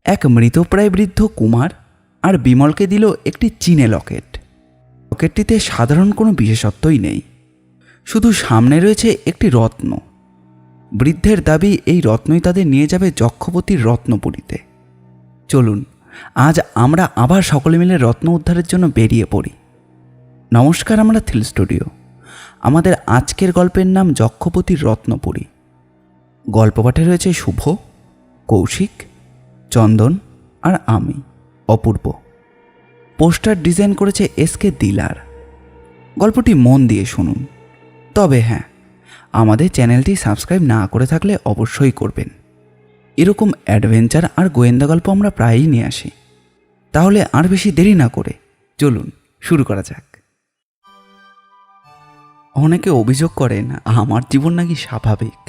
এক মৃতপ্রায় বৃদ্ধ কুমার আর বিমলকে দিল একটি চীনে লকেট। লকেটটিতে সাধারণ কোনো বিশেষত্বই নেই, শুধু সামনে রয়েছে একটি রত্ন। বৃদ্ধের দাবি এই রত্নই তাদের নিয়ে যাবে যক্ষপতির রত্নপুরীতে। চলুন আজ আমরা আবার সকলে মিলে রত্ন উদ্ধারের জন্য বেরিয়ে পড়ি। নমস্কার, আমরা থ্রিল স্টুডিও। আমাদের আজকের গল্পের নাম যক্ষপতির রত্নপুরী। গল্প পাঠে রয়েছে শুভ, কৌশিক, চন্দন আর আমি অপূর্ব। পোস্টার ডিজাইন করেছে এসকে দিলার। গল্পটি মন দিয়ে শুনুন। তবে হ্যাঁ, আমাদের চ্যানেলটি সাবস্ক্রাইব না করে থাকলে অবশ্যই করবেন। এরকম অ্যাডভেঞ্চার আর গোয়েন্দা গল্প আমরা প্রায়ই নিয়ে আসি। তাহলে আর বেশি দেরি না করে চলুন শুরু করা যাক। অনেকে অভিযোগ করেন আমার জীবন নাকি স্বাভাবিক।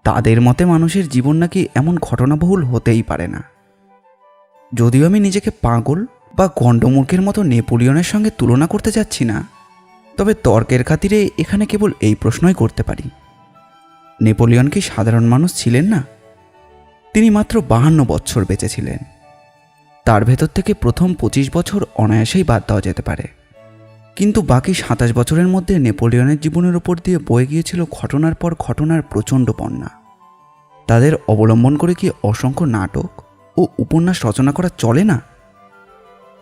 তাদের মতে মানুষের জীবন নাকি এমন ঘটনাবহুল হতেই পারে না। যদিও আমি নিজেকে পাগল বা গণ্ডমূর্খের মতো নেপোলিয়নের সঙ্গে তুলনা করতে যাচ্ছি না, তবে তর্কের খাতিরে এখানে কেবল এই প্রশ্নই করতে পারি, নেপোলিয়ন কি সাধারণ মানুষ ছিলেন না? তিনি মাত্র 52 বছর বেঁচে ছিলেন। তার ভেতর থেকে প্রথম 25 বছর অনায়াসেই বাদ দেওয়া যেতে পারে, কিন্তু বাকি 27 বছরের মধ্যে নেপোলিয়নের জীবনের ওপর দিয়ে বয়ে গিয়েছিল ঘটনার পর ঘটনার প্রচণ্ড বন্যা। তাদের অবলম্বন করে কি অসংখ্য নাটক ও উপন্যাস রচনা করা চলে না?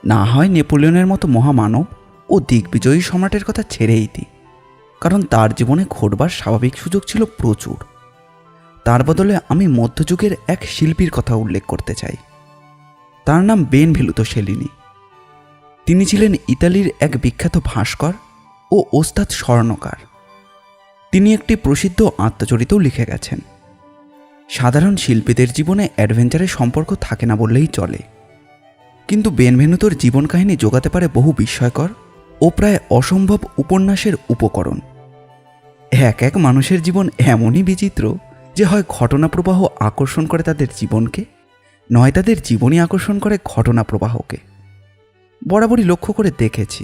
না হয় নেপোলিয়নের মতো মহামানব ও দিগ্বিজয়ী সম্রাটের কথা ছেড়েই দিই, কারণ তার জীবনে ঘটবার স্বাভাবিক সুযোগ ছিল প্রচুর। তার বদলে আমি মধ্যযুগের এক শিল্পীর কথা উল্লেখ করতে চাই। তার নাম বেনভেনুতো সেলিনি। তিনি ছিলেন ইতালির এক বিখ্যাত ভাস্কর ও ওস্তাদ স্বর্ণকার। তিনি একটি প্রসিদ্ধ আত্মচরিতও লিখে গেছেন। সাধারণ শিল্পীদের জীবনে অ্যাডভেঞ্চারের সম্পর্ক থাকে না বললেই চলে, কিন্তু বেনভেনুতোর জীবন কাহিনী জোগাতে পারে বহু বিস্ময়কর ও প্রায় অসম্ভব উপন্যাসের উপকরণ। এক এক মানুষের জীবন এমনই বিচিত্র যে হয় ঘটনা প্রবাহ আকর্ষণ করে তাদের জীবনকে, নয় তাদের জীবনই আকর্ষণ করে ঘটনা প্রবাহকে। বরাবরই লক্ষ্য করে দেখেছি,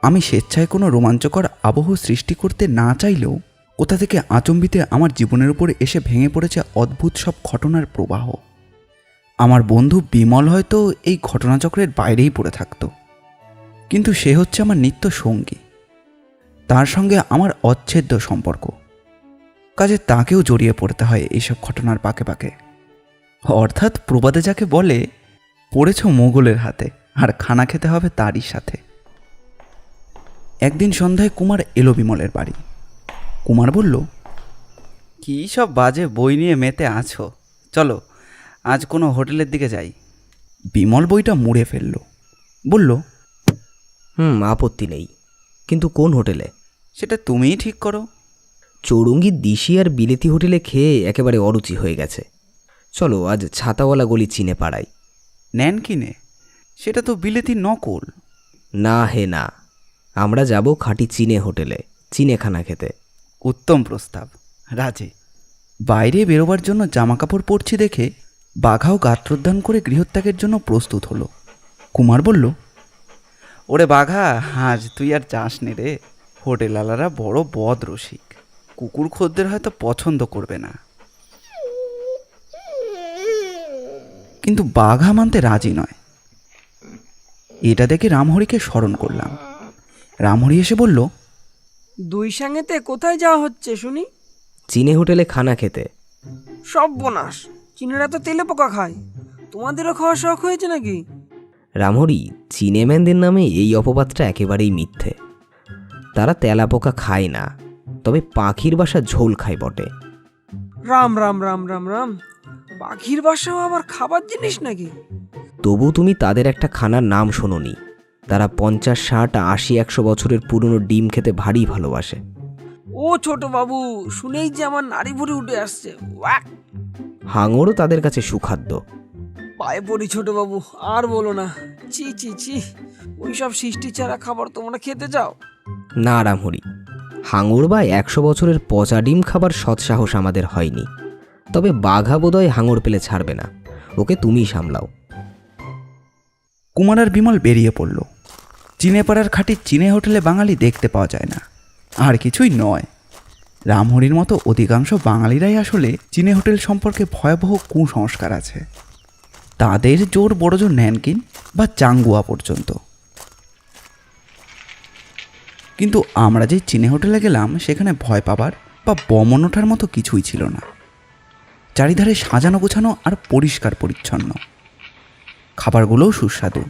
আমি স্বেচ্ছায় কোনো রোমাঞ্চকর আবহ সৃষ্টি করতে না চাইলেও কোথা থেকে আচম্বিতে আমার জীবনের উপর এসে ভেঙে পড়েছে অদ্ভুত সব ঘটনার প্রবাহ। আমার বন্ধু বিমল হয়তো এই ঘটনাচক্রের বাইরেই পড়ে থাকত, কিন্তু সে হচ্ছে আমার নিত্য সঙ্গী। তার সঙ্গে আমার অচ্ছেদ্য সম্পর্ক, কাজে তাকেও জড়িয়ে পড়তে হয় এইসব ঘটনার পাকে পাকে। অর্থাৎ প্রবাদে যাকে বলে, পড়েছ মোগলের হাতে আর খানা খেতে হবে তারই সাথে। একদিন সন্ধ্যায় কুমার এলো বিমলের বাড়ি। কুমার বলল, কী সব বাজে বই নিয়ে মেতে আছো, চলো আজ কোনো হোটেলের দিকে যাই। বিমল বইটা মুড়ে ফেলল, বলল, আপত্তি নেই, কিন্তু কোন হোটেলে? সেটা তুমিই ঠিক করো। চৌরঙ্গি দিশি আর বিলেতি হোটেলে খেয়ে একেবারে অরুচি হয়ে গেছে। চলো আজ ছাতাওয়ালা গলি চিনে পাড়াই। নেন কিনে? সেটা তো বিলেতি নকল। না হে না, আমরা যাব খাঁটি চীনে হোটেলে, চীনে খানা খেতে। উত্তম প্রস্তাব, রাজে। বাইরে বেরোবার জন্য জামাকাপড় পরছি দেখে বাঘাও গাত্রোদ্ধান করে গৃহত্যাগের জন্য প্রস্তুত হলো। কুমার বলল, ওরে বাঘা, আজ তুই আর যাস নে রে। হোটেলওয়ালারা বড় বদ রসিক, কুকুর খদ্দের হয়তো পছন্দ করবে না। কিন্তু বাঘা মানতে রাজি নয়। এটা দেখে রামহরিকে স্মরণ করলাম। রামহরি এসে বলল, দুই সঙ্গেতে কোথায় যাওয়া হচ্ছে শুনি? চীনে হোটেলে খানা খেতে। সর্বনাশ, চীনেরা তো তেলে পোকা খায়, তোমাদেরও খাওয়ার শখ হয়েছে নাকি? রামহরি, চীনেম্যানদের নামে এই অপবাদটা একেবারেই মিথ্যে। তারা তেলা পোকা খায় না, তবে পাখির বাসা ঝোল খায় বটে। রাম রাম রাম রাম রাম, পাখির বাসাও আবার খাবার জিনিস নাকি? তবু তুমি তাদের একটা খানার নাম শোনোনি? তারা 50, 60, 80, 100 বছরের পুরনো ডিম খেতে ভারী ভালোবাসে। ও ছোট বাবু, শুনেই যে আমার নাড়ি ভুড়ি উঠে আসছে। ওয়াক! হাঙরও তাদের কাছে সুখাদ্য। পায়ে পড়ি ছোট বাবু, আর বলো না। ছি ছি ছি, ওইসব সৃষ্টি ছাড়া খাবার তোমরা খেতে চাও? না রামহরি, হাঙর বা 100 বছরের পচা ডিম খাবার সৎসাহস আমাদের হয়নি। তবে বাঘা বোধহয় হাঙর পেলে ছাড়বে না, ওকে তুমিই সামলাও। কুমার আর বিমল বেরিয়ে পড়ল। চীনেপাড়ার খাঁটি চীনে হোটেলে বাঙালি দেখতে পাওয়া যায় না, আর কিছুই নয়। রামহরির মতো অধিকাংশ বাঙালিরাই আসলে চীনে হোটেল সম্পর্কে ভয়াবহ কুসংস্কার আছে। তাদের জোর বড় জোর ন্যানকিন বা চাঙ্গুয়া পর্যন্ত। কিন্তু আমরা যে চীনে হোটেলে গেলাম সেখানে ভয় পাবার বা বমন ওঠার মতো কিছুই ছিল না। চারিধারে সাজানো গোছানো আর পরিষ্কার পরিচ্ছন্ন। খাবারগুলোও সুস্বাদু,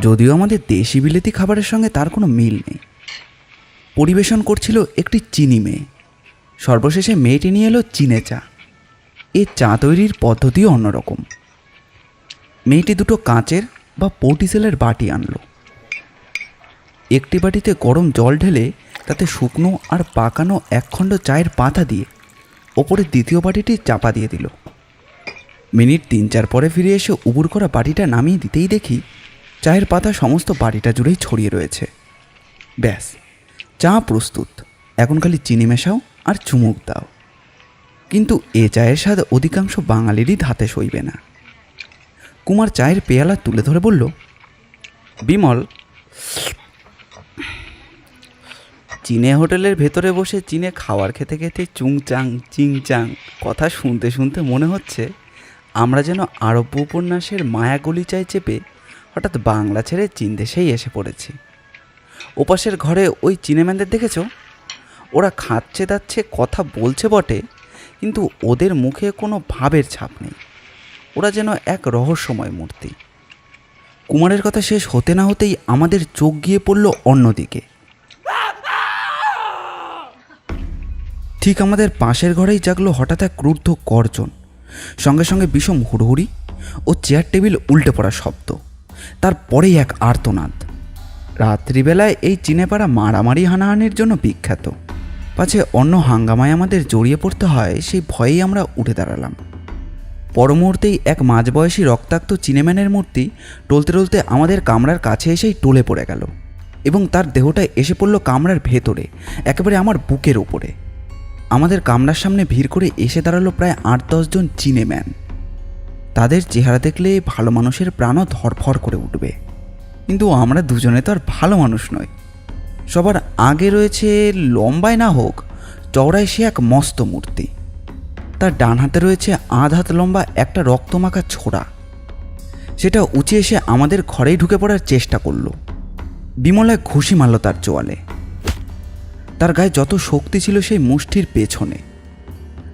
যদিও আমাদের দেশি বিলেতি খাবারের সঙ্গে তার কোনো মিল নেই। পরিবেশন করছিল একটি চিনি মেয়ে। সর্বশেষে মেয়েটি নিয়ে এলো চিনে চা। এ চা তৈরির পদ্ধতিও অন্যরকম। মেয়েটি দুটো কাঁচের বা পটিসেলের বাটি আনলো। একটি বাটিতে গরম জল ঢেলে তাতে শুকনো আর পাকানো একখণ্ড চায়ের পাতা দিয়ে ওপরে দ্বিতীয় বাটিটি চাপা দিয়ে দিল। মিনিট 3-4 পরে ফিরে এসে উবুর করা বাটিটা নামিয়ে দিতেই দেখি চায়ের পাতা সমস্ত বাটিটা জুড়েই ছড়িয়ে রয়েছে। ব্যাস, চা প্রস্তুত। এখন খালি চিনি মেশাও আর চুমুক দাও। কিন্তু এ চায়ের স্বাদ অধিকাংশ বাঙালিরই ধাতে সইবে না। কুমার চায়ের পেয়ালা তুলে ধরে বলল, বিমল, চীনে হোটেলের ভেতরে বসে চীনে খাবার খেতে খেতে চুংচাং চিংচাং কথা শুনতে শুনতে মনে হচ্ছে আমরা যেন আরব্য উপন্যাসের মায়া গলিচায় চেপে হঠাৎ বাংলা ছেড়ে চীন দেশেই এসে পড়েছি। ওপাশের ঘরে ওই চীনেম্যানদের দেখেছ? ওরা খাচ্ছে দাচ্ছে, কথা বলছে বটে, কিন্তু ওদের মুখে কোনো ভাবের ছাপ নেই। ওরা যেন এক রহস্যময় মূর্তি। কুমারের কথা শেষ হতে না হতেই আমাদের চোখ গিয়ে পড়ল অন্যদিকে। ঠিক আমাদের পাশের ঘরেই জাগলো হঠাৎ এক ক্রুদ্ধ গর্জন, সঙ্গে সঙ্গে বিষম হুড়হুড়ি ও চেয়ার টেবিল উল্টে পড়া শব্দ, তারপরেই এক আর্তনাদ। রাত্রিবেলায় এই চীনেপাড়া মারামারি হানাহানির জন্য বিখ্যাত। পাছে অন্য হাঙ্গামায় আমাদের জড়িয়ে পড়তে হয় সেই ভয়েই আমরা উঠে দাঁড়ালাম। পর মুহূর্তেই এক মাঝবয়সী রক্তাক্ত চীনেম্যানের মূর্তি টলতে টলতে আমাদের কামরার কাছে এসেই টলে পড়ে গেল এবং তার দেহটা এসে পড়ল কামরার ভেতরে, একেবারে আমার বুকের উপরে। আমাদের কামরার সামনে ভিড় করে এসে দাঁড়ালো প্রায় 8-10 জন চীনেম্যান। তাদের চেহারা দেখলে ভালো মানুষের প্রাণও ধরফর করে উঠবে, কিন্তু আমরা দুজনে তো আর ভালো মানুষ নই। সবার আগে রয়েছে লম্বায় না হোক চওড়ায় সে এক মস্ত মূর্তি। তার ডান হাতে রয়েছে আধ হাত লম্বা একটা রক্তমাখা ছোড়া। সেটা উঁচে এসে আমাদের ঘরেই ঢুকে পড়ার চেষ্টা করল। বিমলায় ঘুষি মারল তার চোয়ালে। তার গায়ে যত শক্তি ছিল সেই মুষ্টির পেছনে,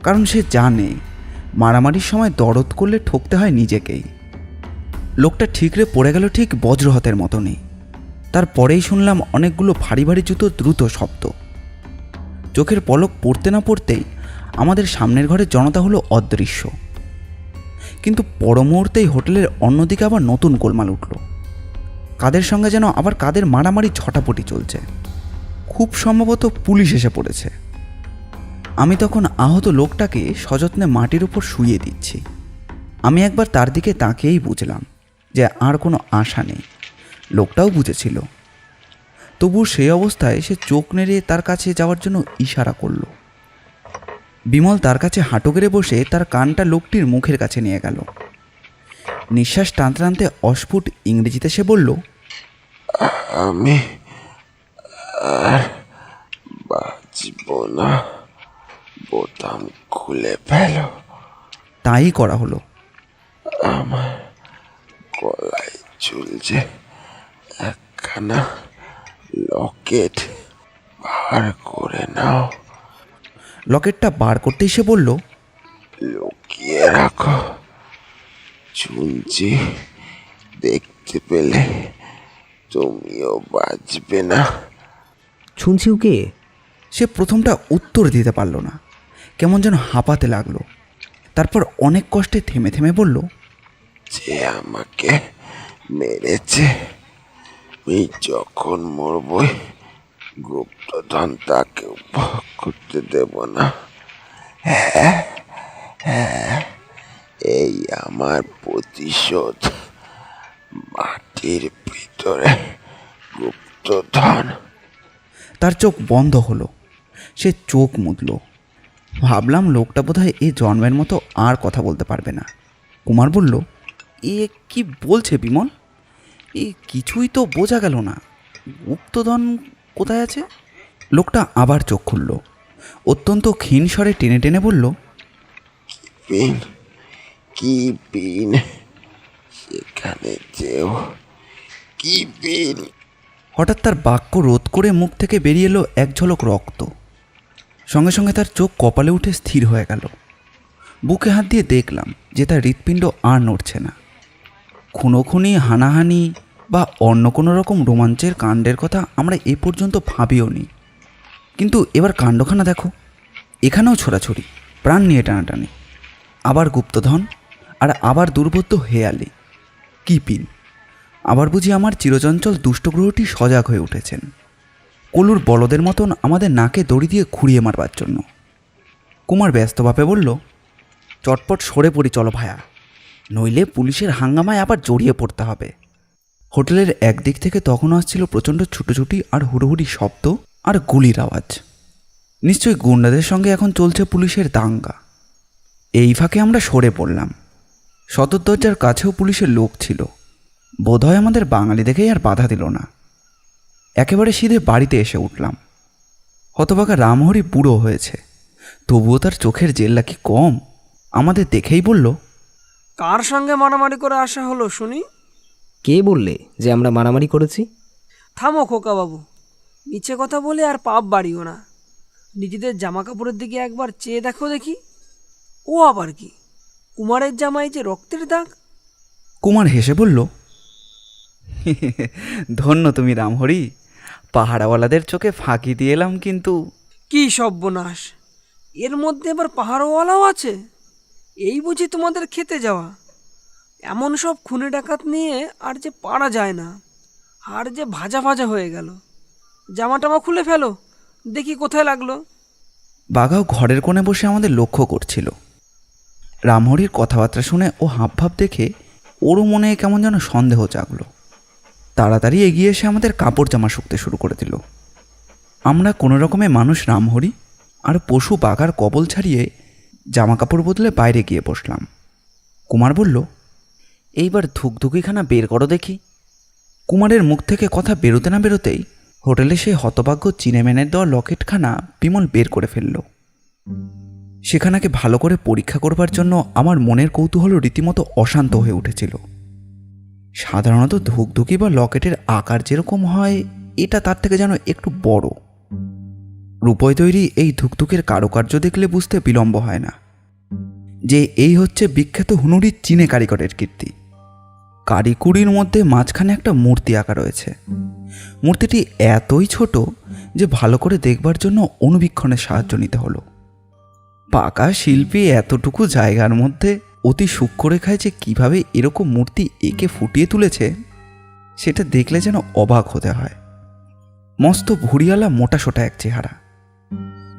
কারণ সে জানে মারামারির সময় দরদ করলে ঠকতে হয় নিজেকেই। লোকটা ঠিকরে পড়ে গেল ঠিক বজ্রহতের মতনই। তারপরেই শুনলাম অনেকগুলো ভারী ভারী জুতো দ্রুত শব্দ। চোখের পলক পড়তে না পড়তেই আমাদের সামনের ঘরে জনতা হলো অদৃশ্য। কিন্তু পর মুহূর্তেই হোটেলের অন্যদিকে আবার নতুন গোলমাল উঠল। কাদের সঙ্গে যেন আবার কাদের মারামারি ঝটাপটি চলছে। খুব সম্ভবত পুলিশ এসে পড়েছে। আমি তখন আহত লোকটাকে সযত্নে মাটির উপর শুইয়ে দিচ্ছি। আমি একবার তার দিকে তাকিয়েই বুঝলাম যে আর কোনো আশা নেই। লোকটাও বুঝেছিল, তবু সেই অবস্থায় সে চোখ নেড়ে তার কাছে যাওয়ার জন্য ইশারা করল। বিমল তার কাছে হাঁটু গেড়ে বসে তার কানটা লোকটির মুখের কাছে নিয়ে গেল। নিঃশ্বাস টানতে টানতে অস্ফুট ইংরেজিতে সে বলল, আমি আর বাঁচব না, বোতাম খুলে ফেলো। তাই করা হলো। আমার গলায় ঝুলছে একখানা লকেট, বার করে নাও। লকেটটা বার করতেই সে বলল, লুকিয়ে রাখো। শুনছি দেখতে পেলে তুমিও বাঁচবে না। শুনছিও কে? সে প্রথমটা উত্তর দিতে পারল না, কেমন যেন হাঁপাতে লাগলো। তারপর অনেক কষ্টে থেমে থেমে বলল, যে আমাকে মেরেছে, আমি যখন মরবই গুপ্তধন তাকে উপভোগ করতে দেব না। হ্যাঁ হ্যাঁ, এই আমার প্রতিশোধ। মাটির ভিতরে গুপ্তধন। তার চোখ বন্ধ হলো। সে চোখ মুদল। ভাবলাম লোকটা বোধহয় এই জন্মের মতো আর কথা বলতে পারবে না। কুমার বলল, এ কি বলছে বিমল? এ কিছুই তো বোঝা গেল না। গুপ্তধন কোথায় আছে? লোকটা আবার চোখ খুলল। অত্যন্ত ক্ষীণ স্বরে টেনে টেনে বলল, পিন, কি পিন? সেখানে যেও। কি বিল? হঠাৎ তার বাক্য রোধ করে মুখ থেকে বেরিয়ে এলো এক ঝলক রক্ত। সঙ্গে সঙ্গে তার চোখ কপালে উঠে স্থির হয়ে গেল। বুকে হাত দিয়ে দেখলাম যে তার হৃৎপিণ্ড আর নড়ছে না। খুনোখুনি, হানাহানি বা অন্য কোনো রকম রোমাঞ্চের কাণ্ডের কথা আমরা এ পর্যন্ত ভাবিও নি। কিন্তু এবার কাণ্ডখানা দেখো, এখানেও ছোড়াছুড়ি, প্রাণ নিয়ে টানাটানি, আবার গুপ্তধন, আর আবার দুর্বোধ্য হেয়ালি, কিপিন। আবার বুঝি আমার চিরচঞ্চল দুষ্টগ্রহটি সজাগ হয়ে উঠেছেন, কলুর বলদের মতন আমাদের নাকে দড়ি দিয়ে খুঁড়িয়ে মারবার জন্য। কুমার ব্যস্তভাবে বলল, চটপট সরে পড়ি চলো ভায়া, নইলে পুলিশের হাঙ্গামায় আবার জড়িয়ে পড়তে হবে। হোটেলের একদিক থেকে তখনও আসছিল প্রচণ্ড ছুটোছুটি আর হুড়োহুড়ি শব্দ আর গুলির আওয়াজ। নিশ্চয়ই গুন্ডাদের সঙ্গে এখন চলছে পুলিশের দাঙ্গা। এই ফাঁকে আমরা সরে পড়লাম। সদর দরজার কাছেও পুলিশের লোক ছিল। বোধহয় আমাদের বাঙালি দেখেই আর বাধা দিল না। একেবারে সিধে বাড়িতে এসে উঠলাম। হতভাগা রামহরি বুড়ো হয়েছে, তবুও তার চোখের জেল্লা কি কম। আমাদের দেখেই বলল, কার সঙ্গে মারামারি করে আসা হলো শুনি? কে বললে যে আমরা মারামারি করেছি? থামো খোকাবাবু, মিছে কথা বলে আর পাপ বাড়িও না। নিজেদের জামা কাপড়ের দিকে একবার চেয়ে দেখো দেখি। ও আবার কি, কুমারের জামায় যে রক্তের দাগ? কুমার হেসে বলল, ধন্য তুমি রামহরি, পাহাড়াওয়ালাদের চোখে ফাঁকি দিয়ে এলাম কিন্তু। কি সর্বনাশ, এর মধ্যে এবার পাহাড়ওয়ালাও আছে? এই বুঝি তোমাদের খেতে যাওয়া? এমন সব খুনে ডাকাত নিয়ে আর যে পারা যায় না। আর যে ভাজা ভাজা হয়ে গেল। জামা টামা খুলে ফেলো, দেখি কোথায় লাগলো। বাঘাও ঘরের কোণে বসে আমাদের লক্ষ্য করছিল। রামহরির কথাবার্তা শুনে ও হাবভাব দেখে ওরও মনে কেমন যেন সন্দেহ জাগলো। তাড়াতাড়ি এগিয়ে এসে আমাদের কাপড় জামা শুকতে শুরু করে দিল। আমরা কোনো রকমে মানুষ রামহরি আর পশু বাঘার কবল ছাড়িয়ে জামা কাপড় বদলে বাইরে গিয়ে বসলাম। কুমার বলল, এইবার ধুকধুকিখানা বের করো দেখি। কুমারের মুখ থেকে কথা বেরোতে না বেরোতেই হোটেলে সেই হতভাগ্য চিনেম্যানের দেওয়া লকেটখানা বিমল বের করে ফেলল। সেখানাকে ভালো করে পরীক্ষা করবার জন্য আমার মনের কৌতূহল রীতিমতো অশান্ত হয়ে উঠেছিল। সাধারণত ধুকধুকি বা লকেটের আকার যেরকম হয়, এটা তার থেকে যেন একটু বড়। রূপোয় তৈরি এই ধুকধুকের কারুকার্য দেখলে বুঝতে বিলম্ব হয় না যে এই হচ্ছে বিখ্যাত হুনুরির চীনে কারিগরের কীর্তি। কারিকুরির মধ্যে মাঝখানে একটা মূর্তি আঁকা রয়েছে। মূর্তিটি এতই ছোট যে ভালো করে দেখবার জন্য অনুবীক্ষণের সাহায্য নিতে হলো। পাকা শিল্পী এতটুকু জায়গার মধ্যে অতি সূক্ষ্ম রেখায় যে কীভাবে এরকম মূর্তি এঁকে ফুটিয়ে তুলেছে, সেটা দেখলে যেন অবাক হতে হয়। মস্ত ভুড়িয়ালা মোটাসোটা এক চেহারা,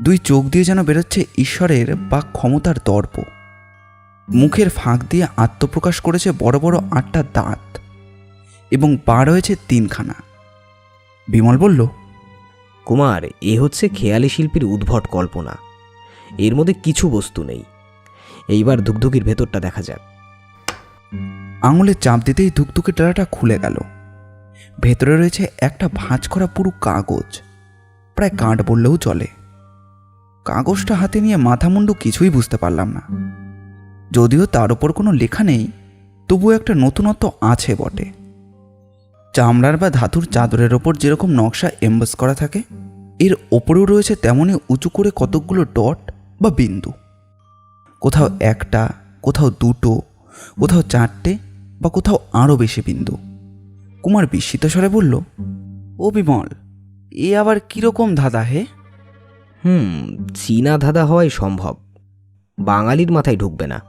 দুই চোখ দিয়ে যেন বেরোচ্ছে ঈশ্বরের বা ক্ষমতার দর্প। মুখের ফাঁক দিয়ে আত্মপ্রকাশ করেছে বড় বড় 8টা দাঁত এবং পা রয়েছে 3খানা। বিমল বলল, কুমার, এ হচ্ছে খেয়ালি শিল্পীর উদ্ভট কল্পনা। এর মধ্যে কিছু বস্তু নেই। এইবার ধুকধুকির ভেতরটা দেখা যাক। আঙুলে চাপ দিতেই ধুকধুকে ডালাটা খুলে গেল। ভেতরে রয়েছে একটা ভাঁজ করা পুরো কাগজ, প্রায় কাঠ বললেও চলে। কাগজটা হাতে নিয়ে মাথামুন্ডু কিছুই বুঝতে পারলাম না। যদিও তার উপর কোনো লেখা নেই, তবুও একটা নতুনত্ব আছে বটে। চামড়ার বা ধাতুর চাদরের ওপর যেরকম নকশা এমবস করা থাকে, এর ওপরেও রয়েছে তেমনই উঁচু করে কতকগুলো ডট বা বিন্দু। কোথাও একটা, কোথাও দুটো, কোথাও 4টে বা কোথাও আরও বেশি বিন্দু। কুমার বিস্মিত স্বরে বলল, ও বিমল, এ আবার কীরকম ধাঁধা হে? চীনা ধাঁধা হওয়াই সম্ভব, বাঙালির মাথায় ঢুকবে না।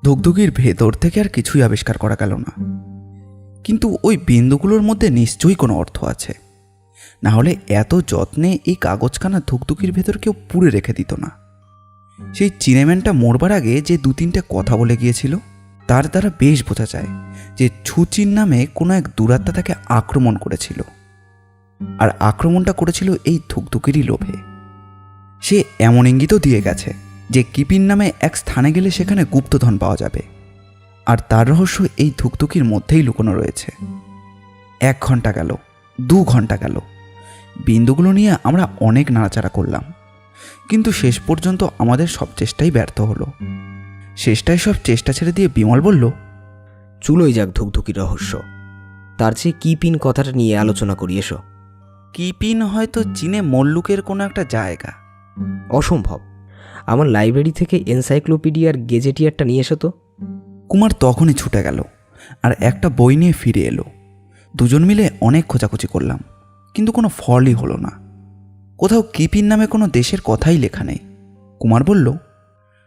ধুকধুকির ভেতর থেকে আর কিছুই আবিষ্কার করা গেল না, কিন্তু ওই বিন্দুগুলোর মধ্যে নিশ্চয়ই কোনো অর্থ আছে। না হলে এত যত্নে এই কাগজখানা ধুকধুকির ভেতর কেউ পুড়ে রেখে দিত না। সেই চিনেম্যানটা মরবার আগে যে 2-3টে কথা বলে গিয়েছিল, তার দ্বারা বেশ বোঝা যায় যে ছুচিন নামে কোনো এক দুরাত্মা তাকে আক্রমণ করেছিল, আর আক্রমণটা করেছিল এই ধুকধুকিরই লোভে। সে এমন ইঙ্গিতও দিয়ে গেছে যে কিপিন নামে এক স্থানে গেলে সেখানে গুপ্তধন পাওয়া যাবে, আর তার রহস্য এই ধুকধুকির মধ্যেই লুকোনো রয়েছে। 1 ঘন্টা গেল, 2 ঘন্টা গেল, বিন্দুগুলো নিয়ে আমরা অনেক নাড়াচাড়া করলাম, কিন্তু শেষ পর্যন্ত আমাদের সব চেষ্টাই ব্যর্থ হলো। শেষটায় সব চেষ্টা ছেড়ে দিয়ে বিমল বলল, চুলোই যাক ধুকধুকির রহস্য। তার চেয়ে কিপিন কথাটা নিয়ে আলোচনা করি, এসো। কিপিন হয়তো চীনে মল্লুকের কোনো একটা জায়গা। অসম্ভব। আমার লাইব্রেরি থেকে এনসাইক্লোপিডিয়ার গেজেটিয়ারটা নিয়ে এসো তো। কুমার তখনই ছুটে গেল আর একটা বই নিয়ে ফিরে এলো। দুজন মিলে অনেক খোঁজাখুঁজি করলাম, কিন্তু কোনো ফলই হলো না। কোথাও কিপিন নামে কোনো দেশের কথাই লেখা নেই। কুমার বলল,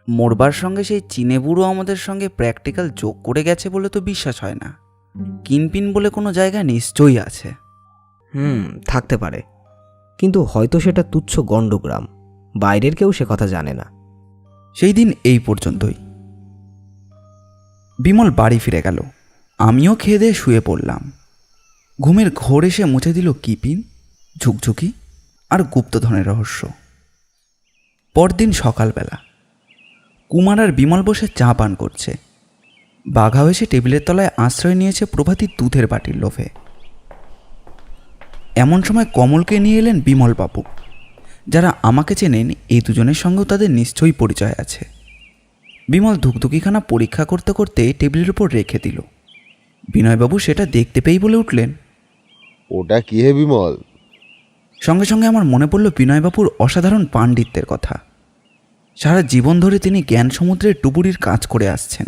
মরবার সঙ্গে সেই চীনে বুড়ো আমাদের সঙ্গে প্র্যাকটিক্যাল যোগ করে গেছে বলে তো বিশ্বাস হয় না। কিনপিন বলে কোনো জায়গা নিশ্চয়ই আছে। থাকতে পারে, কিন্তু হয়তো সেটা তুচ্ছ গণ্ডগ্রাম, বাইরের কেউ সে কথা জানে না। সেই দিন এই পর্যন্তই। বিমল বাড়ি ফিরে গেল, আমিও খেয়ে দিয়ে শুয়ে পড়লাম। ঘুমের ঘোর এসে মুছে দিল কিপিন, ঝুকঝুকি আর গুপ্তধনের রহস্য। পরদিন সকালবেলা কুমার আর বিমল বসে চা পান করছে। বাঘাও এসে টেবিলের তলায় আশ্রয় নিয়েছে প্রভাতী দুধের বাটির লোভে। এমন সময় কমলকে নিয়ে এলেন বিমলবাবু। যারা আমাকে চেনেন, এই দুজনের সঙ্গেও তাদের নিশ্চয়ই পরিচয় আছে। বিমল ধুকধুকিখানা পরীক্ষা করতে করতে টেবিলের উপর রেখে দিল। বিনয়বাবু সেটা দেখতে পেয়েই বলে উঠলেন, ওটা কি হে বিমল? সঙ্গে সঙ্গে আমার মনে পড়ল বিনয়বাবুর অসাধারণ পাণ্ডিত্যের কথা। সারা জীবন ধরে তিনি জ্ঞান সমুদ্রের ডুবুরির কাজ করে আসছেন।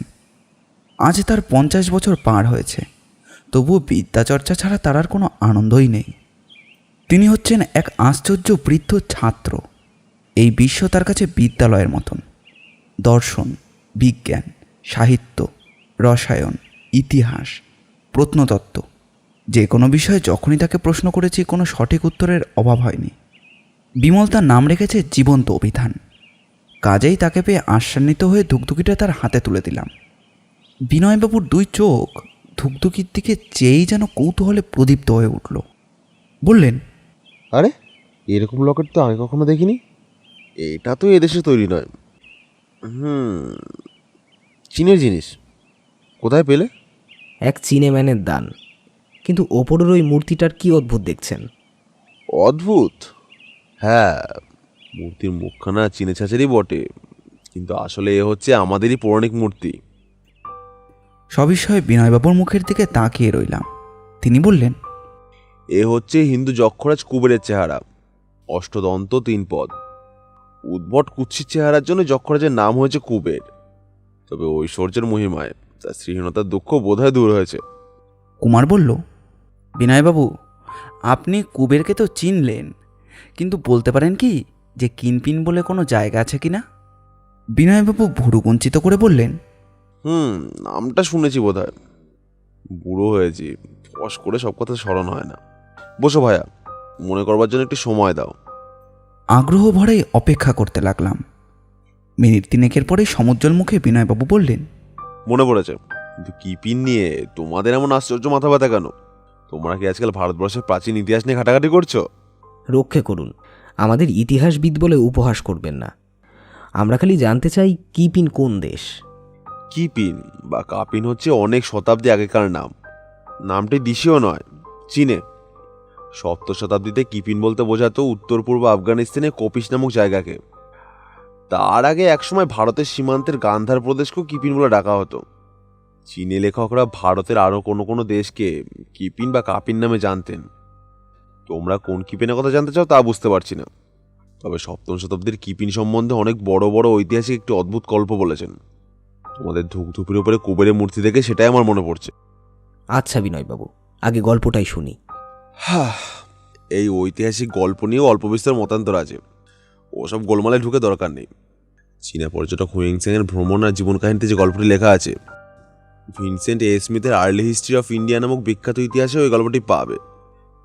আজ তার 50 বছর পার হয়েছে, তবুও বিদ্যাচর্চা ছাড়া তার আর কোনো আনন্দই নেই। তিনি হচ্ছেন এক আশ্চর্য বৃদ্ধ ছাত্র। এই বিশ্ব তার কাছে বিদ্যালয়ের মতন। দর্শন, বিজ্ঞান, সাহিত্য, রসায়ন, ইতিহাস, প্রত্নতত্ত্ব, যে কোনো বিষয়ে যখনই তাকে প্রশ্ন করেছি কোনো সঠিক উত্তরের অভাব হয়নি। বিমল তার নাম রেখেছে জীবন্ত অভিধান। কাজেই তাকে পেয়ে আশ্বান্বিত হয়ে ধুকধুকিটা তার হাতে তুলে দিলাম। বিনয়বাবুর দুই চোখ ধুকধুকির দিকে চেয়েই যেন কৌতূহলে প্রদীপ্ত হয়ে উঠল। বললেন, আরে, এরকম লকেট তো আমি কখনো দেখিনি। এটা তো এদেশে তৈরি নয়। চীনের জিনিস। কোথায় পেলে? এক চীনেম্যানের দান। কিন্তু ওপরের ওই মূর্তিটার কি অদ্ভুত দেখছেন? অদ্ভুত? হ্যাঁ, মূর্তির মুখখানা চীনে ছাঁচেরই বটে, কিন্তু আসলে এ হচ্ছে আমাদেরই পৌরাণিক মূর্তি। সবিষয়ে বিনয়বাবুর মুখের দিকে তাকিয়ে রইলাম। তিনি বললেন, এ হচ্ছে হিন্দু যক্ষরাজ কুবেরের চেহারা। অষ্টদন্ত 3 পদ। উদ্ভট কুৎসিত চেহারার জন্য যক্ষরাজের নাম হয়েছে কুবের। তবে ঐশ্বর্যের মহিমায় তার শ্রীহীনতার দুঃখ বোধহয় দূর হয়েছে। কুমার বলল, বিনয়বাবু, আপনি কুবেরকে তো চিনলেন, কিন্তু বলতে পারেন কি যে কিনপিন বলে কোনো জায়গা আছে কিনা? বিনয়বাবু ভুরুকুঞ্চিত করে বললেন, নামটা শুনেছি বোধহয়। বুড়ো হয়েছি, ফস করে সব কথা স্মরণ হয় না। বসো ভাইয়া, মনে করবার জন্য একটু সময় দাও। আগ্রহ ভরে অপেক্ষা করতে লাগলাম। মিনিট 3 পরেই সমুজ্জ্বল মুখে বিনয়বাবু বললেন, মনে পড়েছে, কিন্তু কিপিন নিয়ে তোমাদের এমন আশ্চর্য মাথা ব্যথা কেন? তোমরা কি আজকাল ভারতবর্ষের প্রাচীন ইতিহাস নিয়ে ঘাটাঘাটি করছো? রক্ষে করুন, আমাদের ইতিহাসবিদ বলে উপহাস করবেন না। আমরা খালি জানতে চাই কিপিন কোন দেশ। কিপিন বা কাপিন হচ্ছে অনেক শতাব্দী আগেকার নাম। নামটি দেশীয় নয়, চীনে। 7ম শতাব্দীতে কিপিন বলতে বোঝাতো উত্তর পূর্ব আফগানিস্তানে কপিস নামক জায়গাকে। তার আগে একসময় ভারতের সীমান্তের গান্ধার প্রদেশকেও কিপিন বলে ডাকা হতো। চীনে লেখকরা ভারতের আরও কোনো কোনো দেশকে কিপিন বা কাপিন নামে জানতেন। তোমরা কোন কিপিনের কথা জানতে চাও তা বুঝতে পারছি না। তবে 7ম শতাব্দীর কিপিন সম্বন্ধে অনেক বড় বড় ঐতিহাসিক একটি অদ্ভুত গল্প বলেছেন। তোমাদের ধুকধুপির উপরে কুবেরের মূর্তি দেখে সেটাই আমার মনে পড়ছে। আচ্ছা বিনয়বাবু, আগে গল্পটাই শুনি। এই ঐতিহাসিক গল্প নিয়েও অল্প বিস্তর মতান্তর আছে। ওসব গোলমালে ঢুকে দরকার নেই। চীনা পর্যটক হুইংসেংয়ের ভ্রমণ আর জীবন কাহিনীতে যে গল্পটি লেখা আছে, ভিনসেন্ট এ স্মিথের আর্লি হিস্ট্রি অফ ইন্ডিয়া নামক বিখ্যাত ইতিহাসে ওই গল্পটি পাবে।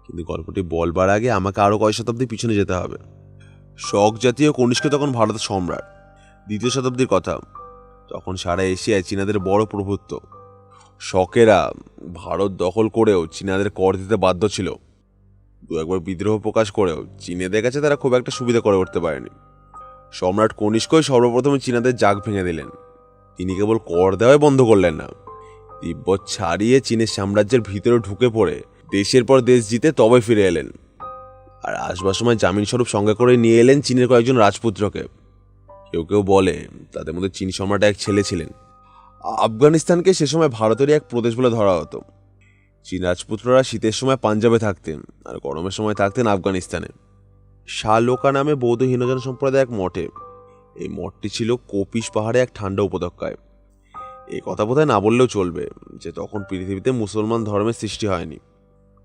কিন্তু গল্পটি বলবার আগে আমাকে আরও কয়েক শতাব্দী পিছনে যেতে হবে। শক জাতীয় কনিষ্ক তখন ভারতের সম্রাট। 2য় শতাব্দীর কথা। তখন সারা এশিয়ায় চীনাদের বড় প্রভুত্ব। শকেরা ভারত দখল করেও চীনাদের কর দিতে বাধ্য ছিল। 2-1বার বিদ্রোহ প্রকাশ করেও চীনেদের কাছে তারা খুব একটা সুবিধা করে উঠতে পারেনি। সম্রাট কনিষ্কই সর্বপ্রথমে চীনাদের জাগ ভেঙে দিলেন। তিনি কেবল কর দেওয়াই বন্ধ করলেন না, তিব্বত ছাড়িয়ে চীনের সাম্রাজ্যের ভিতরে ঢুকে পড়ে দেশের পর দেশ জিতে তবে ফিরে এলেন। আর আসবার সময় জামিনস্বরূপ সঙ্গে করে নিয়ে এলেন চীনের কয়েকজন রাজপুত্রকে। কেউ কেউ বলে তাদের মধ্যে চীন সম্রাটের এক ছেলে ছিলেন, আফগানিস্তানকে সে সময় ভারতেরই এক প্রদেশ বলে ধরা হতো। চীন রাজপুত্ররা শীতের সময় পাঞ্জাবে থাকতেন আর গরমের সময় থাকতেন আফগানিস্তানে। শালোকা নামে বৌদ্ধ হীনজন সম্প্রদায় এক মঠে। এই মঠটি ছিল কপিস পাহাড়ে এক ঠান্ডা উপত্যকায়। এই কথা বোধহয় না বললেও চলবে যে তখন পৃথিবীতে মুসলমান ধর্মের সৃষ্টি হয়নি।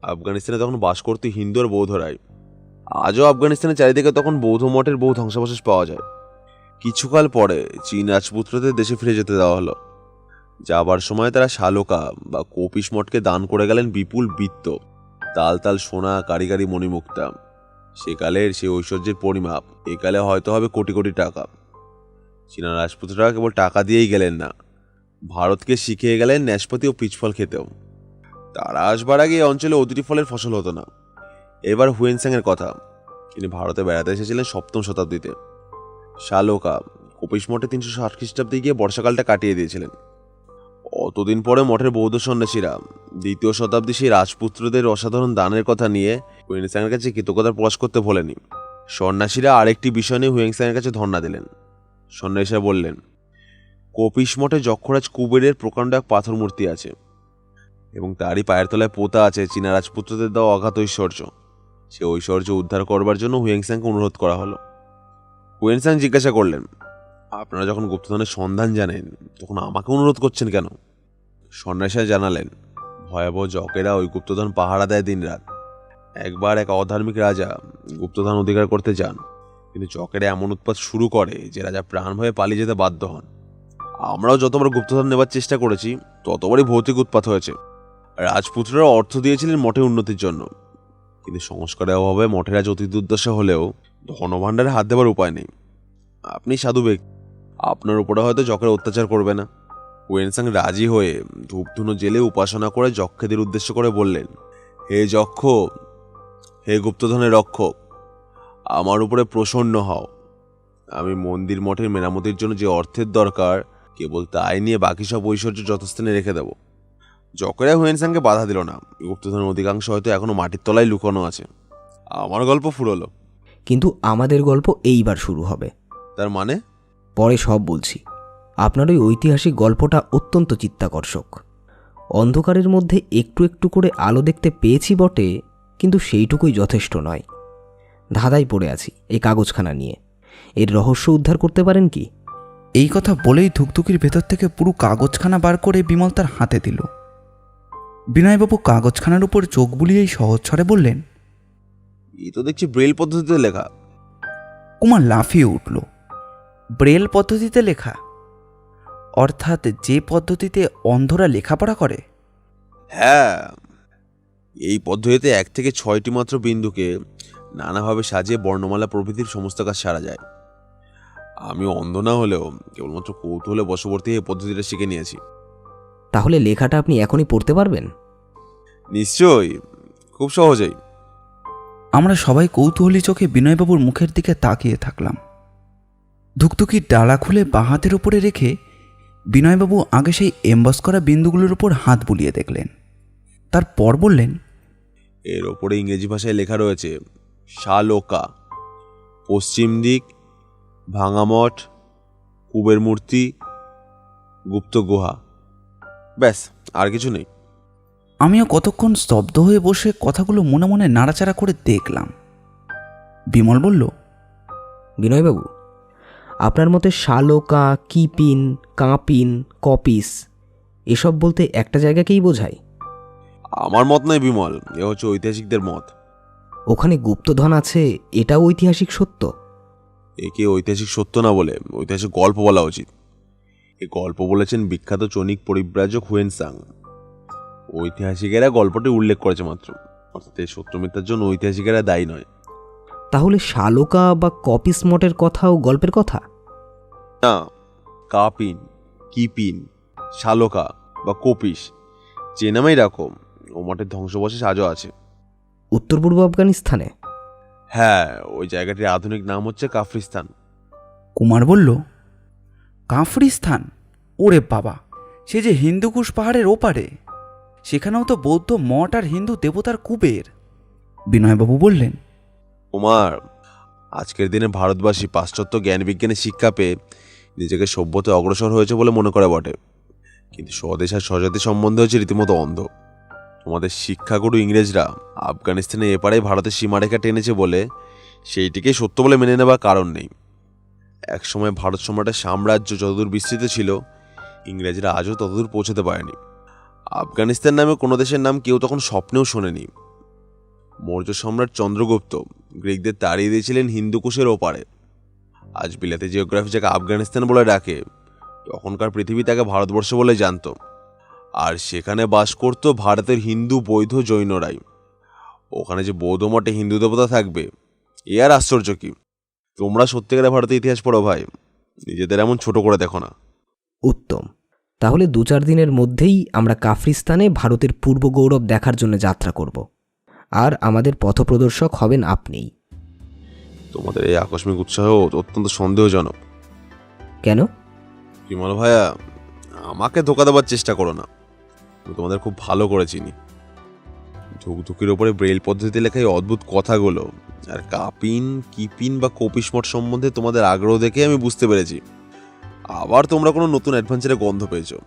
আফগানিস্তানে তখন বাস করত হিন্দু আর বৌদ্ধরাই। আজও আফগানিস্তানের চারিদিকে তখন বৌদ্ধ মঠের বহু ধ্বংসাবশেষ পাওয়া যায়। কিছুকাল পরে চীন রাজপুত্রদের দেশে ফিরে যেতে দেওয়া হলো। যাবার সময় তারা শালোকা বা কপিস মঠকে দান করে গেলেন বিপুল বৃত্ত, তাল তাল সোনা, কারিগরি মণিমুক্তা। সেকালের সেই ঐশ্বর্যের পরিমাপ একালে হয়তো হবে কোটি কোটি টাকা। চীনা রাজপুত্ররা কেবল টাকা দিয়েই গেলেন না, ভারতকে শিখিয়ে গেলেন নাশপাতি ও পিচফল খেতেও। তারা আসবার আগে এই অঞ্চলে অতিথি ফলের ফসল হতো না। এবার হুয়েনসাংয়ের কথা। তিনি ভারতে বেড়াতে এসেছিলেন 7ম শতাব্দীতে। শালোকা কপিস মঠে 360 খ্রিস্টাব্দে গিয়ে বর্ষাকালটা কাটিয়ে দিয়েছিলেন। অতদিন পরে মঠের বৌদ্ধ সন্ন্যাসীরা 2য় শতাব্দী সেই রাজপুত্রদের অসাধারণ দানের কথা নিয়ে হুয়েনসাংয়ের কাছে কৃতজ্ঞতা প্রকাশ করতে ভোলেনি। সন্ন্যাসীরা আরেকটি বিষয় নিয়ে হুয়েনসাংয়ের কাছে ধর্ণা দিলেন। সন্ন্যাসীরা বললেন, কপিস মঠে যক্ষরাজ কুবেরের প্রকাণ্ড এক পাথর মূর্তি আছে এবং তারই পায়ের তলায় পোতা আছে চীনা রাজপুত্রদের দেওয়া অগাধ ঐশ্বর্য। সে ঐশ্বর্য উদ্ধার করবার জন্য হুয়েনসাংকে অনুরোধ করা হলো। হুয়েনসাং জিজ্ঞাসা করলেন, আপনারা যখন গুপ্তধনের সন্ধান জানেন তখন আমাকে অনুরোধ করছেন কেন? সন্ন্যাসীরা জানালেন, ভয়াবহ জকেরা ওই গুপ্তধন পাহারা দেয় দিনরাত। একবার এক অধার্মিক রাজা গুপ্তধন অধিকার করতে যান, কিন্তু জকেরা এমন উৎপাত শুরু করে যে রাজা প্রাণ ভয়ে পালিয়ে যেতে বাধ্য হন। আমরাও যতবার গুপ্তধন নেবার চেষ্টা করেছি ততবারই ভৌতিক উৎপাত হয়েছে। রাজপুত্ররা অর্থ দিয়েছিলেন মঠের উন্নতির জন্য, কিন্তু সংস্কারের অভাবে মঠের আজ অতি দুর্দশা হলেও ধনভাণ্ডারে হাত দেবার উপায় নেই। আপনি সাধু ব্যক্তি, আপনার উপরে হয়তো যকের অত্যাচার করবে না। হুয়েনসাং রাজি হয়ে ধূপধুনো জেলে উপাসনা করে যক্ষেদের উদ্দেশ্য করে বললেন, হে যক্ষ, হে গুপ্তধনের রক্ষক, আমার উপরে প্রসন্ন হও। আমি মন্দির মঠের মেরামতির জন্য যে অর্থের দরকার কেবল তাই নিয়ে বাকি সব ঐশ্বর্য যথাস্থানে রেখে দেব। যকেরা হুয়েনসাংকে বাধা দিল না। গুপ্তধনের অধিকাংশ হয়তো এখনো মাটির তলায় লুকানো আছে। আমার গল্প ফুরলো। কিন্তু আমাদের গল্প এইবার শুরু হবে। তার মানে? পরে সব বলছি। আপনার ওই ঐতিহাসিক গল্পটা অত্যন্ত চিত্তাকর্ষক। অন্ধকারের মধ্যে একটু একটু করে আলো দেখতে পেয়েছি বটে, কিন্তু সেইটুকুই যথেষ্ট নয়। ধাঁধায় পড়ে আছি এই কাগজখানা নিয়ে। এর রহস্য উদ্ধার করতে পারেন কি? এই কথা বলেই ধুকধুকির ভেতর থেকে পুরো কাগজখানা বার করে বিমল তার হাতে দিল। বিনয়বাবু কাগজখানার উপর চোখ বুলিয়েই সহজ স্বরে বললেন, এই তো দেখছি ব্রেল পদ্ধতিতে লেখা। কুমার লাফিয়ে উঠল। ব্রেল পদ্ধতিতে লেখা? অর্থাৎ যে পদ্ধতিতে অন্ধরা লেখাপড়া করে? হ্যাঁ, এই পদ্ধতিতে 1 থেকে 6টি মাত্র বিন্দুকে নানাভাবে সাজিয়ে বর্ণমালা প্রভৃতির সমস্ত কাজ সারা যায়। আমি অন্ধ না হলেও কেবলমাত্র কৌতূহলে বশবর্তী এই পদ্ধতিটা শিখে নিয়েছি। তাহলে লেখাটা আপনি এখনই পড়তে পারবেন? নিশ্চয়ই, খুব সহজেই। আমরা সবাই কৌতূহলী চোখে বিনয়বাবুর মুখের দিকে তাকিয়ে থাকলাম। ধুকধুকির ডালা খুলে বাঁ হাতের উপরে রেখে বিনয়বাবু আগে সেই এমবস করা বিন্দুগুলোর উপর হাত বুলিয়ে দেখলেন। তারপর বললেন, এর ওপরে ইংরেজি ভাষায় লেখা রয়েছে শালোকা, পশ্চিম দিক, ভাঙামঠ, কুবের মূর্তি, গুপ্ত গুহা। ব্যাস, আর কিছু নেই। আমিও কতক্ষণ স্তব্ধ হয়ে বসে কথাগুলো মনে মনে নাড়াচাড়া করে দেখলাম। বিমল বলল, বিনয়বাবু, আপনার মতে শালোকা, কিপিন, কাঁপিন, কপিস এসব বলতে একটা জায়গাকেই বোঝায়? আমার মত নয় বিমল, এ হচ্ছে ঐতিহাসিকদের মত। ওখানে গুপ্তধন আছে, এটাও ঐতিহাসিক সত্য? একে ঐতিহাসিক সত্য না বলে ঐতিহাসিক গল্প বলা উচিত। এই গল্প বলেছেন বিখ্যাত চৈনিক পরিব্রাজক হুয়েনসাং। ঐতিহাসিকেরা গল্পটি উল্লেখ করেছে মাত্র, অর্থাৎ এই সত্য মিথ্যার জন্য ঐতিহাসিকেরা দায়ী নয়। তাহলে শালোকা বা কপিস মঠের কথাও গল্পের কথা? না, কাপিন, কিপিন, শালোকা বা কপিস যে নামেই রাখো, ও মঠের ধ্বংসাবশেষ আজও আছে। উত্তর পূর্ব আফগানিস্তানে? হ্যাঁ, ওই জায়গাটির আধুনিক নাম হচ্ছে কাফরিস্তান। কুমার বলল, কাফরিস্তান? ওরে বাবা, সে যে হিন্দুকুশ পাহাড়ের ওপারে। সেখানেও তো বৌদ্ধ মঠ আর হিন্দু দেবতার কুবের। বিনয়বাবু বললেন, কুমার, আজকের দিনে ভারতবাসী পাশ্চাত্য জ্ঞান বিজ্ঞানের শিক্ষা পেয়ে নিজেকে সভ্যতায় অগ্রসর হয়েছে বলে মনে করে বটে, কিন্তু স্বদেশ আর স্বজাতি সম্বন্ধে হচ্ছে রীতিমতো অন্ধ। তোমাদের শিক্ষাগুরু ইংরেজরা আফগানিস্তানে এপারে ভারতের সীমারেখা টেনেছে বলে সেইটিকে সত্য বলে মেনে নেবার কারণ নেই। একসময় ভারত সম্রাটের সাম্রাজ্য যতদূর বিস্তৃত ছিল, ইংরেজরা আজও ততদূর পৌঁছতে পারেনি। আফগানিস্তান নামে কোনো দেশের নাম কেউ তখন স্বপ্নেও শোনেনি। মৌর্য সম্রাট চন্দ্রগুপ্ত গ্রিকদের তাড়িয়ে দিয়েছিলেন হিন্দুকুশের ওপারে। আজ বিলাতি জিওগ্রাফি যাকে আফগানিস্তান বলে ডাকে, তখনকার পৃথিবী তাকে ভারতবর্ষ বলে জানত। আর সেখানে বাস করত ভারতের হিন্দু, বৌদ্ধ, জৈনরাই। ওখানে যে বৌদ্ধ মঠে হিন্দু দেবতা থাকবে, এ আর আশ্চর্য কি? তোমরা সত্যিকারে ভারতের ইতিহাস পড়ো ভাই, নিজেদের এমন ছোট করে দেখো না। উত্তম। তাহলে 2-4 দিনের মধ্যেই আমরা কাফরিস্তানে ভারতের পূর্ব গৌরব দেখার জন্য যাত্রা করব, আর আমাদের পথপ্রদর্শক হবেন আপনিই। তোমাদের এই আকস্মিক উৎসাহ অত্যন্ত সন্দেহজনক। কেন? বিমল ভাইয়া, আমাকে ধোকা দেওয়ার চেষ্টা করো না। আমি তোমাদের খুব ভালো করে চিনি। ধুকধুকির ওপরে ব্রেল পদ্ধতি লেখা এই অদ্ভুত কথাগুলো আর কাপিন, কিপিন বা কপিস মঠ সম্বন্ধে তোমাদের আগ্রহ দেখে আমি বুঝতে পেরেছি আবার তোমরা কোনো নতুন অ্যাডভেঞ্চারের গন্ধ পেয়েছো।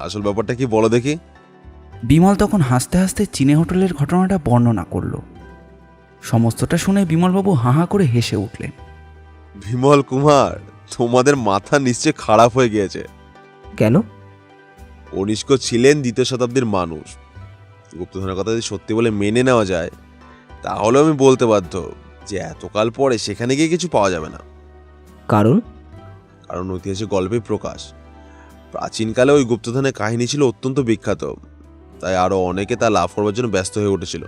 আসল ব্যাপারটা কি বলো দেখি। বিমল তখন হাসতে হাসতে চীনে হোটেলের ঘটনাটা বর্ণনা করল। সমস্তটা শুনে বিমলবাবু হাঁ করে হেসে উঠলেন। বিমল কুমার, তোমাদের মাথা নিশ্চয় খারাপ হয়ে গিয়েছে। কেন? কনিষ্ক ছিলেন 2য় শতাব্দীর মানুষ। গুপ্তধনের কথা যদি সত্যি বলে মেনে নেওয়া যায়, তাহলে আমি বলতে বাধ্য যে এতকাল পরে সেখানে গিয়ে কিছু পাওয়া যাবে না। কারণ ঐতিহাসিক গল্পে প্রকাশ, প্রাচীনকালে ওই গুপ্তধনের কাহিনী ছিল অত্যন্ত বিখ্যাত, তাই আরও অনেকে তা লাভ করবার জন্য ব্যস্ত হয়ে উঠেছিল।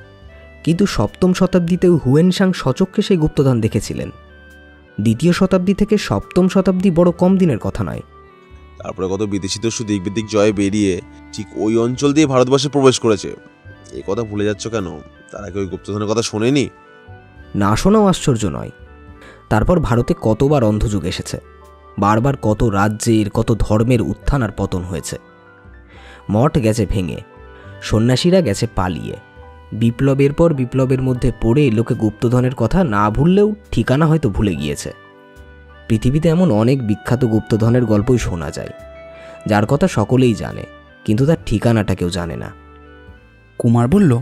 কিন্তু 7ম শতাব্দীতেও হুয়েনসাং সচক্ষে সেই গুপ্তধন দেখেছিলেন। 2য় শতাব্দী থেকে 7ম শতাব্দী বড় কম দিনের কথা নয়। তারপরে কত বিদেশি দস্যু দিক বিদিক জয়ে বেরিয়ে ঠিক ওই অঞ্চল দিয়ে ভারতবর্ষে প্রবেশ করেছে। এই কথা ভুলে যাচ্ছ কেন? তারা কি ওই গুপ্তধনের কথা শোনেনি? না শোনাও আশ্চর্য নয়। তারপর ভারতে কতবার অন্ধযুগ এসেছে, বারবার কত রাজ্যের, কত ধর্মের উত্থান আর পতন হয়েছে। মঠ গেছে ভেঙে, সন্ন্যাসীরা গেছে পালিয়ে, বিপ্লবের পর বিপ্লবের মধ্যে পড়ে লোকে গুপ্তধনের কথা না ভুললেও ঠিকানা হয়তো ভুলে গিয়েছে। পৃথিবীতে এমন অনেক বিখ্যাত গুপ্তধনের গল্পই শোনা যায়, যার কথা সকলেই জানে, কিন্তু তার ঠিকানাটা কেউ জানে না। কুমার বলল,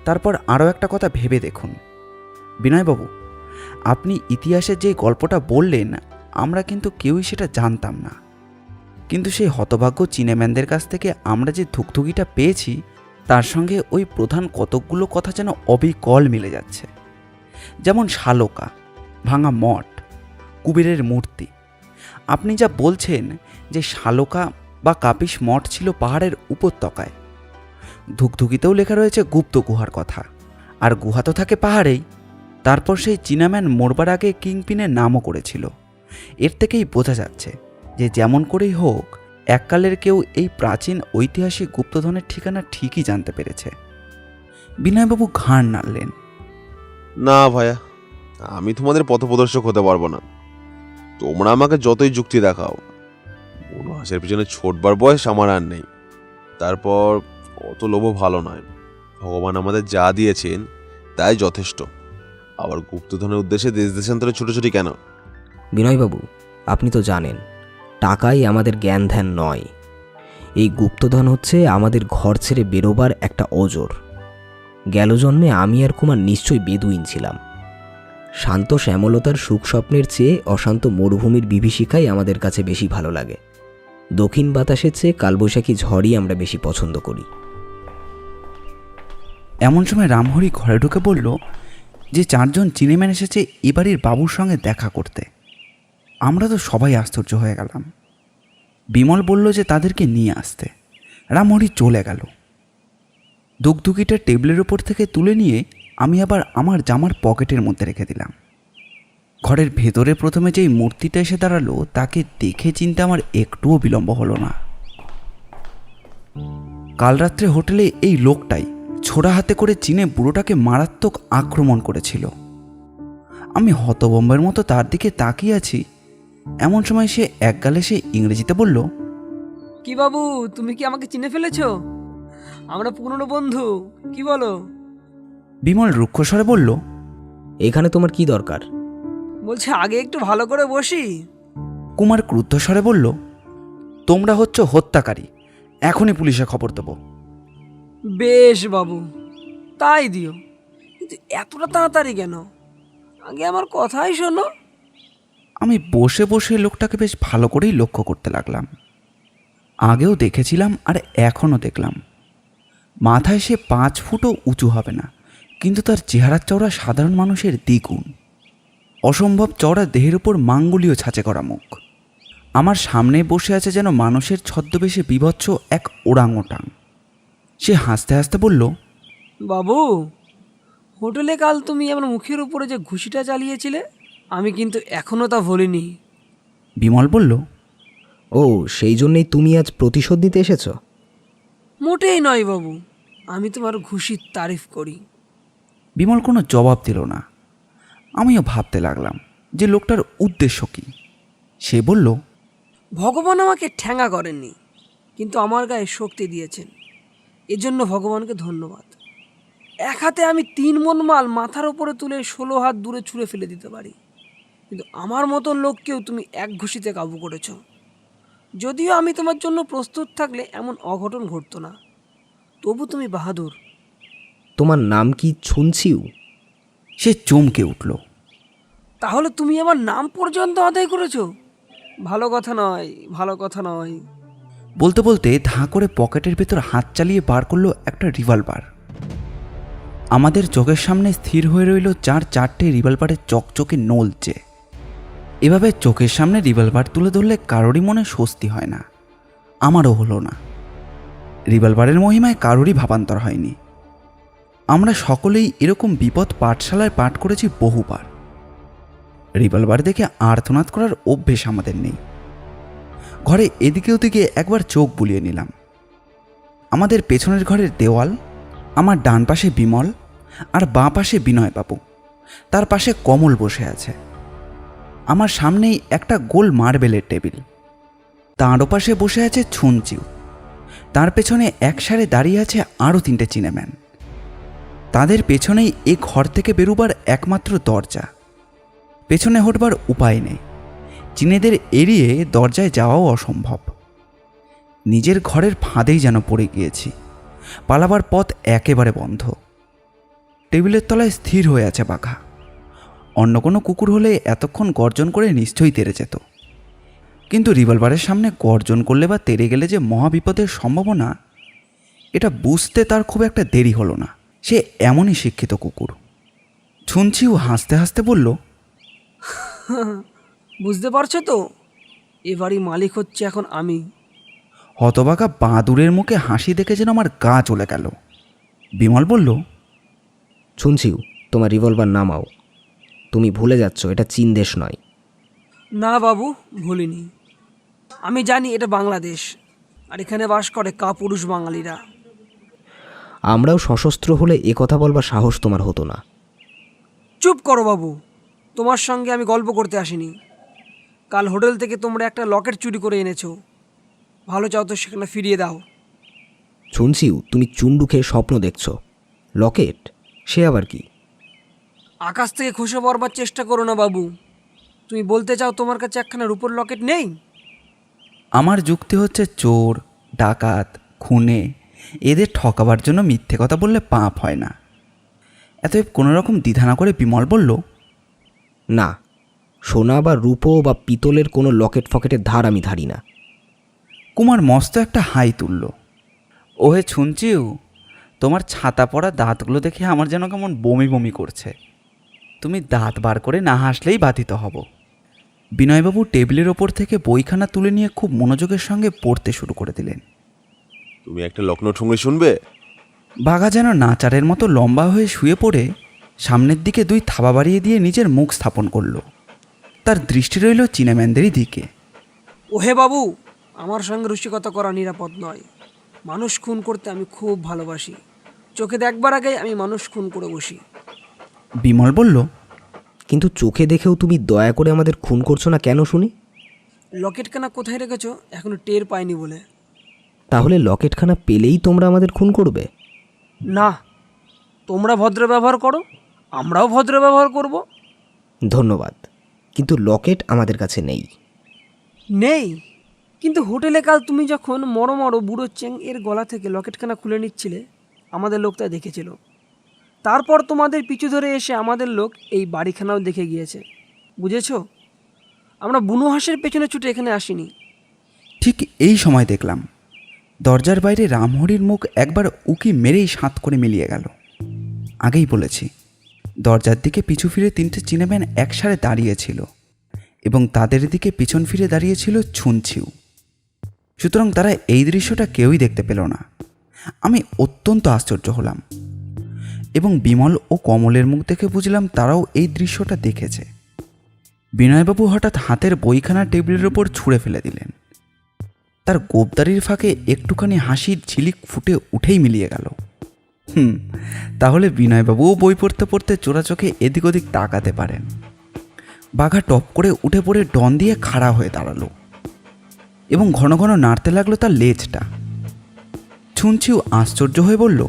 তারপর আরও একটা কথা ভেবে দেখুন বিনয়বাবু, আপনি ইতিহাসের যে গল্পটা বললেন, আমরা কিন্তু কেউই সেটা জানতাম না। কিন্তু সেই হতভাগ্য চীনেম্যানদের কাছ থেকে আমরা যে ধুকধুকিটা পেয়েছি, তার সঙ্গে ওই প্রধান কতকগুলো কথা যেন অবিকল মিলে যাচ্ছে। যেমন শালকা, ভাঙা মঠ, কুবেরের মূর্তি। আপনি যা বলছেন যে শালকা বা কাপিস মঠ ছিল পাহাড়ের উপত্যকায়, ধুকধুকিতেও লেখা রয়েছে গুপ্ত গুহার কথা, আর গুহা তো থাকে পাহাড়েই। তারপর সেই চীনাম্যান মরবার আগে কিংপিনের নামও করেছিল। এর থেকেই বোঝা যাচ্ছে যে যেমন করেই হোক, এককালের কেউ এই প্রাচীন ঐতিহাসিক গুপ্তধনের ঠিকানা ঠিকই জানতে পেরেছে। বিনয়বাবু ঘাড় নাড়লেন। না ভাইয়া, আমি তোমাদের পথপ্রদর্শক হতে পারবো না। তোমরা আমাকে যতই যুক্তি দেখাও, হাসের পিছনে ছোটবার বয়স আমার আর নেই। তারপর অত লোভও ভালো নয়। ভগবান আমাদের যা দিয়েছেন তাই যথেষ্ট। আবার গুপ্তধনের উদ্দেশ্যে দেশ দেশান্তরে ছুটোছুটি কেন? বিনয়বাবু, আপনি তো জানেন, টাকাই আমাদের জ্ঞান ধ্যান নয়। এই গুপ্তধন হচ্ছে আমাদের ঘর ছেড়ে বেরোবার একটা অজর। গেল জন্মে আমি আর কুমার নিশ্চয়ই বেদুইন ছিলাম। শান্ত শ্যামলতার সুখ স্বপ্নের চেয়ে অশান্ত মরুভূমির বিভীষিকাই আমাদের কাছে বেশি ভালো লাগে। দক্ষিণ বাতাসের চেয়ে কালবৈশাখী ঝড়ই আমরা বেশি পছন্দ করি। এমন সময় রামহরি ঘরে ঢুকে বলল যে 4 জন চীনেম্যান এসেছে এ বাড়ির বাবুর সঙ্গে দেখা করতে। আমরা তো সবাই আশ্চর্য হয়ে গেলাম। বিমল বলল যে তাদেরকে নিয়ে আসতে। রামহরি চলে গেল। দুগদুগিটা টেবিলের উপর থেকে তুলে নিয়ে আমি আবার আমার জামার পকেটের মধ্যে রেখে দিলাম। ঘরের ভেতরে প্রথমে যেই মূর্তিটা এসে দাঁড়ালো, তাকে দেখে চিনতে আমার একটুও বিলম্ব হলো না। কাল রাত্রে হোটেলে এই লোকটাই ছোড়া হাতে করে চীনে বুড়োটাকে মারাত্মক আক্রমণ করেছিল। আমি হতভম্বের মতো তার দিকে তাকিয়ে আছি। এমন সময় সে একগালে সে ইংরেজিতে বলল, কি বাবু, তুমি কি আমাকে চিনে ফেলেছো? আমরা পুরনো বন্ধু, কি বলো? বিমল রুক্ষস্বরে বলল, এখানে তোমার কি দরকার? বলছে আগে একটু ভালো করে বসি। কুমার ক্রুদ্ধস্বরে বলল, তোমরা হচ্ছ হত্যাকারী, এখনই পুলিশে খবর দেবো। বেশ বাবু, তাই দিও, কিন্তু এতটা তাড়াতাড়ি কেন? আগে আমার কথাই শোনো। আমি বসে বসে লোকটাকে বেশ ভালো করেই লক্ষ্য করতে লাগলাম। আগেও দেখেছিলাম আর এখনও দেখলাম। মাথায় সে 5 ফুটও উঁচু হবে না, কিন্তু তার চেহারার চওড়া সাধারণ মানুষের দ্বিগুণ। অসম্ভব চওড়া দেহের উপর মাঙ্গলীয় ছাঁচে করা মুখ। আমার সামনে বসে আছে যেন মানুষের ছদ্মবেশে বিভৎস এক ওরাংওটাং। সে হাসতে হাসতে বলল, বাবু, হোটেলে কাল তুমি আমার মুখের উপরে যে ঘুষিটা চালিয়েছিলে, আমি কিন্তু এখনও তা ভুলিনি। বিমল বলল, ও, সেই জন্যেই তুমি আজ প্রতিশোধ নিতে এসেছো? মোটেই নয় বাবু, আমি তোমার ঘুষির তারিফ করি। বিমল কোনো জবাব দিল না। আমিও ভাবতে লাগলাম যে লোকটার উদ্দেশ্য কী। সে বলল, ভগবান আমাকে ঠ্যাঙা করেননি, কিন্তু আমার গায়ে শক্তি দিয়েছেন, এজন্য ভগবানকে ধন্যবাদ। এক হাতে আমি 3 মণ মাল মাথার উপরে তুলে 16 হাত দূরে ছুঁড়ে ফেলে দিতে পারি, কিন্তু আমার মতন লোককেও তুমি এক ঘুষিতে কাবু করেছ। যদিও আমি তোমার জন্য প্রস্তুত থাকলে এমন অঘটন ঘটতো না, তবু তুমি বাহাদুর। তোমার নাম কি ছুনছিউ? সে চমকে উঠল। তাহলে তুমি আমার নাম পর্যন্ত আদায় করেছো? ভালো কথা নয়, ভালো কথা নয়। বলতে বলতে ধাঁ করে পকেটের ভেতর হাত চালিয়ে বার করলো একটা রিভলভার। আমাদের চোখের সামনে স্থির হয়ে রইল 4 রিভলভারের চকচকে নলচে। এভাবে চোখের সামনে রিভলভার তুলে ধরলে কারোরই মনে স্বস্তি হয় না, আমারও হলো না। রিভলভারের মহিমায় কারোরই ভাবান্তর হয়নি। আমরা সকলেই এরকম বিপদ পাঠশালায় পাঠ করেছি বহুবার। রিভলভার দেখে আর্তনাদ করার অভ্যেস আমাদের নেই। ঘরে এদিকে ওদিকে একবার চোখ বুলিয়ে নিলাম। আমাদের পেছনের ঘরের দেওয়াল, আমার ডান পাশে বিমল আর বাঁ পাশে বিনয়বাবু, তার পাশে কমল বসে আছে। আমার সামনেই একটা গোল মার্বেলের টেবিল, তাঁরও পাশে বসে আছে ছুনচিউ। তার পেছনে এক সারে দাঁড়িয়ে আছে আরও 3টে চিনেম্যান। তাদের পেছনেই এ ঘর থেকে বেরোবার একমাত্র দরজা। পেছনে হটবার উপায় নেই, চীনেদের এড়িয়ে দরজায় যাওয়াও অসম্ভব। নিজের ঘরের ফাঁদেই যেন পড়ে গিয়েছি, পালাবার পথ একেবারে বন্ধ। টেবিলের তলায় স্থির হয়ে আছে বাঘা। অন্য কোনো কুকুর হলে এতক্ষণ গর্জন করে নিশ্চয়ই তেড়ে যেত, কিন্তু রিভলভারের সামনে গর্জন করলে বা তেড়ে গেলে যে মহাবিপদের সম্ভাবনা, এটা বুঝতে তার খুব একটা দেরি হলো না। সে এমনই শিক্ষিত কুকুর। ছুনছিও হাসতে হাসতে বলল, বুঝতে পারছো তো, এবারই মালিক হচ্ছে এখন আমি। হতবাগা বাঁদুরের মুখে হাসি দেখে যেন আমার গা চলে গেল। বিমল বলল, ছুনছিউ, তোমার রিভলভার নামাও। তুমি ভুলে যাচ্ছ এটা চীন দেশ নয়। না বাবু, ভুলিনি। আমি জানি এটা বাংলাদেশ, আর এখানে বাস করে কাপুরুষ বাঙালিরা। আমরাও সশস্ত্র হলে এ কথা বলবার সাহস তোমার হতো না। চুপ করো বাবু, তোমার সঙ্গে আমি গল্প করতে আসিনি। কাল হোটেল থেকে তোমরা একটা লকেট চুরি করে এনেছো, ভালো চাও তো সেখানে ফিরিয়ে দাও। ছুনছিউ, তুমি চুন্ডু খেয়ে স্বপ্ন দেখছো। লকেট, সে আবার কি? আকাশ থেকে খসে পড়বার চেষ্টা করো না বাবু। তুমি বলতে চাও তোমার কাছে একখানা রূপোর লকেট নেই? আমার যুক্তি হচ্ছে চোর, ডাকাত, খুনে এদের ঠকাবার জন্য মিথ্যে কথা বললে পাপ হয় না। এতএব কোনো রকম দ্বিধা না করে বিমল বলল, না, সোনা বা রূপো বা পিতলের কোনো লকেট ফকেটের ধার আমি ধারি না। কুমার মস্ত একটা হাই তুলল। ওহে ছুনচিউ, তোমার ছাতা পড়া দাঁতগুলো দেখে আমার যেন কেমন বমি বমি করছে। তুমি দাঁত বার করে না হাসলেই বাধিত হব। বিনয়বাবু টেবিলের ওপর থেকে বইখানা তুলে নিয়ে খুব মনোযোগের সঙ্গে পড়তে শুরু করে দিলেন। তুমি একটা লক্ষ্ণৌ ঠুংরি শুনবে? বাঘা যেন নাচারের মতো লম্বা হয়ে শুয়ে পড়ে সামনের দিকে 2 থাবা বাড়িয়ে দিয়ে নিজের মুখ স্থাপন করল। তার দৃষ্টি রইল চীনাম্যানদেরই দিকে। ওহে বাবু, আমার সঙ্গে রসিকতা করা নিরাপদ নয়। মানুষ খুন করতে আমি খুব ভালোবাসি। চোখে দেখবার আগে আমি মানুষ খুন করে বসি। বিমল বলল, কিন্তু চোখে দেখেও তুমি দয়া করে আমাদের খুন করছো না কেন শুনি? লকেটখানা কোথায় রেখেছো এখনো টের পাইনি বলে। তাহলে লকেটখানা পেলেই তোমরা আমাদের খুন করবে? না, তোমরা ভদ্র ব্যবহার করো, আমরাও ভদ্র ব্যবহার করব। ধন্যবাদ, কিন্তু লকেট আমাদের কাছে নেই। নেই? কিন্তু হোটেলে কাল তুমি যখন মরো মরো বুড়ো চেং এর গলা থেকে লকেটখানা খুলে নিচ্ছিলে, আমাদের লোক তা দেখেছিল। তারপর তোমাদের পিছু ধরে এসে আমাদের লোক এই বাড়িখানাও দেখে গিয়েছে, বুঝেছো? আমরা বুনো হাঁসের পেছনে ছুটে এখানে আসিনি। ঠিক এই সময় দেখলাম দরজার বাইরে রামহরির মুখ একবার উকি মেরেই সাঁত করে মিলিয়ে গেল। আগেই বলেছি, দরজার দিকে পিছু ফিরে 3টে চিনেম্যান একসাথে দাঁড়িয়েছিল এবং তাদের দিকে পিছন ফিরে দাঁড়িয়েছিল ছুনছিউ। সুতরাং তারা এই দৃশ্যটা কেউই দেখতে পেল না। আমি অত্যন্ত আশ্চর্য হলাম এবং বিমল ও কমলের মুখ দেখে বুঝলাম তারাও এই দৃশ্যটা দেখেছে। বিনয়বাবু হঠাৎ হাতের বইখানা টেবিলের ওপর ছুঁড়ে ফেলে দিলেন। তার গোপদারির ফাঁকে একটুখানি হাসির ঝিলিক ফুটে উঠেই মিলিয়ে গেল। তাহলে বিনয়বাবুও বই পড়তে পড়তে চোরা চোখে এদিক ওদিক তাকাতে পারেন। বাঘা টপ করে উঠে পড়ে ডন দিয়ে খাড়া হয়ে দাঁড়ালো এবং ঘন ঘন নাড়তে লাগলো তার লেজটা। ছুনছিও আশ্চর্য হয়ে বলল,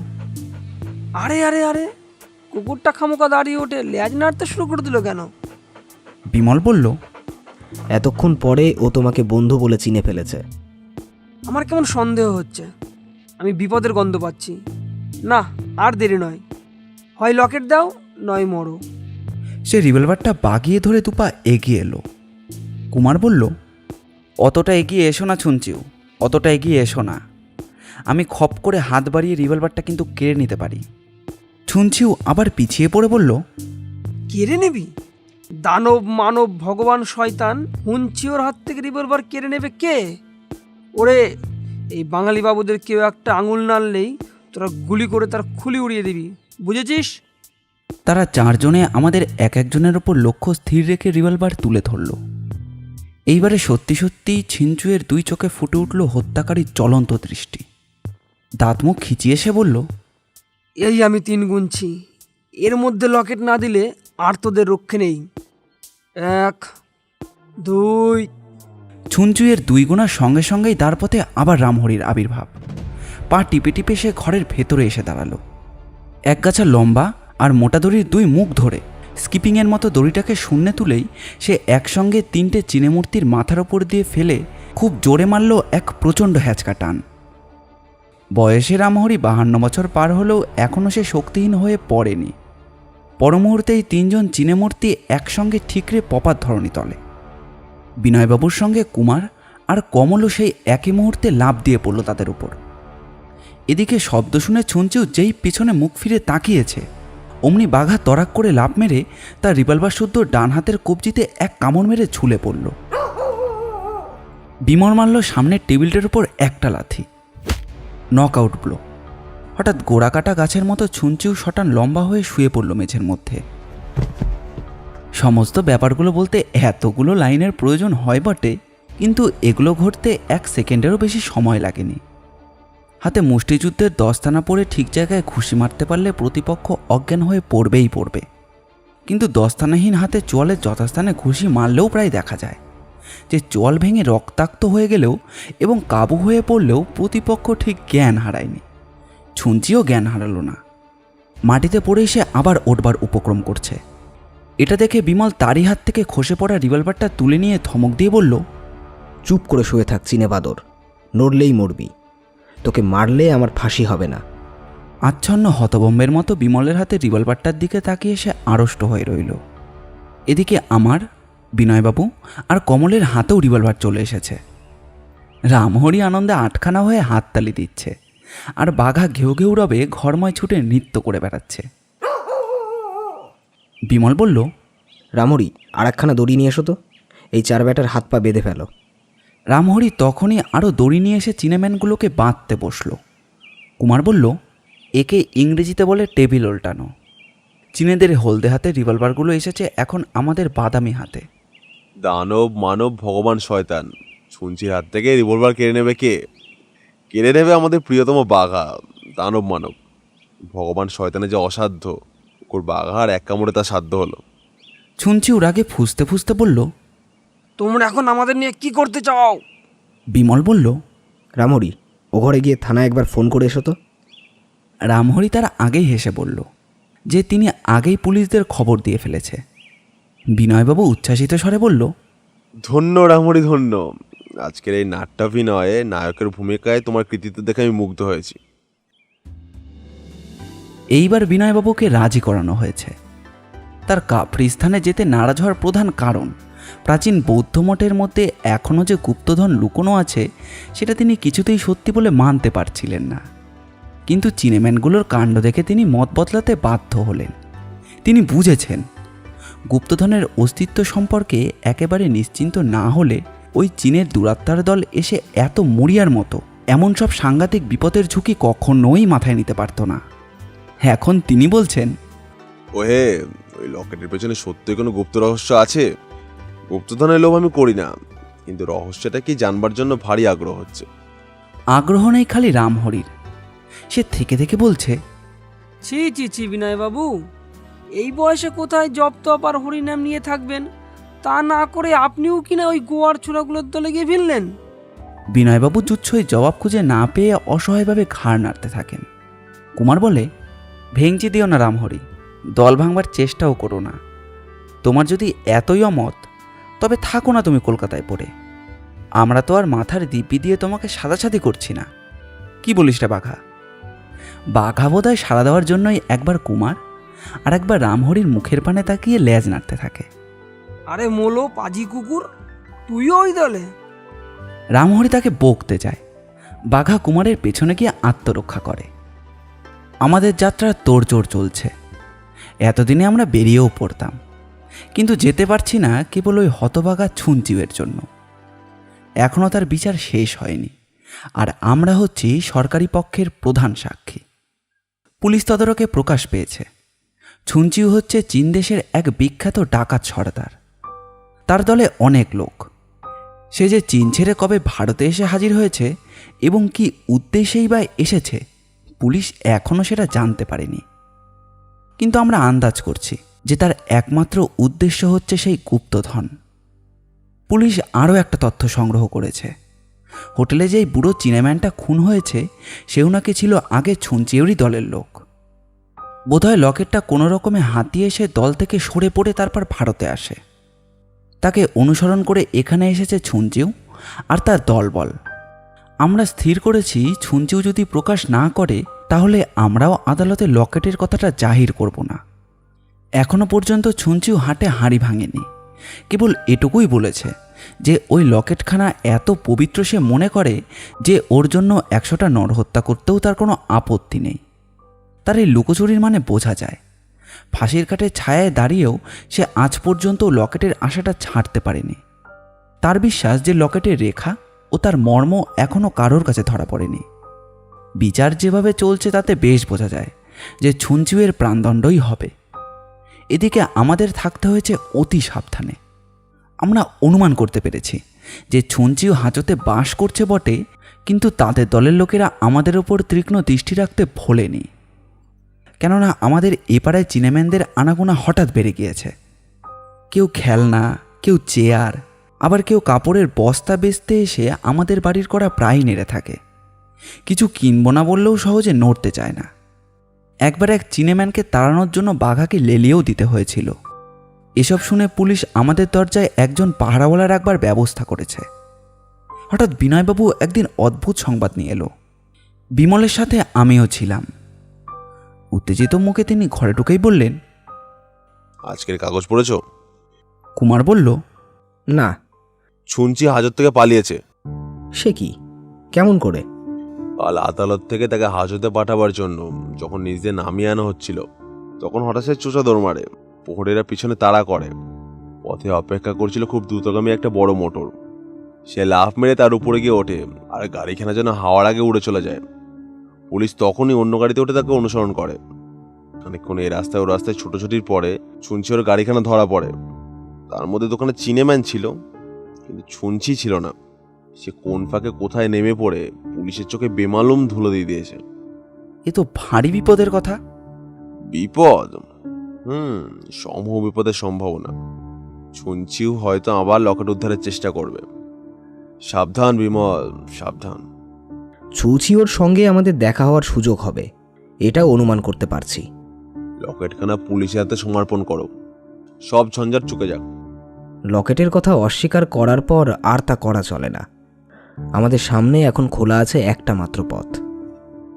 আরে আরে আরে, কুকুরটা খামোকা দাঁড়িয়ে ওঠে লেজ নাড়তে শুরু করে দিল কেন? বিমল বলল, এতক্ষণ পরে ও তোমাকে বন্ধু বলে চিনে ফেলেছে। আমার কেমন সন্দেহ হচ্ছে, আমি বিপদের গন্ধ পাচ্ছি। না, আর দেরি নয়, হয় লকেট দাও নয় মরো। সে রিভলভারটা বাগিয়ে ধরে দুপা এগিয়ে এলো। কুমার বলল, অতটা এগিয়ে এসো না ছুনচিউ, অতটা এগিয়ে এসো না। আমি খপ করে হাত বাড়িয়ে রিভলভারটা কিন্তু কেড়ে নিতে পারি। ছুনচিউ আবার পিছিয়ে পড়ে বলল, কেড়ে নিবি? দানব মানব ভগবান শয়তান হুঞ্চিওর হাত থেকে রিভলভার কেড়ে নেবে কে? ওরে, এই বাঙালি বাবুদের কেউ একটা আঙুল নাড়লেই তোরা গুলি করে তার খুলি উড়িয়ে দিবি, বুঝেছিস? তারা 4 জনে আমাদের এক একজনের ওপর লক্ষ্য স্থির রেখে রিভলভার তুলে ধরল। এইবারে সত্যি সত্যিই ছিনচুয়ের 2 চোখে ফুটে উঠল হত্যাকারীর জ্বলন্ত দৃষ্টি। দাঁত মুখ খিচিয়ে সে বলল, এই আমি 3 গুনছি, এর মধ্যে লকেট না দিলে আর তোদের রক্ষে নেই। 1 2। ছুনচুয়ের 2 গোনার সঙ্গে সঙ্গেই দ্বার পথে আবার রামহরির আবির্ভাব। পা টিপে টিপে সে ঘরের ভেতরে এসে দাঁড়ালো। একগাছা লম্বা আর মোটা দড়ির 2 মুখ ধরে স্কিপিংয়ের মতো দড়িটাকে শূন্যে তুলেই সে একসঙ্গে 3টে চিনেমূর্তির মাথার ওপর দিয়ে ফেলে খুব জোরে মারল এক প্রচণ্ড হ্যাচকা টান। বয়সে রামহরি 52 বছর পার হলেও এখনও সে শক্তিহীন হয়ে পড়েনি। পরমুহূর্তেই 3 জন চিনেমূর্তি একসঙ্গে ঠিকরে পপার ধরণী তলে। বিনয়বাবুর সঙ্গে কুমার আর কমলও সেই একই মুহূর্তে লাফ দিয়ে পড়ল তাদের উপর। এদিকে শব্দ শুনে ছুনচিও যেই পিছনে মুখ ফিরে তাকিয়েছে, অমনি বাঘা তরাক করে লাফ মেরে তার রিভলভার শুদ্ধ ডান হাতের কবজিতে এক কামড় মেরে ঝুলে পড়ল। বিমল মারল সামনের টেবিলটার উপর একটা লাথি, নক আউট ব্লো। হঠাৎ গোড়া কাটা গাছের মতো ছুনচিও শটান লম্বা হয়ে শুয়ে পড়ল মেঝের মধ্যে। সমস্ত ব্যাপারগুলো বলতে এতগুলো লাইনের প্রয়োজন হয় বটে, কিন্তু এগুলো ঘটতে 1 সেকেন্ডেরও বেশি সময় লাগেনি। হাতে মুষ্টিযুদ্ধের 10 দানা পড়ে ঠিক জায়গায় ঘুষি মারতে পারলে প্রতিপক্ষ অজ্ঞান হয়ে পড়বেই পড়বে, কিন্তু 10 দানাহীন হাতে চোয়ালের যথাস্থানে ঘুষি মারলেও প্রায় দেখা যায় যে চোয়াল ভেঙে রক্তাক্ত হয়ে গেলেও এবং কাবু হয়ে পড়লেও প্রতিপক্ষ ঠিক জ্ঞান হারায়নি। ছুঞ্চিও জ্ঞান হারালো না। মাটিতে পড়ে সে আবার উঠবার উপক্রম করছে। এটা দেখে বিমল তারই হাত থেকে খসে পড়া রিভলভারটা তুলে নিয়ে ধমক দিয়ে বলল, চুপ করে শুয়ে থাক চিনে বাদর, নড়লেই মরবি। তোকে মারলে আমার ফাঁসি হবে না। আচ্ছন্ন হতভম্বের মতো বিমলের হাতে রিভলভারটার দিকে তাকিয়ে সে আড়ষ্ট হয়ে রইল। এদিকে আমার, বিনয়বাবু আর কমলের হাতেও রিভলভার চলে এসেছে। রামহরি আনন্দে আটখানা হয়ে হাততালি দিচ্ছে, আর বাঘা ঘেউ ঘেউ রবে ঘরময় ছুটে নৃত্য করে বেড়াচ্ছে। বিমল বলল, রামহরি, আর একখানা দড়ি নিয়ে এসো তো, এই 4 ব্যাটার হাত পা বেঁধে ফেলো। রামহরি তখনই আরও দড়ি নিয়ে এসে চিনেম্যানগুলোকে বাঁধতে বসল। কুমার বলল, একে ইংরেজিতে বলে টেবিল ওল্টানো। চীনেদের হলদে হাতে রিভলভারগুলো এসেছে এখন আমাদের বাদামি হাতে। দানব মানব ভগবান শয়তান ছুঞ্চির হাত থেকে রিভলভার কেড়ে নেবে কে? কেড়ে নেবে আমাদের প্রিয়তম বাঘা। দানব মানব ভগবান শয়তানের যে অসাধ্য, ওর বাঘার এক কামড়ে তার সাধ্য হলো। ছুঞ্চিও রাগে ফুঁসতে ফুঁসতে বলল, তোমরা এখন আমাদের নিয়ে কি করতে চাও? বিমল বলল, রামহরি, ও ঘরে গিয়ে থানায় একবার ফোন করে এসো তো। রামহরি তার আগেই হেসে বলল যে তিনি আগেই পুলিশদের খবর দিয়ে ফেলেছে। বিনয়বাবু উচ্ছ্বাসিত স্বরে বলল, ধন্য রামহরি ধন্য, আজকের এই নাট্যাভিনয়ে নায়কের ভূমিকায় তোমার কৃতিত্ব দেখে আমি মুগ্ধ হয়েছি। এইবার বিনয়বাবুকে রাজি করানো হয়েছে। তার কাপ্রিস্থানে যেতে নারাজ হওয়ার প্রধান কারণ প্রাচীন বৌদ্ধ মঠের মধ্যে এখনও যে গুপ্তধন লুকোনো আছে সেটা তিনি কিছুতেই সত্যি বলে মানতে পারছিলেন না। কিন্তু চিনেম্যানগুলোর কাণ্ড দেখে তিনি মত বদলাতে বাধ্য হলেন। তিনি বুঝেছেন গুপ্তধনের অস্তিত্ব সম্পর্কে একেবারে নিশ্চিন্ত না হলে ওই চীনের দুরাত্মার দল এসে এত মরিয়ার মতো এমন সব সাংঘাতিক বিপদের ঝুঁকি কখনোই মাথায় নিতে পারত না। এখন তিনি বলছেন, ওহে, ওই লকেটের পেছনে সত্যিই কোনো গুপ্ত রহস্য আছে? গুপ্তধনের লোভ আমি করি না, কিন্তু রহস্যটা কি জানবার জন্য ভারী আগ্রহ হচ্ছে। আগ্রহ নেই খালি রামহরির। সে থেকে থেকে বলছে, ছি ছি ছি বিনয়বাবু, এই বয়সে কোথায় জপ তপ আর হরিনাম নিয়ে থাকবেন? তা না করে আপনিও কিনা ওই গোয়ার ছোড়াগুলোর দলে গিয়ে ফেললেন। বিনয়বাবু তুচ্ছই জবাব খুঁজে না পেয়ে অসহায়ভাবে ঘাড় নাড়তে থাকেন। কুমার বলে, ভেঙচি দিও না রামহরি, দল ভাঙবার চেষ্টাও করো না। তোমার যদি এতই অমত তবে থাকো না তুমি কলকাতায় পড়ে। আমরা তো আর মাথার দিব্যি দিয়ে তোমাকে সাদাসাদি করছি না। কি বলিস রে বাঘা? বাঘা বোধহয় সাড়া দেওয়ার জন্যই একবার কুমার আর একবার রামহরির মুখের পানে তাকিয়ে লেজ নাড়তে থাকে। আরে মোলো পাজি কুকুর, তুইও ওই দলে? রামহরি তাকে বকতে যায়। বাঘা কুমারের পেছনে গিয়ে আত্মরক্ষা করে। আমাদের যাত্রা তোড়জোড় চলছে। এতদিনে আমরা বেরিয়েও পড়তাম, কিন্তু যেতে পারছি না কেবল ওই হতভাগা ছুঞ্চিউয়ের জন্য। এখনও তার বিচার শেষ হয়নি, আর আমরা হচ্ছি সরকারি পক্ষের প্রধান সাক্ষী। পুলিশ তদারকে প্রকাশ পেয়েছে ছুঞ্চিউ হচ্ছে চীন দেশের এক বিখ্যাত ডাকাত সর্দার। তার দলে অনেক লোক। সে যে চীন ছেড়ে কবে ভারতে এসে হাজির হয়েছে এবং কি উদ্দেশ্যেই বা এসেছে পুলিশ এখনও সেটা জানতে পারেনি। কিন্তু আমরা আন্দাজ করছি যে তার একমাত্র উদ্দেশ্য হচ্ছে সেই গুপ্তধন। পুলিশ আরও একটা তথ্য সংগ্রহ করেছে। হোটেলে যেই বুড়ো চিনেম্যানটা খুন হয়েছে সেও নাকি ছিল আগে ছুঞ্চিউরই দলের লোক। বোধহয় লকেটটা কোনো রকমে হাতিয়ে এসে দল থেকে সরে পড়ে তারপর ভারতে আসে। তাকে অনুসরণ করে এখানে এসেছে ছুঞ্চিউ আর তার দলবল। আমরা স্থির করেছি ছুঞ্চিউ যদি প্রকাশ না করে তাহলে আমরাও আদালতে লকেটের কথাটা জাহির করব না। এখনো পর্যন্ত ছুঞ্চিউ হাটে হাঁড়ি ভাঙেনি, কেবল এটুকুই বলেছে যে ওই লকেটখানা এত পবিত্র সে মনে করে যে ওর জন্য 100টা নরহত্যা করতেও তার কোনো আপত্তি নেই। তার এই লুকোচুরির মানে বোঝা যায়। ফাঁসির কাঠে ছায়ায় দাঁড়িয়েও সে আজ পর্যন্ত লকেটের আশাটা ছাড়তে পারেনি। তার বিশ্বাস যে লকেটের রেখা ও তার মর্ম এখনও কারোর কাছে ধরা পড়েনি। বিচার যেভাবে চলছে তাতে বেশ বোঝা যায় যে ছুঞ্চিউয়ের প্রাণদণ্ডই হবে। এদিকে আমাদের থাকতে হয়েছে অতি সাবধানে। আমরা অনুমান করতে পেরেছি যে ছুঞ্চিউ হাজতে বাস করছে বটে, কিন্তু তাদের দলের লোকেরা আমাদের ওপর তীক্ষ্ণ দৃষ্টি রাখতে ভোলেনি। কেননা আমাদের এপাড়ায় চিনেম্যানদের আনাগোনা হঠাৎ বেড়ে গিয়েছে। কেউ খেলনা, কেউ চেয়ার, আবার কেউ কাপড়ের বস্তা বেচতে এসে আমাদের বাড়ির করা প্রায় নেড়ে থাকে। কিছু কিনবো না বললেও সহজে নড়তে চায় না। একবার এক চিনেম্যানকে তাড়ানোর জন্য বাঘাকে লেলিয়েও দিতে হয়েছিল। এসব শুনে পুলিশ আমাদের দরজায় একজন পাহারাওয়ালা রাখবার ব্যবস্থা করেছে। হঠাৎ বিনয়বাবু একদিন অদ্ভুত সংবাদ নিয়ে এলো। বিমলের সাথে আমিও ছিলাম। উত্তেজিত মুখে তিনি ঘরে ঢুকেই বললেন, আজকের কাগজ পড়েছ? কুমার বলল, না। শুনছি হাজত থেকে পালিয়েছে। সে কি? কেমন করে? কাল আদালত থেকে তাকে হাজতে পাঠাবার জন্য যখন নিজে নামিয়ে আনা হচ্ছিল তখন হঠাৎ সে চোষা দৌড় মারে। প্রহরীরা পিছনে তাড়া করে। পথে অপেক্ষা করছিল খুব দ্রুতগামী একটা বড় মোটর। সে লাফ মেরে তার উপরে গিয়ে ওঠে আর গাড়িখানা যেন হাওয়ার আগে উড়ে চলে যায়। পুলিশ তখনই অন্য গাড়িতে উঠে তাকে অনুসরণ করে। খানিকক্ষণ এই রাস্তায় ও রাস্তায় ছুটোছুটির পরে ছুঞ্চি ওর গাড়িখানা ধরা পড়ে। তার মধ্যে দোকানে চিনেম্যান ছিল, কিন্তু ছুঞ্চি ছিল না। সে কোন ফাঁকে কোথায় নেমে পড়ে পুলিশের চোখে বেমালুম ধুলো দিয়ে দিয়েছে। এ তো ভারী বিপদের কথা। বিপদ? সমূহ বিপদের সম্ভাবনা। ছুঞ্চিও হয়তো আবার লকেট উদ্ধারের চেষ্টা করবে। সাবধান বিমল, সাবধান। ছুচিওর সঙ্গে আমাদের দেখা হওয়ার সুযোগ হবে, এটা অনুমান করতে পারছি। লকেটখানা পুলিশের হাতে সমর্পণ করো, সব ঝঞ্ঝাট চুকে যাক। লকেটের কথা অস্বীকার করার পর আর তা করা চলে না। আমাদের সামনে এখন খোলা আছে একটা মাত্র পথ,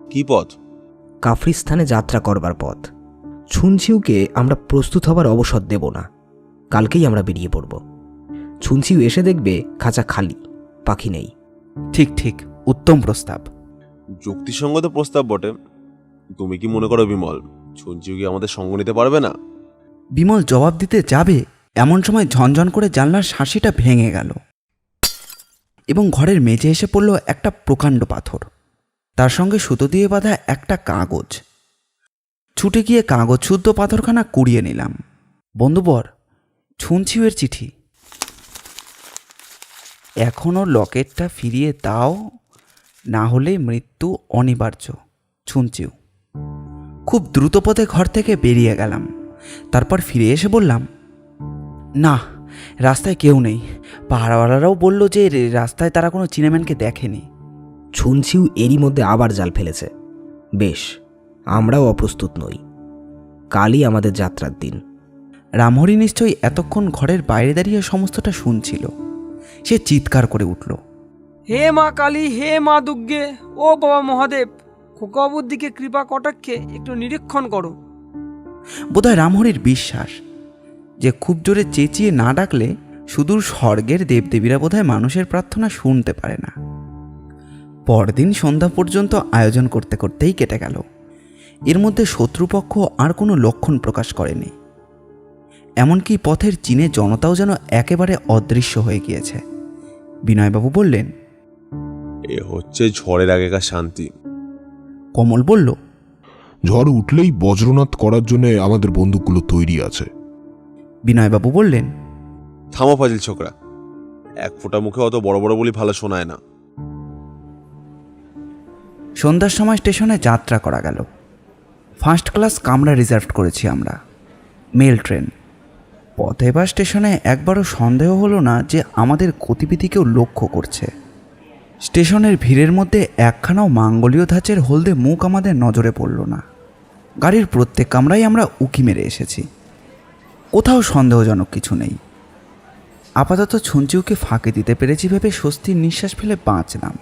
কি পথ? কাফরিস্তানে যাত্রা করবার পথ। ছুনছিউকে আমরা প্রস্তুত হবার অবসর দেব না। কালকেই আমরা বেরিয়ে পড়ব। ছুনছিউ এসে দেখবে খাঁচা খালি, পাখি নেই। ঠিক ঠিক, উত্তম প্রস্তাব। যুক্তিসঙ্গত প্রস্তাব বটে। তুমি কি মনে করো বিমল, ছুঞ্চিও কি আমাদের সঙ্গ নিতে পারবে না? বিমল জবাব দিতে যাবে এমন সময় ঝনঝন করে জানলার শাঁসিটা ভেঙে গেল এবং ঘরের মেঝে এসে পড়ল একটা প্রকাণ্ড পাথর, তার সঙ্গে সুতো দিয়ে বাঁধা একটা কাগজ। ছুটে গিয়ে কাগজ শুদ্ধ পাথরখানা কুড়িয়ে নিলাম। বন্ধুবর, ছুনছিউয়ের চিঠি। এখনও লকেটটা ফিরিয়ে দাও, না হলে মৃত্যু অনিবার্য। ছুনছিউ। খুব দ্রুত পথে ঘর থেকে বেরিয়ে গেলাম। তারপর ফিরে এসে বললাম, না, রাস্তায় কেউ নেই। পাহাড়ওয়ালারাও বলল যে রাস্তায় তারা কোনো চীনাম্যানকে দেখেনি। ছুনছিউ এরই মধ্যে আবার জাল ফেলেছে। বেশ, আমরাও অপ্রস্তুত নই। কালই আমাদের যাত্রার দিন। রামহরি নিশ্চয়ই এতক্ষণ ঘরের বাইরে দাঁড়িয়ে সমস্তটা শুনছিল। সে চিৎকার করে উঠল, হে মা কালী, হে মা দুর্গে, ও বাবা মহাদেব, খোকাবুর দিকে কৃপা কটাক্ষে একটু নিরীক্ষণ করো। বোধহয় রামহরির বিশ্বাস যে খুব জোরে চেঁচিয়ে না ডাকলে সুদূর স্বর্গের দেবদেবীরা বোধহয় মানুষের প্রার্থনা শুনতে পারে না। পরদিন সন্ধ্যা পর্যন্ত আয়োজন করতে করতেই কেটে গেল। এর মধ্যে শত্রুপক্ষ আর কোনো লক্ষণ প্রকাশ করেনি। এমনকি পথের চীনে জনতাও যেন একেবারে অদৃশ্য হয়ে গিয়েছে। বিনয়বাবু বললেন, এ হচ্ছে ঝড়ের আগেকার শান্তি। কমল বলল, ঝড় উঠলেই বজ্রনাথ করার জন্য আমাদের বন্দুকগুলো তৈরি আছে। বিনয়বাবু বললেন, থামো ফাজিল ছোকরা, এক ফোঁটা মুখে অত বড় বড় বলি ভালো শোনায় না। সন্ধ্যার সময় স্টেশনে যাত্রা করা গেল। ফার্স্ট ক্লাস কামরা রিজার্ভ করেছি আমরা, মেল ট্রেন। পথে বা স্টেশনে একবারও সন্দেহ হলো না যে আমাদের গতিবিধি কেউ লক্ষ্য করছে। স্টেশনের ভিড়ের মধ্যে একখানাও মাঙ্গলীয় ধাঁচের হলদে মুখ আমাদের নজরে পড়ল না। গাড়ির প্রত্যেক কামরায় আমরা উকি মেরে এসেছি, কোথাও সন্দেহজনক কিছু নেই। আপাতত ছুঞ্চিউকে ফাঁকে দিতে পেরেছি ভেবে স্বস্তির নিঃশ্বাস ফেলে বাঁচলাম।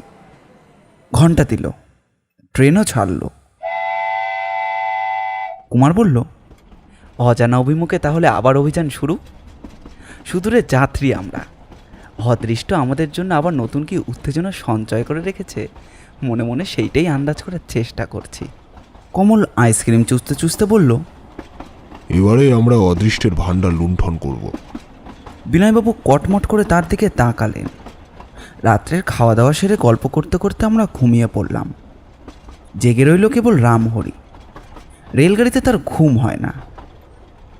ঘণ্টা দিল, ট্রেনও ছাড়ল। কুমার বলল, অজানা অভিমুখে তাহলে আবার অভিযান শুরু। সুদূরে যাত্রী আমরা, অদৃষ্ট আমাদের জন্য আবার নতুন কি উত্তেজনা সঞ্চয় করে রেখেছে, মনে মনে সেইটাই আন্দাজ করার চেষ্টা করছি। কমল আইসক্রিম চুষতে চুষতে বলল, এবারে আমরা অদৃষ্টের ভাণ্ডার লুণ্ঠন করব। বিনয়বাবু কটমট করে তার দিকে তাকালেন। রাত্রের খাওয়া দাওয়া সেরে গল্প করতে করতে আমরা ঘুমিয়ে পড়লাম। জেগে রইল কেবল রামহরি। রেলগাড়িতে তার ঘুম হয় না।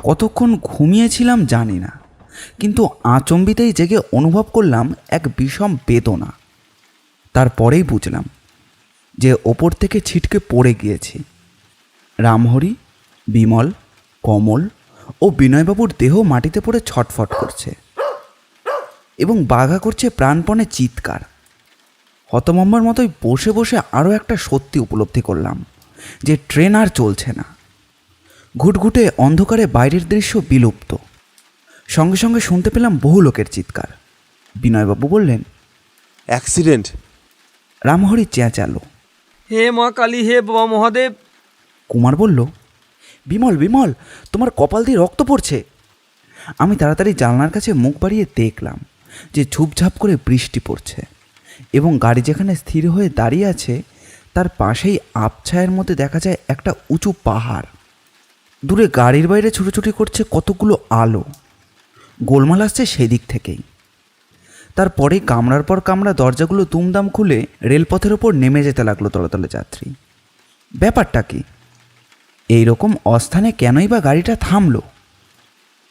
কতক্ষণ ঘুমিয়েছিলাম জানি না, কিন্তু আচম্বিতেই জেগে অনুভব করলাম এক বিষম বেদনা। তারপরেই বুঝলাম যে ওপর থেকে ছিটকে পড়ে গিয়েছি। রামহরি, বিমল, কমল ও বিনয়বাবুর দেহ মাটিতে পড়ে ছটফট করছে এবং বাঘা করছে প্রাণপণে চিৎকার। হতমম্বার মতোই বসে বসে আরও একটা সত্যি উপলব্ধি করলাম যে ট্রেন আর চলছে না। ঘুটঘুটে অন্ধকারে বাইরের দৃশ্য বিলুপ্ত। সঙ্গে সঙ্গে শুনতে পেলাম বহু লোকের চিৎকার। বিনয়বাবু বললেন, অ্যাক্সিডেন্ট। রামহরি চেঁচালো, হে মা কালী, হে বাবা মহাদেব। কুমার বলল, বিমল বিমল, তোমার কপাল দিয়ে রক্ত পড়ছে। আমি তাড়াতাড়ি জানলার কাছে মুখ বাড়িয়ে দেখলাম যে ঝুপঝাপ করে বৃষ্টি পড়ছে এবং গাড়ি যেখানে স্থির হয়ে দাঁড়িয়ে আছে তার পাশেই আবছায়ের মধ্যে দেখা যায় একটা উঁচু পাহাড়। দূরে গাড়ির বাইরে ছুটোছুটি করছে কতগুলো আলো। গোলমাল আসছে সেদিক থেকেই। তারপরেই কামরার পর কামরা দরজাগুলো দুমদাম খুলে রেলপথের ওপর নেমে যেতে লাগলো তলে তলে যাত্রী। ব্যাপারটা কি? এই রকম অস্থানে কেনই বা গাড়িটা থামলো?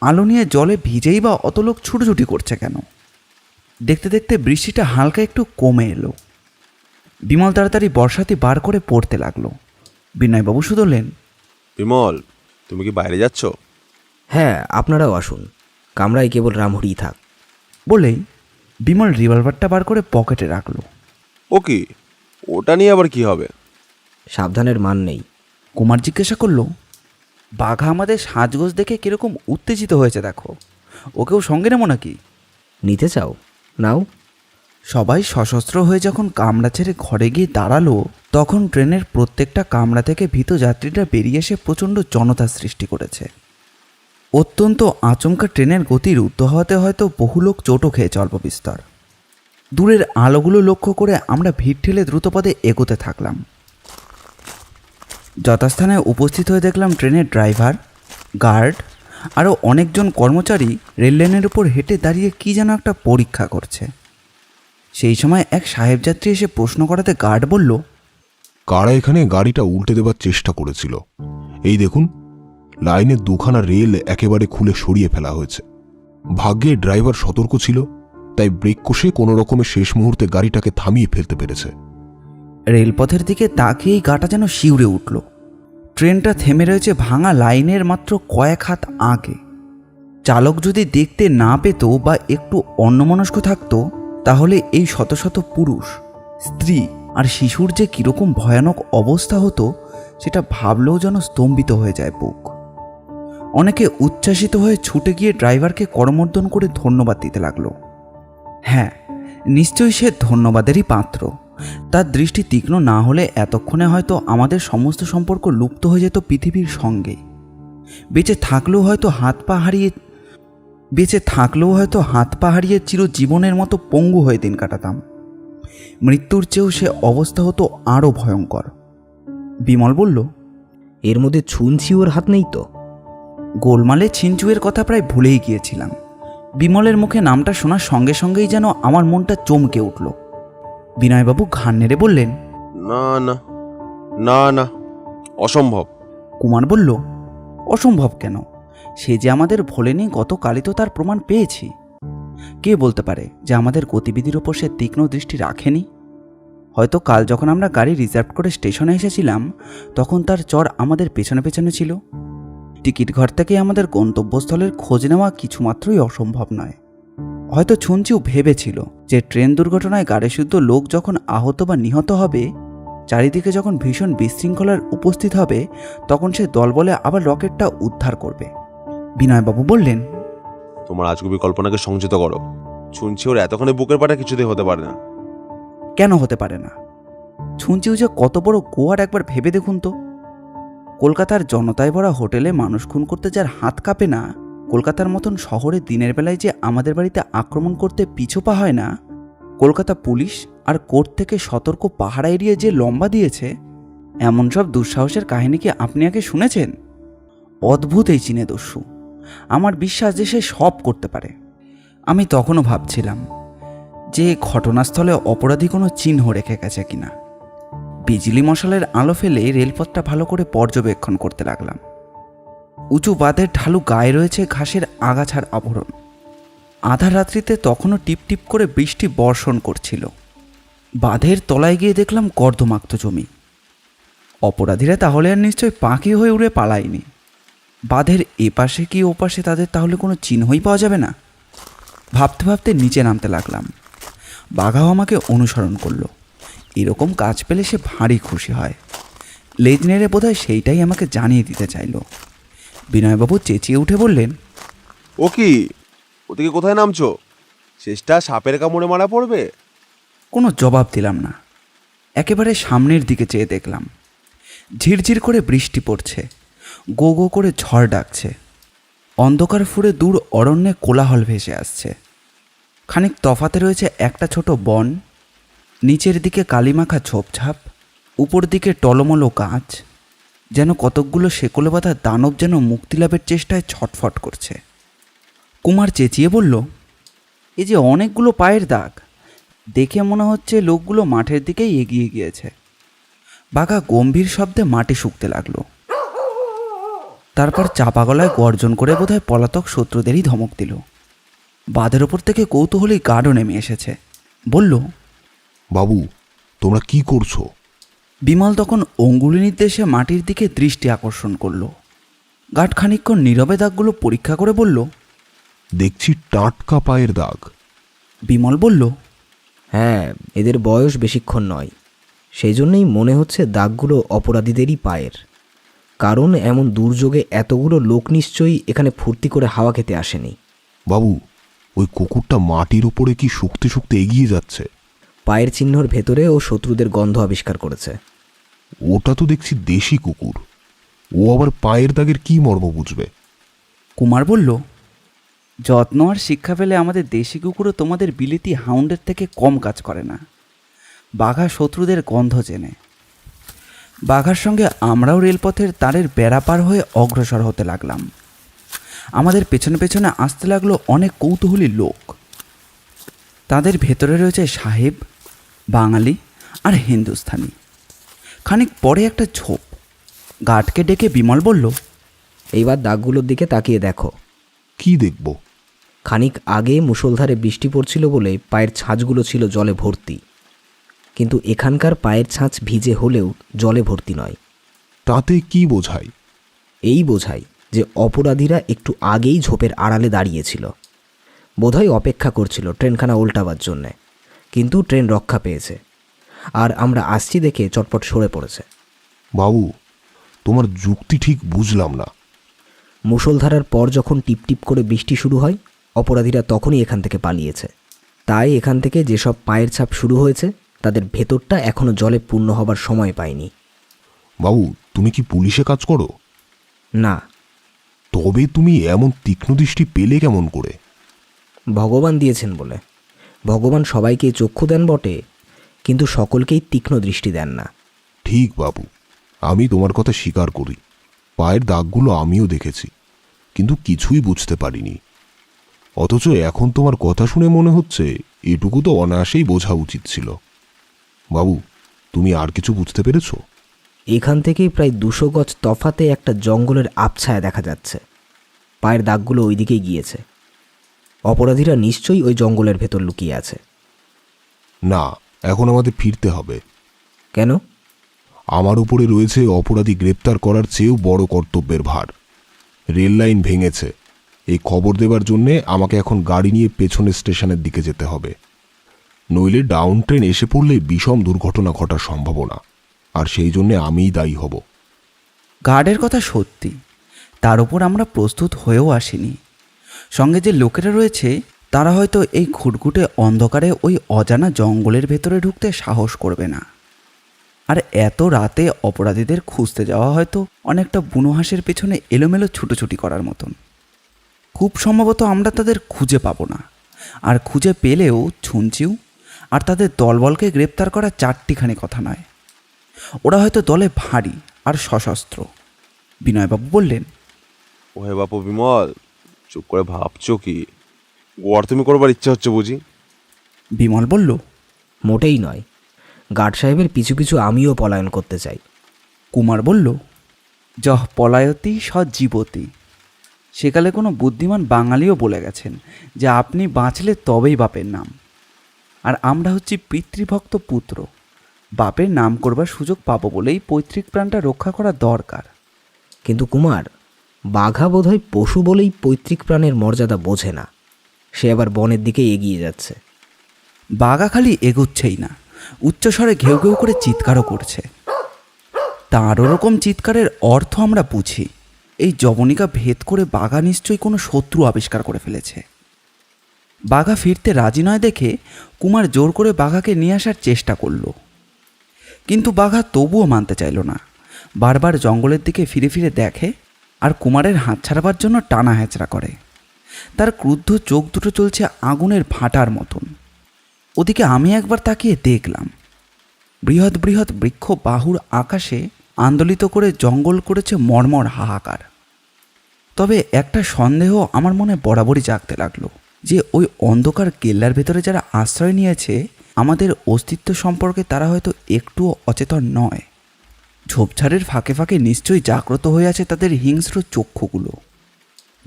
আলো নিয়ে জলে ভিজেই বা অত লোক ছুটোছুটি করছে কেন? দেখতে দেখতে বৃষ্টিটা হালকা একটু কমে এলো। বিমল তাড়াতাড়ি বর্ষাতি বার করে পড়তে লাগলো। বিনয়বাবু শুধলেন, বিমল, তুমি কি বাইরে যাচ্ছ? হ্যাঁ, আপনারাও আসুন, কামরায় কেবল রামহরিই থাক। বলেই বিমল রিভলভারটা বার করে পকেটে রাখলো। ও কি, ওটা নিয়ে আবার কি হবে? সাবধানের মান নেই। কুমার জিজ্ঞাসা করলো, বাঘা আমাদের সাজগোজ দেখে কিরকম উত্তেজিত হয়েছে দেখো, ওকেও সঙ্গে নেবো নাকি? নিতে চাও? নাও। সবাই সশস্ত্র হয়ে যখন কামরা ছেড়ে ঘরে গিয়ে দাঁড়ালো, তখন ট্রেনের প্রত্যেকটা কামরা থেকে ভীত যাত্রীরা বেরিয়ে এসে প্রচণ্ড জনতার সৃষ্টি করেছে। অত্যন্ত আচমকা ট্রেনের গতি রুদ্ধ হওয়াতে হয়তো বহু লোক চোটও খেয়েছে অল্প বিস্তর। দূরের আলোগুলো লক্ষ্য করে আমরা ভিড় ঠেলে দ্রুতপদে এগোতে থাকলাম। যথাস্থানে উপস্থিত হয়ে দেখলাম ট্রেনের ড্রাইভার, গার্ড আরও অনেকজন কর্মচারী রেললাইনের উপর হেঁটে দাঁড়িয়ে কী যেন একটা পরীক্ষা করছে। সেই সময় এক সাহেবযাত্রী এসে প্রশ্ন করাতে গার্ড বলল, কারা এখানে গাড়িটা উল্টে দেবার চেষ্টা করেছিল? এই দেখুন, লাইনের দুখানা রেল একেবারে খুলে সরিয়ে ফেলা হয়েছে। ভাগ্যে ড্রাইভার সতর্ক ছিল, তাই ব্রেক কষে কোনো রকমে শেষ মুহূর্তে গাড়িটাকে থামিয়ে ফেলতে পেরেছে। রেলপথের দিকে তাকিয়েই গাটা যেন শিউরে উঠল। ট্রেনটা থেমে রয়েছে ভাঙা লাইনের মাত্র কয়েক হাত আগে। চালক যদি দেখতে না পেত বা একটু অন্যমনস্ক থাকতো, তাহলে এই শত শত পুরুষ, স্ত্রী আর শিশুর যে কীরকম ভয়ানক অবস্থা হতো সেটা ভাবলেও যেন স্তম্ভিত হয়ে যায় বুক। অনেকে উচ্ছ্বাসিত হয়ে ছুটে গিয়ে ড্রাইভারকে করমর্দন করে ধন্যবাদ দিতে লাগলো। হ্যাঁ, নিশ্চয়ই সে ধন্যবাদেরই পাত্র। তার দৃষ্টি তীক্ষ্ণ না হলে এতক্ষণে হয়তো আমাদের সমস্ত সম্পর্ক লুপ্ত হয়ে যেত পৃথিবীর সঙ্গে। বেঁচে থাকলেও হয়তো হাত পা হারিয়ে চিরজীবনের মতো পঙ্গু হয়ে দিন কাটাতাম। মৃত্যুর চেয়েও সে অবস্থা হতো আরও ভয়ঙ্কর। বিমল বলল, এর মধ্যে ছুঞ্চিওর হাত নেই তো? গোলমালে ছিনচুয়ের কথা প্রায় ভুলেই গিয়েছিলাম। বিমলের মুখে নামটা শোনার সঙ্গে সঙ্গেই যেন আমার মনটা চমকে উঠল। বিনয়বাবু ঘাড় নেড়ে বললেন, না না না না, অসম্ভব। কুমার বলল, অসম্ভব কেন? সে যে আমাদের ভোলেনি, গতকালই তো তার প্রমাণ পেয়েছি। কে বলতে পারে যে আমাদের গতিবিধির ওপর সে তীক্ষ্ণ দৃষ্টি রাখেনি? হয়তো কাল যখন আমরা গাড়ি রিজার্ভ করে স্টেশনে এসেছিলাম, তখন তার চর আমাদের পেছনে পেছনে ছিল। টিকিট ঘর থেকে আমাদের গন্তব্যস্থলের খোঁজ নেওয়া কিছুমাত্রই অসম্ভব নয়। হয়তো ছুঞ্চিও ভেবেছিল যে ট্রেন দুর্ঘটনায় গাড়িশুদ্ধ লোক যখন আহত বা নিহত হবে, চারিদিকে যখন ভীষণ বিশৃঙ্খলার উপস্থিত হবে, তখন সে দলবলে আবার রকেটটা উদ্ধার করবে। বিনয়বাবু বললেন, তোমার আজগুবি কল্পনাকে সংযত করো। শুনছি ওর এতখানি বুকের পাটা কিছুতেই হতে পারে না। কেন হতে পারে না? ছুঞ্চিও যে কত বড় গোয়ার একবার ভেবে দেখুন তো। কলকাতার জনতায় ভরা হোটেলে মানুষ খুন করতে যার হাত কাঁপে না, কলকাতার মতন শহরে দিনের বেলায় যে আমাদের বাড়িতে আক্রমণ করতে পিছুপা হয় না, কলকাতা পুলিশ আর কোর্ট থেকে সতর্ক পাহারা এড়িয়ে যে লম্বা দিয়েছে, এমন সব দুঃসাহসের কাহিনী কি আপনি আগে শুনেছেন? অদ্ভুত এই চীনে দস্যু। আমার বিশ্বাস যে সে সব করতে পারে। আমি তখনও ভাবছিলাম যে ঘটনাস্থলে অপরাধী কোনো চিহ্ন রেখে গেছে কিনা। বিজলি মশালের আলো ফেলে রেলপথটা ভালো করে পর্যবেক্ষণ করতে লাগলাম। উঁচু বাঁধের ঢালু গায়ে রয়েছে ঘাসের আগাছার আবরণ। আধা রাত্রিতে তখনও টিপটিপ করে বৃষ্টি বর্ষণ করছিল। বাঁধের তলায় গিয়ে দেখলাম কর্দমাক্ত জমি। অপরাধীরা তাহলে আর নিশ্চয় পাখি হয়ে উড়ে পালায়নি। বাঁধের এপাশে কি ওপাশে তাদের তাহলে কোনো চিহ্নই পাওয়া যাবে না? ভাবতে ভাবতে নিচে নামতে লাগলাম। বাঘাও আমাকে অনুসরণ করলো। এরকম কাজ পেলে সে ভারী খুশি হয়। লেজ নেড়ে বোধহয় সেইটাই আমাকে জানিয়ে দিতে চাইল। বিনয়বাবু চেঁচিয়ে উঠে বললেন, ও কি, ওদিকে কোথায় নামছো? শেষটা সাপের কামড়ে মারা পড়বে। কোনো জবাব দিলাম না। একেবারে সামনের দিকে চেয়ে দেখলাম। ঝিরঝির করে বৃষ্টি পড়ছে, গো গো করে ঝড় ডাকছে। অন্ধকার ফুঁড়ে দূর অরণ্যে কোলাহল ভেসে আসছে। খানিক তফাতে রয়েছে একটা ছোট বন, নিচের দিকে কালিমাখা ঝোপঝাপ, উপর দিকে টলমলো গাছ, যেন কতকগুলো শেকলে বাঁধা দানব যেন মুক্তিলাভের চেষ্টায় ছটফট করছে। কুমার চেঁচিয়ে বলল, এ যে অনেকগুলো পায়ের দাগ, দেখে মনে হচ্ছে লোকগুলো মাঠের দিকেই এগিয়ে গিয়েছে। বাঘা গম্ভীর শব্দে মাটি শুকতে লাগলো। তারপর চাপা গলায় গর্জন করে বোধহয় পলাতক শত্রুদেরই ধমক দিল। বাঁধের ওপর থেকে কৌতূহলী গার্ডও নেমে এসেছে। বলল, বাবু, তোমরা কি করছো? বিমল তখন অঙ্গুলি নির্দেশে মাটির দিকে দৃষ্টি আকর্ষণ করল। গার্ড খানিকক্ষণ নীরবে দাগগুলো পরীক্ষা করে বলল, দেখছি টাটকা পায়ের দাগ। বিমল বলল, হ্যাঁ, এদের বয়স বেশিক্ষণ নয়, সেই জন্যই মনে হচ্ছে দাগগুলো অপরাধীদেরই পায়ের। কারণ এমন দুর্যোগে এতগুলো লোক নিশ্চয়ই এখানে ফুর্তি করে হাওয়া খেতে আসেনি। বাবু, ওই কুকুরটা মাটির উপরে কি শুকতে শুকতে এগিয়ে যাচ্ছে। পায়ের চিহ্নর ভেতরে ও শত্রুদের গন্ধ আবিষ্কার করেছে। ওটা তো দেখছি দেশি কুকুর, ও আবার পায়ের দাগের কি মর্ম বুঝবে? কুমার বলল, যত্ন আর শিক্ষা পেলে আমাদের দেশি কুকুরও তোমাদের বিলেতি হাউন্ডের থেকে কম কাজ করে না। বাঘা শত্রুদের গন্ধ চেনে। বাঘার সঙ্গে আমরাও রেলপথের তারের বেড়া পার হয়ে অগ্রসর হতে লাগলাম। আমাদের পেছনে পেছনে আসতে লাগলো অনেক কৌতূহলী লোক। তাদের ভেতরে রয়েছে সাহেব, বাঙালি আর হিন্দুস্থানি। খানিক পরে একটা ঝোপ। গার্ডকে ডেকে বিমল বলল, এইবার দাগগুলোর দিকে তাকিয়ে দেখো। কি দেখব? খানিক আগে মুষলধারে বৃষ্টি পড়ছিল বলে পায়ের ছাঁচগুলো ছিল জলে ভর্তি, কিন্তু এখানকার পায়ের ছাঁচ ভিজে হলেও জলে ভর্তি নয়। তাতে কি বোঝায়? এই বোঝায় যে অপরাধীরা একটু আগেই ঝোপের আড়ালে দাঁড়িয়েছিল, বোধহয় অপেক্ষা করছিল ট্রেনখানা উল্টাবার জন্যে, কিন্তু ট্রেন রক্ষা পেয়েছে আর আমরা আসছি দেখে চটপট সরে পড়েছে। বাবু, তোমার যুক্তি ঠিক বুঝলাম না। মুষলধারার পর যখন টিপটিপ করে বৃষ্টি শুরু হয়, অপরাধীরা তখনই এখান থেকে পালিয়েছে। তাই এখান থেকে যেসব পায়ের ছাপ শুরু হয়েছে তাদের ভেতরটা এখনও জলে পূর্ণ হবার সময় পায়নি। বাবু, তুমি কি পুলিশে কাজ করো? না। তবে তুমি এমন তীক্ষ্ণ দৃষ্টি পেলে কেমন করে? ভগবান দিয়েছেন বলে। ভগবান সবাইকে চক্ষু দেন বটে, কিন্তু সকলকেই তীক্ষ্ণ দৃষ্টি দেন না। ঠিক বাবু, আমি তোমার কথা স্বীকার করি। পায়ের দাগগুলো আমিও দেখেছি, কিন্তু কিছুই বুঝতে পারিনি। অথচ এখন তোমার কথা শুনে মনে হচ্ছে এটুকু তো অনায়াসেই বোঝা উচিত ছিল। বাবু, তুমি আর কিছু বুঝতে পেরেছ? এখান থেকেই প্রায় 200 গজ তফাতে একটা জঙ্গলের আবছায়া দেখা যাচ্ছে। পায়ের দাগগুলো ওই দিকেই গিয়েছে। অপরাধীরা নিশ্চয়ই ওই জঙ্গলের ভেতর লুকিয়ে আছে। না, এখন আমাদের ফিরতে হবে। কেন? আমার উপরে রয়েছে অপরাধী গ্রেপ্তার করার চেয়েও বড় কর্তব্যের ভার। রেল লাইন ভেঙেছে, এই খবর দেবার জন্যে আমাকে এখন গাড়ি নিয়ে পেছনের স্টেশনের দিকে যেতে হবে। নইলে ডাউন ট্রেন এসে পড়লে বিষম দুর্ঘটনা ঘটার সম্ভাবনা, আর সেই জন্যে আমিই দায়ী হব। গার্ডের কথা সত্যি, তার উপর আমরা প্রস্তুত হয়েও আসিনি। সঙ্গে যে লোকেরা রয়েছে তারা হয়তো এই ঘুটঘুটে অন্ধকারে ওই অজানা জঙ্গলের ভেতরে ঢুকতে সাহস করবে না। আর এত রাতে অপরাধীদের খুঁজতে যাওয়া হয়তো অনেকটা বুনো হাঁসের পেছনে এলোমেলো ছুটোছুটি করার মতন। খুব সম্ভবত আমরা তাদের খুঁজে পাবো না, আর খুঁজে পেলেও ছুঞ্চিউ আর তাদের দলবলকে গ্রেপ্তার করা চারটিখানি কথা নয়। ওরা হয়তো দলে ভারী আর সশস্ত্র। বিনয়বাবু বললেন, ওহে বাপু বিমল, চুপ করে ভাবছো কি? গোয়ার তুমি করবার ইচ্ছা হচ্ছে বুঝি? বিমল বলল, মোটেই নয়। গার্ড সাহেবের পিছু পিছু আমিও পলায়ন করতে চাই। কুমার বলল, যহ পলায়তি সজ্জীবতি। সেকালে কোনো বুদ্ধিমান বাঙালিও বলে গেছেন যে আপনি বাঁচলে তবেই বাপের নাম। আর আমরা হচ্ছি পিতৃভক্ত পুত্র। বাপের নাম করবার সুযোগ পাবো বলেই পৈতৃক প্রাণটা রক্ষা করা দরকার। কিন্তু কুমার, বাঘা বোধহয় পশু বলেই পৈতৃক প্রাণের মর্যাদা বোঝে না। সে আবার বনের দিকে এগিয়ে যাচ্ছে। বাঘা খালি এগোচ্ছেই না, উচ্চস্বরে ঘেউ ঘেউ করে চিৎকারও করছে। তার ওরকম চিৎকারের অর্থ আমরা বুঝি। এই জবনিকা ভেদ করে বাঘা নিশ্চয়ই কোনো শত্রু আবিষ্কার করে ফেলেছে। বাঘা ফিরতে রাজি নয় দেখে কুমার জোর করে বাঘাকে নিয়ে আসার চেষ্টা করল, কিন্তু বাঘা তবুও মানতে চাইল না। বারবার জঙ্গলের দিকে ফিরে ফিরে দেখে আর কুমারের হাত ছাড়াবার জন্য টানা হেঁচড়া করে। তার ক্রুদ্ধ চোখ দুটো চলছে আগুনের ভাঁটার মতন। ওদিকে আমি একবার তাকিয়ে দেখলাম, বৃহৎ বৃহৎ বৃক্ষ বাহুর আকাশে আন্দোলিত করে জঙ্গল করেছে মর্মর হাহাকার। তবে একটা সন্দেহ আমার মনে বরাবরই জাগতে লাগলো, যে ওই অন্ধকার কেল্লার ভেতরে যারা আশ্রয় নিয়েছে আমাদের অস্তিত্ব সম্পর্কে তারা হয়তো একটুও অচেতন নয়। ঝোপঝাড়ের ফাঁকে ফাঁকে নিশ্চয়ই জাগ্রত হয়ে আছে তাদের হিংস্র চক্ষুগুলো।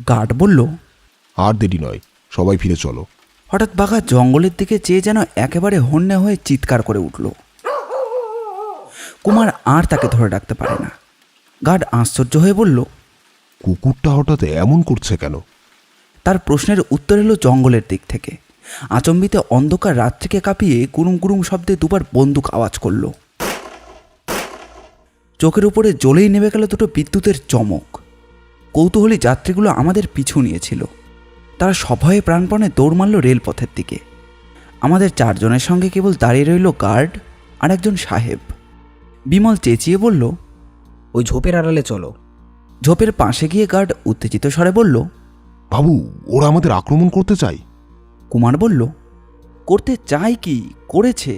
গার্ড বলল, আর দেরি নয়, সবাই ফিরে চলো। হঠাৎ বাঘা জঙ্গলের দিকে চেয়ে যেন একেবারে হন্যে হয়ে চিৎকার করে উঠল। কুমার আর তাকে ধরে রাখতে পারে না। গার্ড আশ্চর্য হয়ে বলল, কুকুরটা হঠাৎ এমন করছে কেন? তার প্রশ্নের উত্তর এলো জঙ্গলের দিক থেকে। আচম্বিতে অন্ধকার রাত্রিকে কাঁপিয়ে গুরুম গুরুম শব্দে দুবার বন্দুক আওয়াজ করল। চোখের উপরে জ্বলেই নেমে গেল দুটো বিদ্যুতের চমক। কৌতূহলী যাত্রীগুলো আমাদের পিছু নিয়েছিল। তারা সভয়ে প্রাণপণে দৌড় মারল রেলপথের দিকে। আমাদের চারজনের সঙ্গে কেবল দাঁড়িয়ে রইল গার্ড আর একজন সাহেব। বিমল চেঁচিয়ে বলল, ওই ঝোপের আড়ালে চলো। ঝোপের পাশে গিয়ে গার্ড উত্তেজিত স্বরে বলল, বাবু, ওরা আমাদের আক্রমণ করতে চায়। কুমার বলল, করতে চাই কি, করেছে,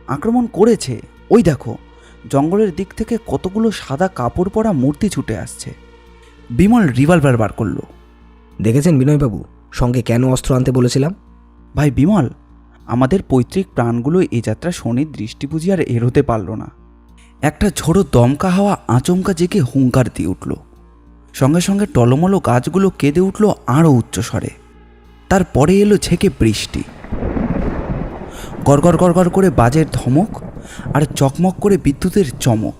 আক্রমণ করেছে। ওই দেখো, জঙ্গলের দিক থেকে কতগুলো সাদা কাপড় পরা মূর্তি ছুটে আসছে। বিমল রিভলভার বার করল। দেখেছেন বিনয়বাবু, সঙ্গে কেন অস্ত্র আনতে বলেছিলাম? ভাই বিমল, আমাদের পৈতৃক প্রাণগুলো এই যাত্রা শনির দৃষ্টি বুঝি আর এড়োতে পারল না। একটা ঝোড়ো দমকা হাওয়া আচমকা জেগে হুঙ্কার দিয়ে উঠল। সঙ্গে সঙ্গে টলমলো গাছগুলো কেঁদে উঠল আরও উচ্চস্বরে। তারপরে এলো ঝেঁকে বৃষ্টি। গড়গড় গড়গড় করে বাজের ধমক আর চকমক করে বিদ্যুতের চমক।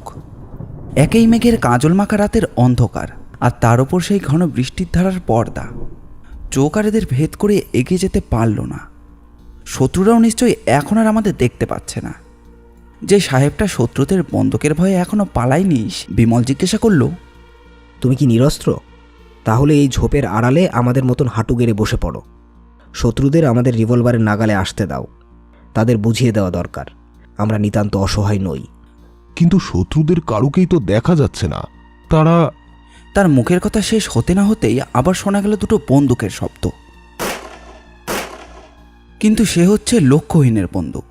একই মেঘের কাজল মাখা রাতের অন্ধকার, আর তার ওপর সেই ঘন বৃষ্টির ধারার পর্দা। চোখ আর এদের ভেদ করে এগিয়ে যেতে পারল না। শত্রুরাও নিশ্চয়ই এখন আর আমাদের দেখতে পাচ্ছে না। যে সাহেবটা শত্রুদের বন্দুকের ভয়ে এখনো পালায়নি, বিমল জিজ্ঞাসা করল, তুমি কি নিরস্ত্র? তাহলে এই ঝোপের আড়ালে আমাদের মতন হাঁটু গেড়ে বসে পড়ো। শত্রুদের আমাদের রিভলভারের নাগালে আসতে দাও। তাদের বুঝিয়ে দেওয়া দরকার আমরা নিতান্ত অসহায় নই। কিন্তু শত্রুদের কারুকেই তো দেখা যাচ্ছে না। তারা... তার মুখের কথা শেষ হতে না হতেই আবার শোনা গেল দুটো বন্দুকের শব্দ। কিন্তু সে হচ্ছে লক্ষ্যহীনের বন্দুক।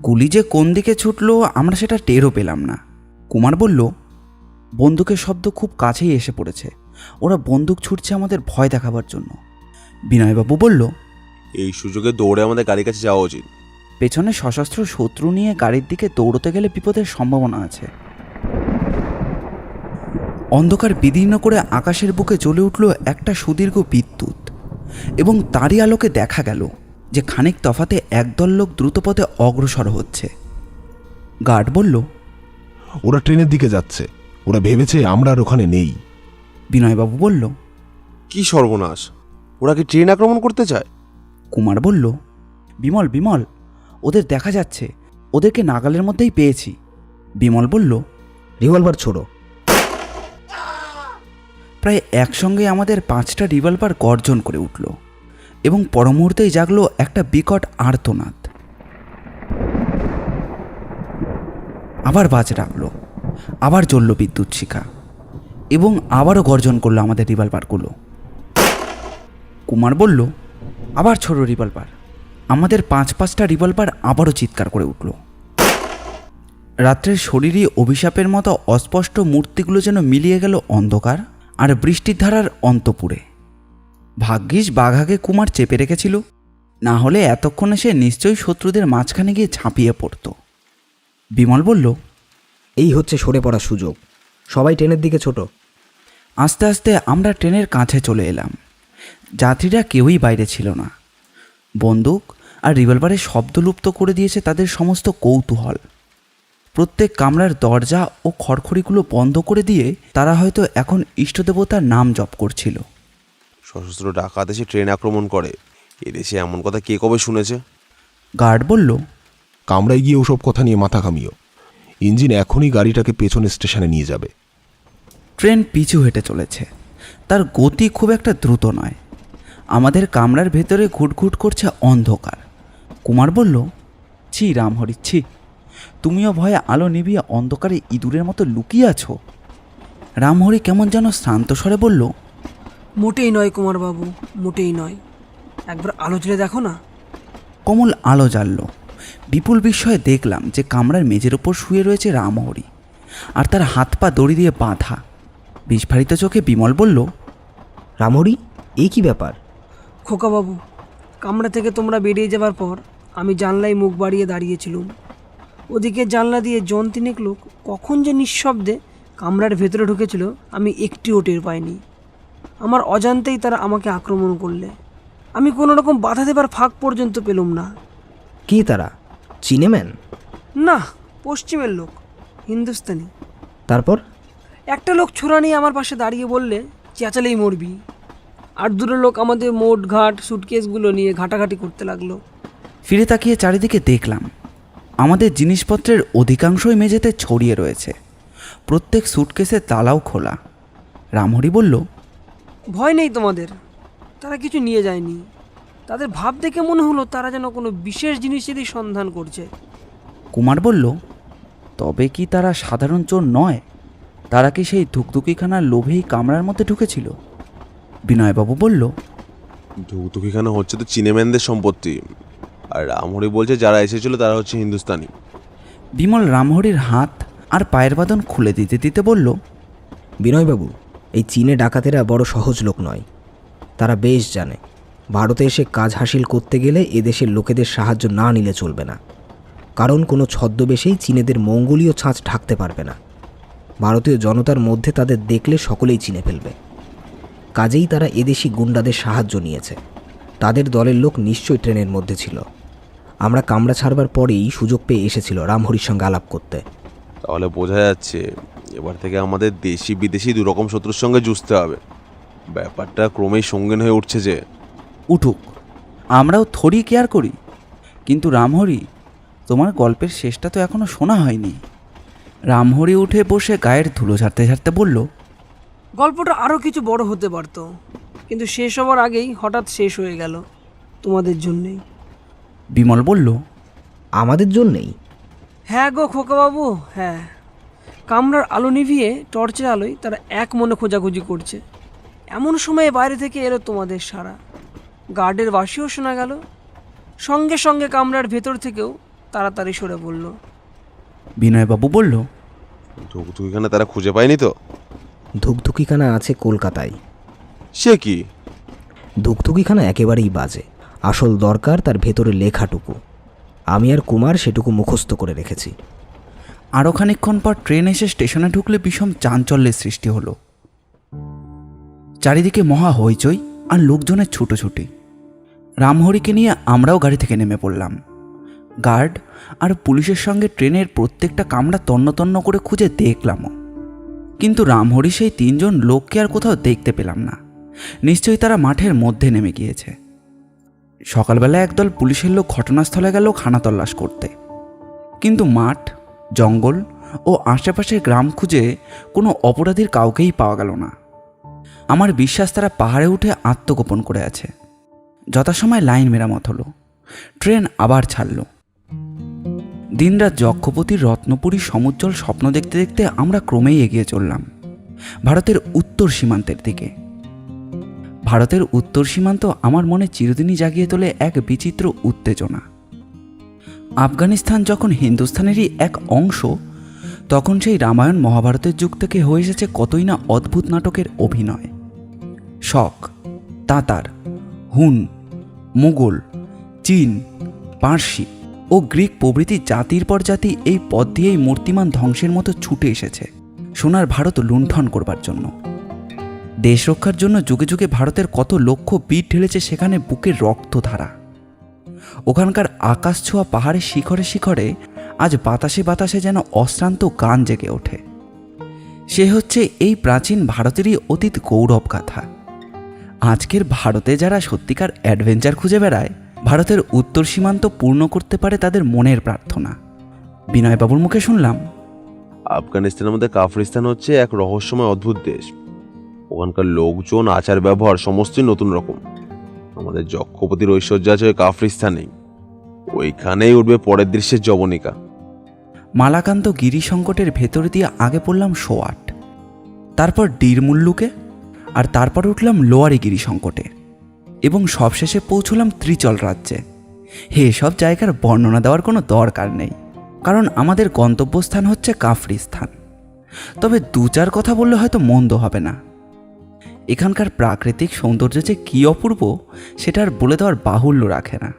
গুলি যে কোন দিকে ছুটল আমরা সেটা টেরও পেলাম না। কুমার বলল, বন্দুকের শব্দ খুব কাছেই এসে পড়েছে। ওরা বন্দুক ছুটছে আমাদের ভয় দেখাবার জন্য। বিনয়বাবু বলল, এই সুযোগে দৌড়ে আমাদের গাড়ির কাছে যাওয়া উচিত। পেছনে সশস্ত্র শত্রু নিয়ে গাড়ির দিকে দৌড়তে গেলে বিপদের সম্ভাবনা আছে। অন্ধকার বিদীর্ণ করে আকাশের বুকে জ্বলে উঠল একটা সুদীর্ঘ বিদ্যুৎ, এবং তারই আলোকে দেখা গেল যে খানিক তফাতে একদল লোক দ্রুতপথে অগ্রসর হচ্ছে। গার্ড বলল, ওরা ট্রেনের দিকে যাচ্ছে। ওরা ভেবেছে আমরা আর ওখানে নেই। বিনয়বাবু বলল, কি সর্বনাশ! ওরা কি ট্রেন আক্রমণ করতে চায়? কুমার বলল, বিমল বিমল, ওদের দেখা যাচ্ছে, ওদেরকে নাগালের মধ্যেই পেয়েছি। বিমল বলল, রিভলভার ছোড়ো। প্রায় একসঙ্গে আমাদের 5টা রিভলভার গর্জন করে উঠল, এবং পরমুহূর্তেই জাগলো একটা বিকট আর্তনাদ। আবার বাজ রাখলো, আবার জ্বলল বিদ্যুৎ শিখা, এবং আবারও গর্জন করলো আমাদের রিভলভারগুলো। কুমার বলল, আবার ছোড়ো রিভলভার। আমাদের 5-5টা রিভলভার আবারও চিৎকার করে উঠল। রাত্রের শরীরই অভিশাপের মতো অস্পষ্ট মূর্তিগুলো যেন মিলিয়ে গেল অন্ধকার আর বৃষ্টির ধারার অন্তপুরে। ভাগ্যিস বাঘাকে কুমার চেপে রেখেছিল, না হলে এতক্ষণে সে নিশ্চয়ই শত্রুদের মাঝখানে গিয়ে ঝাঁপিয়ে পড়ত। বিমল বলল, এই হচ্ছে সরে পড়ার সুযোগ। সবাই ট্রেনের দিকে ছোট। আস্তে আস্তে আমরা ট্রেনের কাছে চলে এলাম। যাত্রীরা কেউই বাইরে ছিল না। বন্দুক আর রিভলভারের শব্দ লুপ্ত করে দিয়েছে তাদের সমস্ত কৌতূহল। প্রত্যেক কামরার দরজা ও খড়খড়িগুলো বন্ধ করে দিয়ে তারা হয়তো এখন ইষ্টদেবতার নাম জপ করছিল। সশস্ত্র ডাকাত এসে ট্রেন আক্রমণ করে, এদেশে এমন কথা কে কবে শুনেছে? গার্ড বলল, কামরায় গিয়ে ওসব কথা নিয়ে মাথা ঘামিও। ইঞ্জিন এখনই গাড়িটাকে পেছনের স্টেশনে নিয়ে যাবে। ট্রেন পিছু হেঁটে চলেছে। তার গতি খুব একটা দ্রুত নয়। আমাদের কামরার ভেতরে ঘুটঘুট করছে অন্ধকার। কুমার বলল, ছি রামহরি, ছি, তুমিও ভয়ে আলো নিভিয়ে অন্ধকারে ইঁদুরের মতো লুকিয়ে আছো। রামহরি কেমন যেন শান্ত স্বরে বলল, মোটেই নয় কুমারবাবু, মোটেই নয়। একবার আলো জ্বেলে দেখো না। কমল আলো জ্বালল। বিপুল বিস্ময়ে দেখলাম যে কামরার মেঝের ওপর শুয়ে রয়েছে রামহরি, আর তার হাত পা দড়ি দিয়ে বাঁধা। বিস্ফারিত চোখে বিমল বলল, রামহরি, এই কি ব্যাপার? খোকাবাবু, কামরা থেকে তোমরা বেরিয়ে যাবার পর আমি জানলায় মুখ বাড়িয়ে দাঁড়িয়েছিলুম। ওদিকে জানলা দিয়ে জন তিনেক লোক কখন যে নিঃশব্দে কামরার ভেতরে ঢুকেছিল আমি একটিও টের পাইনি। আমার অজান্তেই তারা আমাকে আক্রমণ করলে। আমি কোনো রকম বাধা দেবার ফাঁক পর্যন্ত পেলুম না। কি তারা? চিনেম্যান? না, পশ্চিমের লোক, হিন্দুস্তানি। তারপর? একটা লোক ছোরা নিয়ে আমার পাশে দাঁড়িয়ে বললে, চেঁচালেই মরবি। আর দুটো লোক আমাদের মোট ঘাট সুটকেসগুলো নিয়ে ঘাটাঘাটি করতে লাগলো। ফিরে তাকিয়ে চারিদিকে দেখলাম আমাদের জিনিসপত্রের অধিকাংশই মেঝেতে ছড়িয়ে রয়েছে। প্রত্যেক সুটকেসে তালাও খোলা। রামহরি বলল, ভয় নেই তোমাদের, তারা কিছু নিয়ে যায়নি। তাদের ভাব দেখে মনে হলো তারা যেন কোনো বিশেষ জিনিসেরই সন্ধান করছে। কুমার বলল, তবে কি তারা সাধারণ চোর নয়? তারা কি সেই ধুকধুকিখানার লোভেই কামরার মধ্যে ঢুকেছিল? বিনয়বাবু বলল, ধুকধুকিখানা হচ্ছে তো চীনেম্যানদের সম্পত্তি, আর রামহরি বলছে যারা এসেছিল তারা হচ্ছে হিন্দুস্তানি। বিমল রামহরির হাত আর পায়ের বাঁধন খুলে দিতে দিতে বলল, বিনয়বাবু, এই চীনে ডাকাতেরা বড় সহজ লোক নয়। তারা বেশ জানে ভারতে এসে কাজ হাসিল করতে গেলে এদেশের লোকেদের সাহায্য না নিলে চলবে না, কারণ কোনো ছদ্মবেশেই চীনেদের মঙ্গোলীয় ছাঁচ ঢাকতে পারবে না। ভারতীয় জনতার মধ্যে তাদের দেখলে সকলেই চিনে ফেলবে। কাজেই তারা এদেশি গুন্ডাদের সাহায্য নিয়েছে। তাদের দলের লোক নিশ্চয়ই ট্রেনের মধ্যে ছিল। আমরা কামরা ছাড়বার পরেই সুযোগ পেয়ে এসেছিল রামহরির সঙ্গে আলাপ করতে। তাহলে বোঝা যাচ্ছে এবার থেকে আমাদের দেশি বিদেশি দুরকম শত্রুর সঙ্গে যুঝতে হবে। ব্যাপারটা ক্রমেই সঙ্গীন হয়ে উঠছে যে। উঠুক, আমরাও থরি কেয়ার করি। কিন্তু রামহরি, তোমার গল্পের শেষটা তো এখনো শোনা হয়নি। রামহরি উঠে বসে গায়ের ধুলো ঝাড়তে ঝাড়তে বলল, গল্পটা আরও কিছু বড় হতে পারতো, কিন্তু শেষ হবার আগেই হঠাৎ শেষ হয়ে গেল তোমাদের জন্যেই। বিমল বলল, আমাদের জন্যেই? হ্যাঁ গো খোকাবাবু, হ্যাঁ। কামরার আলো নিভিয়ে টর্চের আলোয় তারা এক মনে খোঁজাখুঁজি করছে। এমন সময়ে বাইরে থেকে এলো তোমাদের সারা। গার্ডের বাঁশিও শোনা গেল। সঙ্গে সঙ্গে কামরার ভেতর থেকেও তাড়াতাড়ি সরে পড়ল। বিনয়বাবু বলল, ধুকধুকিখানা তারা খুঁজে পায়নি তো? ধুকধুকিখানা আছে কলকাতায়। সে কি? ধুকধুকিখানা একেবারেই বাজে। আসল দরকার তার ভেতরে লেখাটুকু। আমি আর কুমার সেটুকু মুখস্থ করে রেখেছি। আরও খানিকক্ষণ পর ট্রেন এসে স্টেশনে ঢুকলে বিষম চাঞ্চল্যের সৃষ্টি হলো। চারিদিকে মহা হইচই আর লোকজনের ছুটোছুটি। রামহরিকে নিয়ে আমরাও গাড়ি থেকে নেমে পড়লাম। গার্ড আর পুলিশের সঙ্গে ট্রেনের প্রত্যেকটা কামরা তন্ন তন্ন করে খুঁজে দেখলামও, কিন্তু রামহরি সেই 3 জন লোককে আর কোথাও দেখতে পেলাম না। নিশ্চয়ই তারা মাঠের মধ্যে নেমে গিয়েছে। সকালবেলা একদল পুলিশের লোক ঘটনাস্থলে গেল খানা তল্লাশ করতে, কিন্তু মাঠ, জঙ্গল ও আশেপাশের গ্রাম খুঁজে কোনো অপরাধীর কাউকেই পাওয়া গেল না। আমার বিশ্বাস তারা পাহাড়ে উঠে আত্মগোপন করে আছে। যথাসময় লাইন মেরামত হলো। ট্রেন আবার ছাড়ল। দিনরাত যক্ষপতির রত্নপুরী সমুজ্জ্বল স্বপ্ন দেখতে দেখতে আমরা ক্রমেই এগিয়ে চললাম ভারতের উত্তর সীমান্তের দিকে। ভারতের উত্তর সীমান্ত আমার মনে চিরদিনই জাগিয়ে তোলে এক বিচিত্র উত্তেজনা। আফগানিস্তান যখন হিন্দুস্তানেরই এক অংশ, তখন সেই রামায়ণ মহাভারতের যুগ থেকে হয়ে এসেছে কতই না অদ্ভুত নাটকের অভিনয়। শক, তাতার, হুন, মুঘল, চীন, পার্সি ও গ্রিক প্রভৃতি জাতির পর জাতি এই পথ দিয়েই মূর্তিমান ধ্বংসের মতো ছুটে এসেছে সোনার ভারত লুণ্ঠন করবার জন্য। দেশ রক্ষার জন্য যুগে যুগে ভারতের কত লক্ষ বীর ঢেলেছে সেখানে বুকের রক্তধারা। ওখানকার আকাশ ছোঁয়া পাহাড়ের শিখরে শিখরে আজ বাতাসে বাতাসে যেন অশ্রান্ত গান জেগে ওঠে। সে হচ্ছে এই প্রাচীন ভারতেরই অতীত গৌরব গাথা। আজকের ভারতে যারা সত্যিকার অ্যাডভেঞ্চার খুঁজে বেড়ায়, ভারতের উত্তর সীমান্ত পূর্ণ করতে পারে তাদের মনের প্রার্থনা। বিনয়বাবুর মুখে শুনলাম, আফগানিস্তানের মধ্যে কাফরিস্তান হচ্ছে এক রহস্যময় অদ্ভুত দেশ। ওখানকার লোকজন, আচার ব্যবহার সমস্তই নতুন রকম। আমাদের যক্ষপতির ঐশ্বর্য আছে ওই কাফরিস্তানেই। ওইখানেই উঠবে পরের দৃশ্যের জবনিকা। মালাকান্ত গিরি সংকটের ভেতর দিয়ে আগে পড়লাম সোয়াট, তারপর ডিরমুল্লুকে, আর তারপর উঠলাম লোয়ারি গিরি সংকটে, এবং সবশেষে পৌঁছলাম ত্রিচল রাজ্যে। এসব জায়গার বর্ণনা দেওয়ার কোনো দরকার নেই, কারণ আমাদের গন্তব্যস্থান হচ্ছে কাফরিস্তান। তবে 2-4 কথা বললে হয়তো মন্দ হবে না। এখানকার প্রাকৃতিক সৌন্দর্য যে কী অপূর্ব সেটা আর বলে দেওয়ার বাহুল্য রাখে না।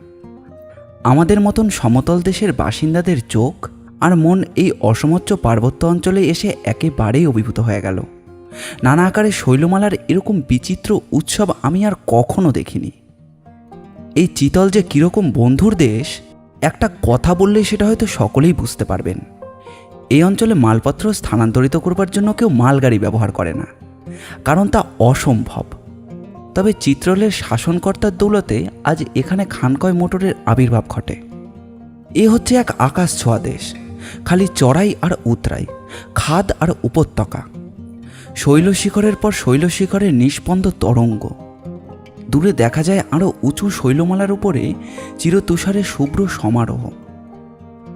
আমাদের মতন সমতল দেশের বাসিন্দাদের চোখ আর মন এই অসমোচ্চ পার্বত্য অঞ্চলে এসে একেবারেই অভিভূত হয়ে গেল। নানা আকারে শৈলমালার এরকম বিচিত্র উৎসব আমি আর কখনো দেখিনি। এই চিতল যে কীরকম বন্ধুর দেশ, একটা কথা বললেই সেটা হয়তো সকলেই বুঝতে পারবেন। এই অঞ্চলে মালপত্র স্থানান্তরিত করবার জন্য কেউ মালগাড়ি ব্যবহার করে না, কারণ তা অসম্ভব। তবে চিত্রলের শাসনকর্তার দৌলতে আজ এখানে খানকয় মোটরের আবির্ভাব ঘটে। এ হচ্ছে এক আকাশ ছোঁয়া দেশ, খালি চড়াই আর উতরাই, খাদ আর উপত্যকা, শৈলশিখরের পর শৈলশিখরের নিষ্পন্দ তরঙ্গ। দূরে দেখা যায় আরও উঁচু শৈলমালার উপরে চিরতুষারে শুভ্র সমারোহ।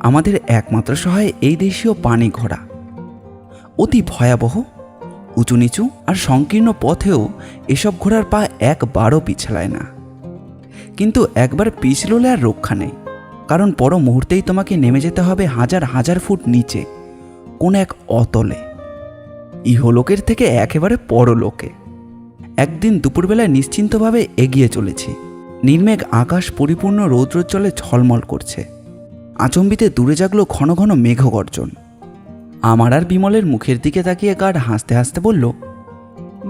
আমাদের একমাত্র সহায় এই দেশীয় পানি ঘোড়া। অতি ভয়াবহ, উঁচু নিচু আর সংকীর্ণ পথেও এসব ঘোড়ার পা একবারও পিছলায় না। কিন্তু একবার পিছললে আর রক্ষা নেই, কারণ পর মুহূর্তেই তোমাকে নেমে যেতে হবে হাজার হাজার ফুট নিচে, কোন এক অতলে, ইহলোকের থেকে একেবারে পরলোকে। একদিন দুপুরবেলায় নিশ্চিন্তভাবে এগিয়ে চলেছি। নির্মেঘ আকাশ পরিপূর্ণ রৌদ্রোজ্জ্বলে ঝলমল করছে। আচম্বিতে দূরে জাগলো ঘন ঘন মেঘগর্জন। আমার আর বিমলের মুখের দিকে তাকিয়ে গার্ড হাসতে হাসতে বলল,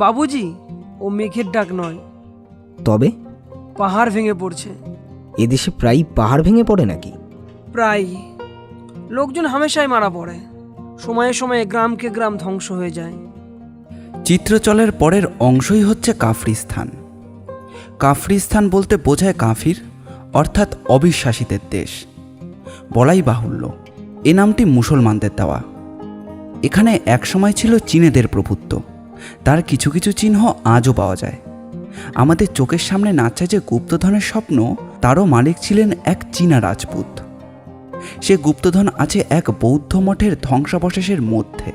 বাবুজি, ও মেঘের ডাক নয়, তবে পাহাড় ভেঙে পড়ছে। এদেশে প্রায় পাহাড় ভেঙে পড়ে নাকি? প্রায়। লোকজন হামেশাই মারা পড়ে, সময়ে সময়ে গ্রামকে গ্রাম ধ্বংস হয়ে যায়। চিত্রচলের পরের অংশই হচ্ছে কাফরিস্তান। কাফরিস্তান বলতে বোঝায় কাফির, অর্থাৎ অবিশ্বাসীদের দেশ। বলাই বাহুল্য, এ নামটি মুসলমানদের দেওয়া। এখানে একসময় ছিল চীনেদের প্রভুত্ব, তার কিছু কিছু চিহ্ন আজও পাওয়া যায়। আমাদের চোখের সামনে নাচছে যে গুপ্তধনের স্বপ্ন, তারও মালিক ছিলেন এক চীনা রাজপুত। সে গুপ্তধন আছে এক বৌদ্ধ মঠের ধ্বংসাবশেষের মধ্যে।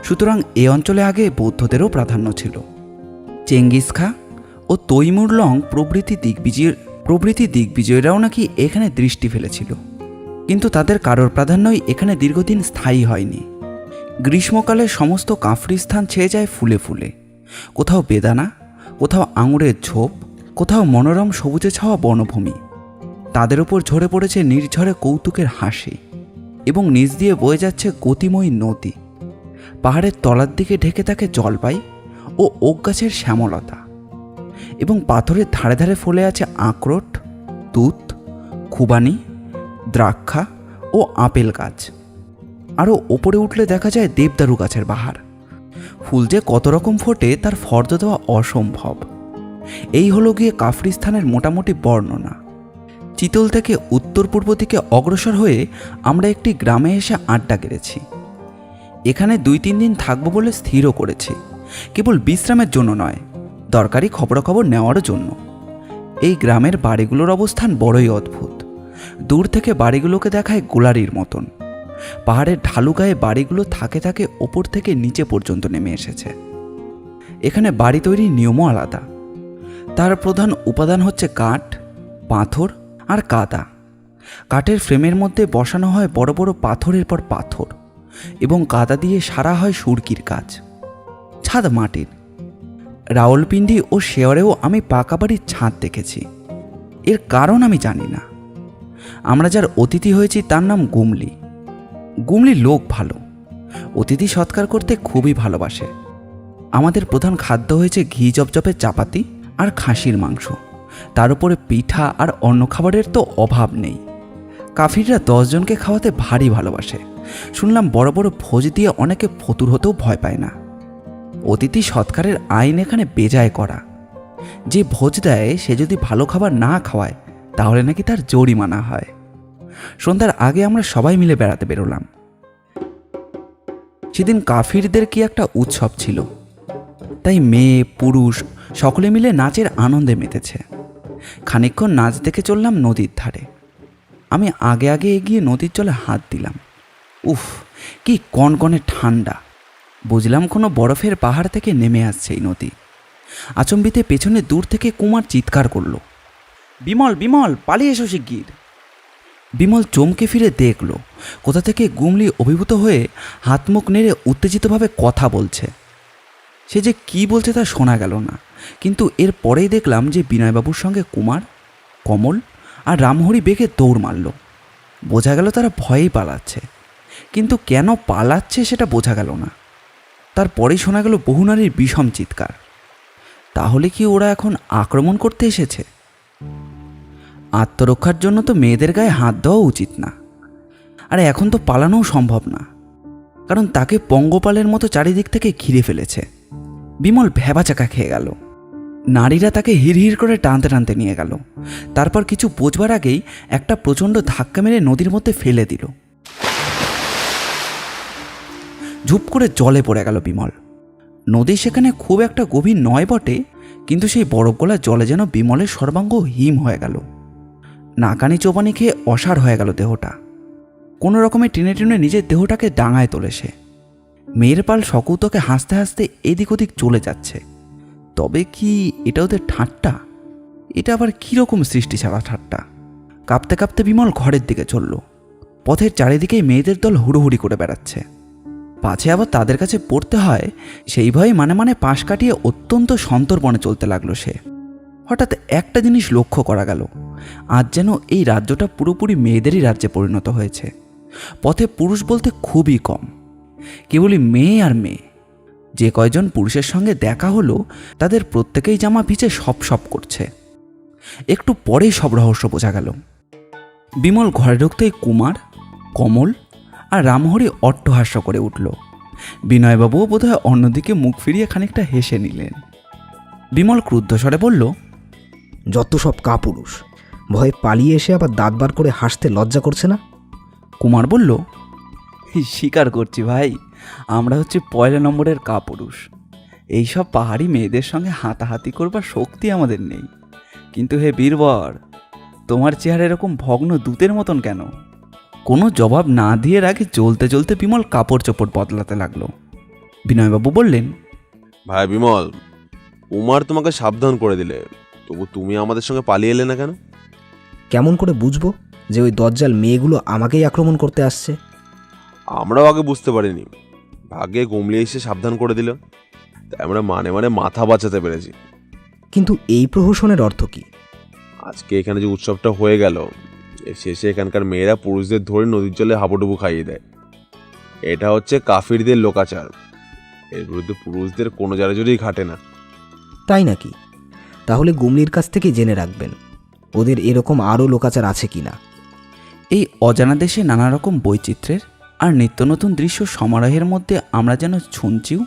সুতরাং এ অঞ্চলে আগে বৌদ্ধদেরও প্রাধান্য ছিল। চেঙ্গিস খা ও তৈমুর লং প্রভৃতি দিগ্বিজয়ীরাও নাকি এখানে দৃষ্টি ফেলেছিল, কিন্তু তাদের কারোর প্রাধান্যই এখানে দীর্ঘদিন স্থায়ী হয়নি। গ্রীষ্মকালে সমস্ত কাফরিস্তান ছেয়ে যায় ফুলে ফুলে, কোথাও বেদানা, কোথাও আঙুরের ঝোপ, কোথাও মনোরম সবুজে ছাওয়া বনভূমি। তাদের ওপর ঝরে পড়েছে নির্ঝরে কৌতুকের হাসি, এবং নিচ দিয়ে বয়ে যাচ্ছে গতিময়ী নদী। পাহাড়ের তলার দিকে ঢেকে থাকে জলপাই ও ওক গাছের শ্যামলতা, এবং পাথরের ধারে ধারে ফলে আছে আখরোট, তুত, খুবানি, দ্রাক্ষা ও আপেল গাছ। আরও ওপরে উঠলে দেখা যায় দেবদারু গাছের বাহার। ফুল যে কত রকম ফোটে তার ফর্দ দেওয়া অসম্ভব। এই হলো গিয়ে কাফরিস্তানের মোটামুটি বর্ণনা। চিতল থেকে উত্তর পূর্ব দিকে অগ্রসর হয়ে আমরা একটি গ্রামে এসে আড্ডা গেড়েছি। এখানে 2-3 দিন থাকবো বলে স্থিরও করেছি, কেবল বিশ্রামের জন্য নয়, দরকারি খবরাখবর নেওয়ারও জন্য। এই গ্রামের বাড়িগুলোর অবস্থান বড়ই অদ্ভুত। দূর থেকে বাড়িগুলোকে দেখায় গোলারির মতন। পাহাড়ের ঢালু গায়ে বাড়িগুলো থাকে থাকে ওপর থেকে নিচে পর্যন্ত নেমে এসেছে। এখানে বাড়ি তৈরির নিয়মও আলাদা। তার প্রধান উপাদান হচ্ছে কাঠ, পাথর আর কাদা। কাঠের ফ্রেমের মধ্যে বসানো হয় বড় বড় পাথরের পর পাথর, এবং কাদা দিয়ে সারা হয় সুরকির কাজ। ছাদ মাটির। রাওয়ালপিন্ডি ও শেওরেও আমি পাকা বাড়ির ছাদ দেখেছি। এর কারণ আমি জানি না। আমরা যার অতিথি হয়েছি তার নাম গুমলি। গুমলি লোক ভালো, অতিথি সৎকার করতে খুবই ভালোবাসে। আমাদের প্রধান খাদ্য হয়েছে ঘি জপজপের চাপাতি আর খাসির মাংস, তার উপরে পিঠা, আর অন্য খাবারের তো অভাব নেই। কাফিররা 10 জনকে খাওয়াতে ভারী ভালোবাসে। শুনলাম বড় বড় ভোজ দিয়ে অনেকে ফতুর হতেও ভয় পায় না। অতিথি সৎকারের আইন এখানে বেজায় করা। যে ভোজ দেয় সে যদি ভালো খাবার না খাওয়ায় তাহলে নাকি তার জরিমানা হয়। সন্ধ্যার আগে আমরা সবাই মিলে বেড়াতে বেরোলাম। সেদিন কাফিরদের কি একটা উৎসব ছিল, তাই মেয়ে পুরুষ সকলে মিলে নাচের আনন্দে মেতেছে। খানিকক্ষণ নাচ দেখে চললাম নদীর ধারে। আমি আগে আগে এগিয়ে নদীর জলে হাত দিলাম। উফ, কি কনকনে ঠান্ডা! বুঝলাম কোনো বরফের পাহাড় থেকে নেমে আসছে এই নদী। আচম্বিতে পেছনে দূর থেকে কুমার চিৎকার করল, বিমল, বিমল, পালিয়ে এসো শিগগির। বিমল চমকে ফিরে দেখল কোথা থেকে গুমলি অভিভূত হয়ে হাত মুখ নেড়ে উত্তেজিতভাবে কথা বলছে। সে যে কি বলছে তা শোনা গেল না, কিন্তু এর পরেই দেখলাম যে বিনয়বাবুর সঙ্গে কুমার, কমল আর রামহরি বেগে দৌড় মারল। বোঝা গেল তারা ভয়েই পালাচ্ছে, কিন্তু কেন পালাচ্ছে সেটা বোঝা গেল না। তারপরেই শোনা গেল বহু নারীর বিষম চিৎকার। তাহলে কি ওরা এখন আক্রমণ করতে এসেছে? আত্মরক্ষার জন্য তো মেয়েদের গায়ে হাত দেওয়া উচিত না। আর এখন তো পালানোও সম্ভব না, কারণ তাকে পঙ্গপালের মতো চারিদিক থেকে ঘিরে ফেলেছে। বিমল ভ্যাবাচাকা খেয়ে গেল। নারীরা তাকে হিড়হিড় করে টানতে টানতে নিয়ে গেল। তারপর কিছু বোঝবার আগেই একটা প্রচণ্ড ধাক্কা মেরে নদীর মধ্যে ফেলে দিল। ঝুপ করে জলে পড়ে গেল বিমল। নদী সেখানে খুব একটা গভীর নয় বটে, কিন্তু সেই বরফ গলা জলে যেন বিমলের সর্বাঙ্গ হিম হয়ে গেল। নাকানি চোপানি খেয়ে অসাড় হয়ে গেল দেহটা। কোনো রকমে টেনে টেনে নিজের দেহটাকে ডাঙায় তোলে সে। মেয়ের পাল সকৌতকে হাসতে হাসতে এদিক ওদিক চলে যাচ্ছে। তবে কি এটা ওদের ঠাট্টা? এটা আবার কীরকম সৃষ্টি ছাড়া ঠাট্টা? কাঁপতে কাঁপতে বিমল ঘরের দিকে চলল। পথের চারিদিকেই মেয়েদের দল হুড়োহুড়ি করে বেড়াচ্ছে। পাছে আবার তাদের কাছে পড়তে হয় সেই ভয়ে মানে মানে পাশ কাটিয়ে অত্যন্ত সন্তর্পণে চলতে লাগলো সে। হঠাৎ একটা জিনিস লক্ষ্য করা গেল, আজ যেন এই রাজ্যটা পুরোপুরি মেয়েদেরই রাজ্যে পরিণত হয়েছে। পথে পুরুষ বলতে খুবই কম, কেবলই মেয়ে আর মেয়ে। যে কয়জন পুরুষের সঙ্গে দেখা হলো তাদের প্রত্যেকেই জামা ভিজে সপ সপ করছে। একটু পরেই সব রহস্য বোঝা গেল। বিমল ঘরে ঢুকতেই কুমার, কমল আর রামহরি অট্টহাস্য করে উঠল। বিনয়বাবুও বোধহয় অন্যদিকে মুখ ফিরিয়ে খানিকটা হেসে নিলেন। বিমল ক্রুদ্ধ স্বরে বলল, যত সব কাপুরুষ, ভয়ে পালিয়ে এসে আবার দাঁত বার করে হাসতে লজ্জা করছে না? কুমার বলল, স্বীকার করছি ভাই, আমরা হচ্ছে 1 নম্বরের কাপুরুষ। এইসব পাহাড়ি মেয়েদের সঙ্গে হাতাহাতি করবার শক্তি আমাদের নেই। কিন্তু হে বীরবর, তোমার চেহারা এরকম ভগ্ন দূতের মতন কেন? কোনো জবাব না দিয়ে আগে চলতে চলতে বিমল কাপড় চোপড় বদলাতে লাগলো। বিনয়বাবু বললেন, ভাই বিমল, উমার তোমাকে সাবধান করে দিলে, তবু তুমি আমাদের সঙ্গে পালিয়ে এলে না কেন? কেমন করে বুঝবো যে ওই দজ্জাল মেয়েগুলো আমাকেই আক্রমণ করতে আসছে? আমরাও আগে বুঝতে পারিনি, ভাগ্যে গুমলি এসে সাবধান করে দিল, তাই আমরা মানে মানে মাথা বাঁচাতে পেরেছি। কিন্তু এই প্রহসনের অর্থ কি? আজকে এখানে যে উৎসবটা হয়ে গেল, এর শেষে এখানকার মেয়েরা পুরুষদের ধরে নদীর জলে হাবুডুবু খাইয়ে দেয়। এটা হচ্ছে কাফিরদের লোকাচার। এর বিরুদ্ধে পুরুষদের কোনো জারাজুরিই খাটে না। তাই নাকি? তাহলে গুমলির কাছ থেকে জেনে রাখবেন ওদের এরকম আরও লোকাচার আছে কিনা। এই অজানা দেশে নানা রকম বৈচিত্র্যের আর নিত্য নতুন দৃশ্য সমারোহের মধ্যে আমরা যেন ছুঞ্চিও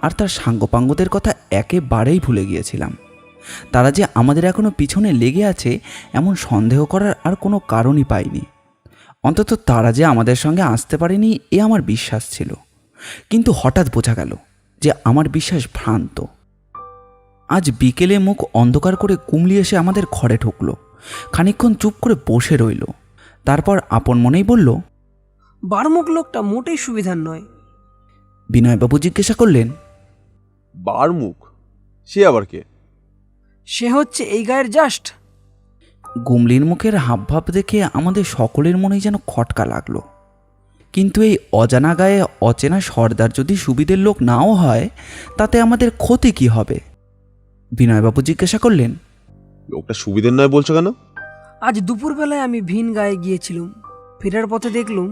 আর তার সাঙ্গপাঙ্গদের কথা একেবারেই ভুলে গিয়েছিলাম। তারা যে আমাদের এখনও পিছনে লেগে আছে এমন সন্দেহ করার আর কোনো কারণই পাইনি। অন্তত তারা যে আমাদের সঙ্গে আসতে পারেনি এ আমার বিশ্বাস ছিল। কিন্তু হঠাৎ বোঝা গেল যে আমার বিশ্বাস ভ্রান্ত। আজ বিকেলে মুখ অন্ধকার করে কুমলি এসে আমাদের ঘরে ঢুকলো। খানিকক্ষণ চুপ করে বসে রইল। তারপর আপন মনেই বলল, বারমুখ লোকটা মোটেই সুবিধার নয়। বিনয়বাবু জিজ্ঞাসা করলেন, বারমুখ? সে আবার কে? সে হচ্ছে এই গায়ের জাস্ট। গুমলির মুখের হাবভাব দেখে আমাদের সকলের মনেই যেন খটকা লাগলো। কিন্তু এই অজানা গায়ে অচেনা সর্দার যদি সুবিধের লোক নাও হয় তাতে আমাদের ক্ষতি কি হবে? বিনয়বাবু জিজ্ঞাসা করলেন, লোকটা সুবিধের নয় বলছো কেন? আজ দুপুরবেলায় আমি ভিন গায়ে গিয়েছিলাম। ফেরার পথে দেখলুম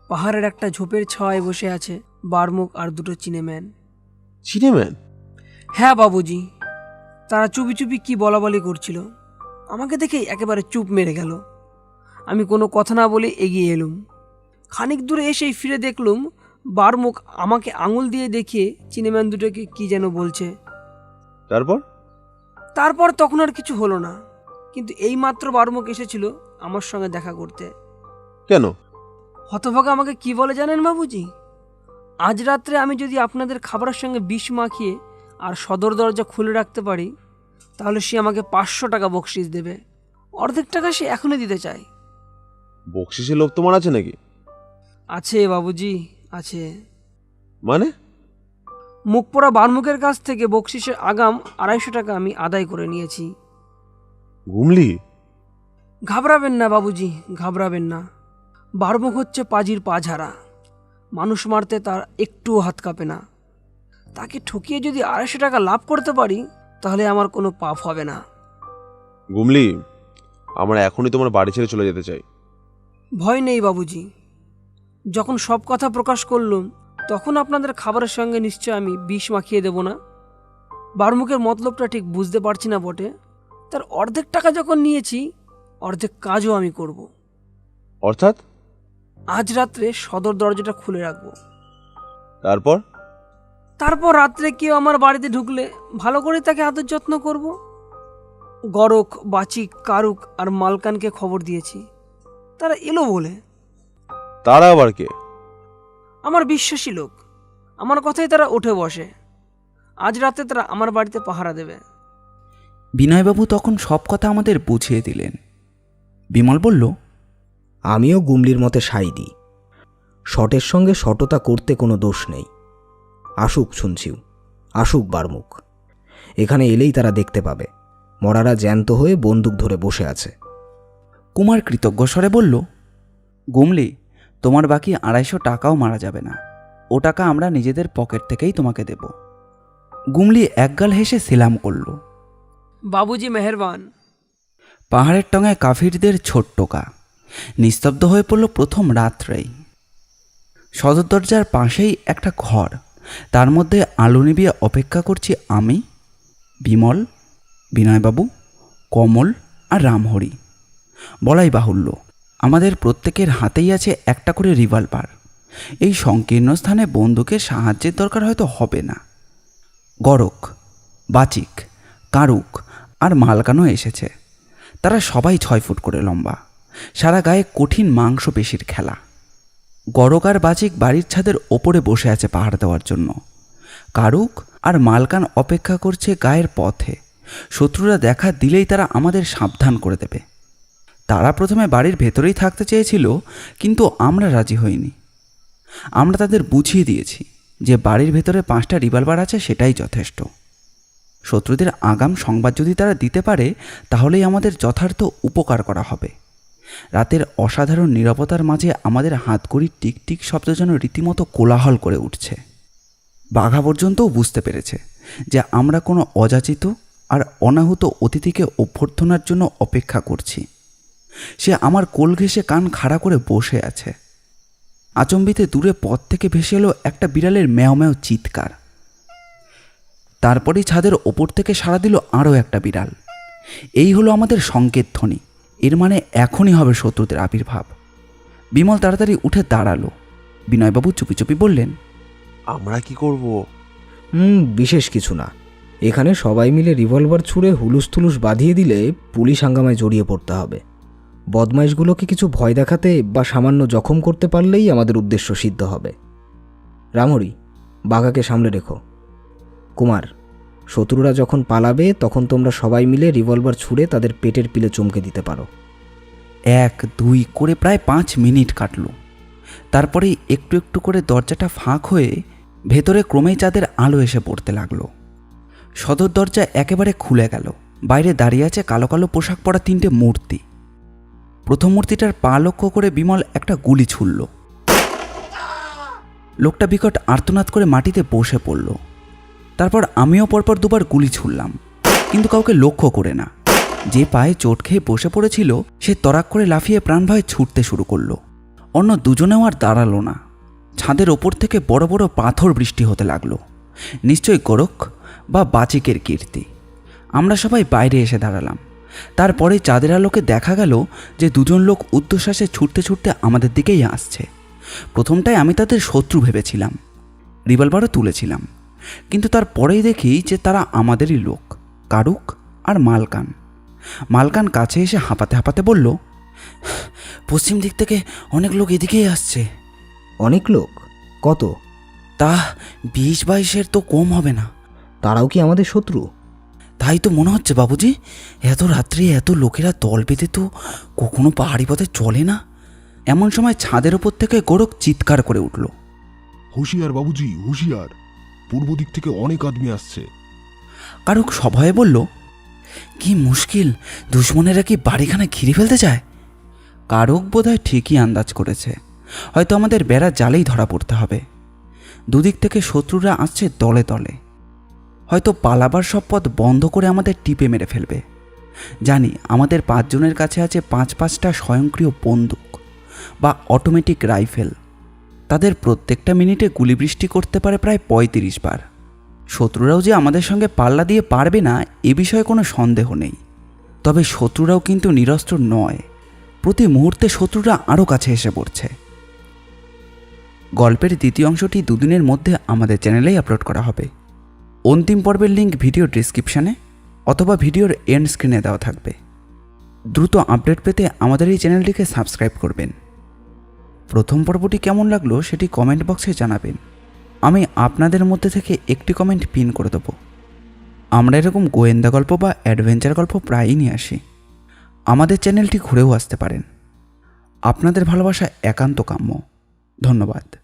পাহাড়ের একটা ঝোপের ছায়ায় বসে আছে বারমুখ আর দুটো চিনেম্যান। চিনেম্যান? হ্যাঁ বাবুজি, তারা চুপি চুপি কি বলাবলি করছিল। আমাকে দেখেই একেবারে চুপ মেরে গেল। আমি কোনো কথা না বলে এগিয়ে এলুম। খানিক দূরে এসেই ফিরে দেখলুম বারমুখ আমাকে আঙুল দিয়ে দেখিয়ে চিনেম্যান দুটোকে কি যেন বলছে। তারপর তখন আর কিছু হলো না। কিন্তু এইমাত্র বারমুখ এসেছিল আমার সঙ্গে দেখা করতে। কেন? হতভাগা আমাকে কি বলে জানেন বাবুজি? আজ রাত্রে আমি যদি আপনাদের খাবারের সঙ্গে বিষ মাখিয়ে আর সদর দরজা খুলে রাখতে পারি তাহলে সে আমাকে 500 টাকা বকশিস দেবে। অর্ধেক টাকা সে এখনই দিতে চায়। বকশিসের লোভ তোমার আছে নাকি? আছে বাবুজি, আছে। মানে? মুখ পোড়া বারমুখের কাছ থেকে বকশিসের আগাম 250 টাকা আমি আদায় করে নিয়েছি। গুমলি? ঘাবড়াবেন না বাবুজি, ঘাবড়াবেন না। বারমুখ হচ্ছে পাজির পা ঝাড়া। মানুষ মারতে তার একটুও হাত কাঁপে না। তাকে ঠকিয়ে যদি 250 টাকা লাভ করতে পারি তাহলে আমার কোনো পাপ হবে না। গুমলি, আমরা এখনই তোমার বাড়ি ছেড়ে চলে যেতে চাই। ভয় নেই বাবুজি। যখন সব কথা প্রকাশ করলুম তখন আপনাদের খাবারের সঙ্গে নিশ্চয় আমি বিষ মাখিয়ে দেব না। বারমুখের মতলবটা ঠিক বুঝতে পারছি না বটে। তার অর্ধেক টাকা যখন নিয়েছি অর্ধেক কাজও আমি করব। অর্থাৎ? আজ রাত্রে সদর দরজাটা খুলে রাখবো। তারপর রাত্রে কেউ আমার বাড়িতে ঢুকলে ভালো করে তাকে আদর যত্ন করব। গরক, বাচিক, কারুক আর মালকানকে খবর দিয়েছি, তারা এলো বলে। তারা আবার কে? আমার বিশ্বাসী লোক। আমার কথাই তারা উঠে বসে। আজ রাতে তারা আমার বাড়িতে পাহারা দেবে। বিনয়বাবু তখন সব কথা আমাদের বুঝিয়ে দিলেন। বিমল বলল, আমিও গুমলির মতে সাই দিই। শটের সঙ্গে শটতা করতে কোনো দোষ নেই। আসুক শুনছিও, আসুক বারমুখ। এখানে এলেই তারা দেখতে পাবে মরারা জ্যান্ত হয়ে বন্দুক ধরে বসে আছে। কুমার কৃতজ্ঞ স্বরে বলল, গুমলি, তোমার বাকি 250 টাকাও মারা যাবে না। ও টাকা আমরা নিজেদের পকেট থেকেই তোমাকে দেব। গুমলি একগাল হেসে সেলাম করল। বাবুজি মেহেরবান। পাহাড়ের টঙায় কাফিরদের ছোট্টকা নিস্তব্ধ হয়ে পড়ল প্রথম রাত্রেই। সদর দরজার পাশেই একটা ঘর, তার মধ্যে আলো নিভিয়ে অপেক্ষা করছি আমি, বিমল, বিনয়বাবু, কমল আর রামহরি। বলাই বাহুল্য, আমাদের প্রত্যেকের হাতেই আছে একটা করে রিভলভার। এই সংকীর্ণ স্থানে বন্দুকের সাহায্যের দরকার হয়তো হবে না। গরক, বাচিক, কারুক আর মালকানও এসেছে। তারা সবাই 6 ফুট করে লম্বা, সারা গায়ে কঠিন মাংসপেশির খেলা। গরক আর বাচিক বাড়ির ছাদের ওপরে বসে আছে পাহাড় দেওয়ার জন্য। কারুক আর মালকান অপেক্ষা করছে গায়ের পথে। শত্রুরা দেখা দিলেই তারা আমাদের সাবধান করে দেবে। তারা প্রথমে বাড়ির ভেতরেই থাকতে চেয়েছিল, কিন্তু আমরা রাজি হইনি। আমরা তাদের বুঝিয়ে দিয়েছি যে বাড়ির ভেতরে 5টা রিভলভার আছে, সেটাই যথেষ্ট। শত্রুদের আগাম সংবাদ যদি তারা দিতে পারে, তাহলেই আমাদের যথার্থ উপকার করা হবে। রাতের অসাধারণ নীরবতার মাঝে আমাদের হাতকড়ির টিকটিক শব্দ যেন রীতিমতো কোলাহল করে উঠছে। বাঘা পর্যন্তও বুঝতে পেরেছে যে আমরা কোনো অযাচিত আর অনাহুত অতিথিকে অভ্যর্থনার জন্য অপেক্ষা করছি। সে আমার কোল ঘেঁষে কান খাড়া করে বসে আছে। আচম্বিতে দূরে পথ থেকে ভেসে এলো একটা বিড়ালের ম্যাও ম্যাও চিৎকার। তারপরেই ছাদের ওপর থেকে সাড়া দিল আরও একটা বিড়াল। এই হলো আমাদের সংকেত ধ্বনি। এর মানে এখনই হবে শত্রুদের আবির্ভাব। বিমল তাড়াতাড়ি উঠে দাঁড়ালো। বিনয়বাবু চুপি চুপি বললেন, আমরা কি করব? বিশেষ কিছু না। এখানে সবাই মিলে রিভলভার ছুঁড়ে হুলুস থুলুস বাঁধিয়ে দিলে পুলিশ হাঙ্গামায় জড়িয়ে পড়তে হবে। বদমাইশগুলোকে কিছু ভয় দেখাতে বা সামান্য জখম করতে পারলেই আমাদের উদ্দেশ্য সিদ্ধ হবে। রামহরি, বাঘাকে সামলে রেখো। কুমার, শত্রুরা যখন পালাবে তখন তোমরা সবাই মিলে রিভলভার ছুঁড়ে তাদের পেটের পিলে চমকে দিতে পারো। 1, 2 করে প্রায় 5 মিনিট কাটল। তারপরেই একটু একটু করে দরজাটা ফাঁক হয়ে ভেতরে ক্রমেই চাঁদের আলো এসে পড়তে লাগলো। সদর দরজা একেবারে খুলে গেল। বাইরে দাঁড়িয়ে আছে কালো কালো পোশাক পরা 3টে মূর্তি। প্রথম মূর্তিটার পা লক্ষ্য করে বিমল একটা গুলি ছুড়ল। লোকটা বিকট আর্তনাদ করে মাটিতে বসে পড়ল। তারপর আমিও পরপর 2বার গুলি ছুড়লাম, কিন্তু কাউকে লক্ষ্য করে না। যে পায়ে চোট খেয়ে বসে পড়েছিল সে তরাক করে লাফিয়ে প্রাণভয়ে ছুটতে শুরু করলো। অন্য দুজনেও আর দাঁড়ালো না। ছাদের ওপর থেকে বড় বড় পাথর বৃষ্টি হতে লাগলো। নিশ্চয়ই গোরখ বা বাচিকের কীর্তি। আমরা সবাই বাইরে এসে দাঁড়ালাম। তারপরে চাঁদের আলোকে দেখা গেল যে 2জন লোক ঊর্ধ্বশ্বাসে ছুটতে ছুটতে আমাদের দিকেই আসছে। প্রথমটায় আমি তাদের শত্রু ভেবেছিলাম, রিভলভারও তুলেছিলাম, কিন্তু তারপরেই দেখি যে তারা আমাদেরই লোক, কারুক আর মালকান। মালকান কাছে এসে হাঁপাতে হাঁপাতে বলল, পশ্চিম দিক থেকে অনেক লোক এদিকেই আসছে। অনেক লোক? কত? তা 20-22-এর তো কম হবে না। তারাও কি আমাদের শত্রু? তাই তো মনে হচ্ছে বাবুজি। এত রাত্রে এত লোকেরা দল বেঁধে তো কখনো পাহাড়ি পথে চলে না। এমন সময় ছাদের ওপর থেকে গোরখ চিৎকার করে উঠল, হুঁশিয়ার বাবুজি, হুঁশিয়ার! পূর্ব দিক থেকে অনেক আদমি আসছে। কারুক সভয়ে বলল, কি মুশকিল, দুশ্মনেরা কি বাড়িখানে ঘিরে ফেলতে চায়? কারুক বোধহয় ঠিকই আন্দাজ করেছে। হয়তো আমাদের বেড়া জালেই ধরা পড়তে হবে। দুদিক থেকে শত্রুরা আসছে দলে দলে। হয়তো পালাবার সব পথ বন্ধ করে আমাদের টিপে মেরে ফেলবে। জানি আমাদের 5 জনের কাছে আছে 5-5টা স্বয়ংক্রিয় বন্দুক বা অটোমেটিক রাইফেল। তাদের প্রত্যেকটা মিনিটে গুলিবৃষ্টি করতে পারে প্রায় 35 বার। শত্রুরাও যে আমাদের সঙ্গে পাল্লা দিয়ে পারবে না এ বিষয়ে কোনো সন্দেহ নেই। তবে শত্রুরাও কিন্তু নিরস্ত্র নয়। প্রতি মুহূর্তে শত্রুরা আরও কাছে এসে পড়ছে। গল্পের দ্বিতীয় অংশটি 2 দিনের মধ্যে আমাদের চ্যানেলেই আপলোড করা হবে। অন্তিম পর্বের লিঙ্ক ভিডিও ডেসক্রিপশানে অথবা ভিডিওর এন্ড স্ক্রিনে দেওয়া থাকবে। দ্রুত আপডেট পেতে আমাদের এই চ্যানেলটিকে সাবস্ক্রাইব করবেন। প্রথম পর্বটি কেমন লাগলো সেটি কমেন্ট বক্সে জানাবেন। আমি আপনাদের মধ্যে থেকে একটি কমেন্ট পিন করে দেব। আমরা এরকম গোয়েন্দা গল্প বা অ্যাডভেঞ্চার গল্প প্রায়ই নিয়ে আসি। আমাদের চ্যানেলটি ঘুরেও আসতে পারেন। আপনাদের ভালোবাসা একান্ত কাম্য। ধন্যবাদ।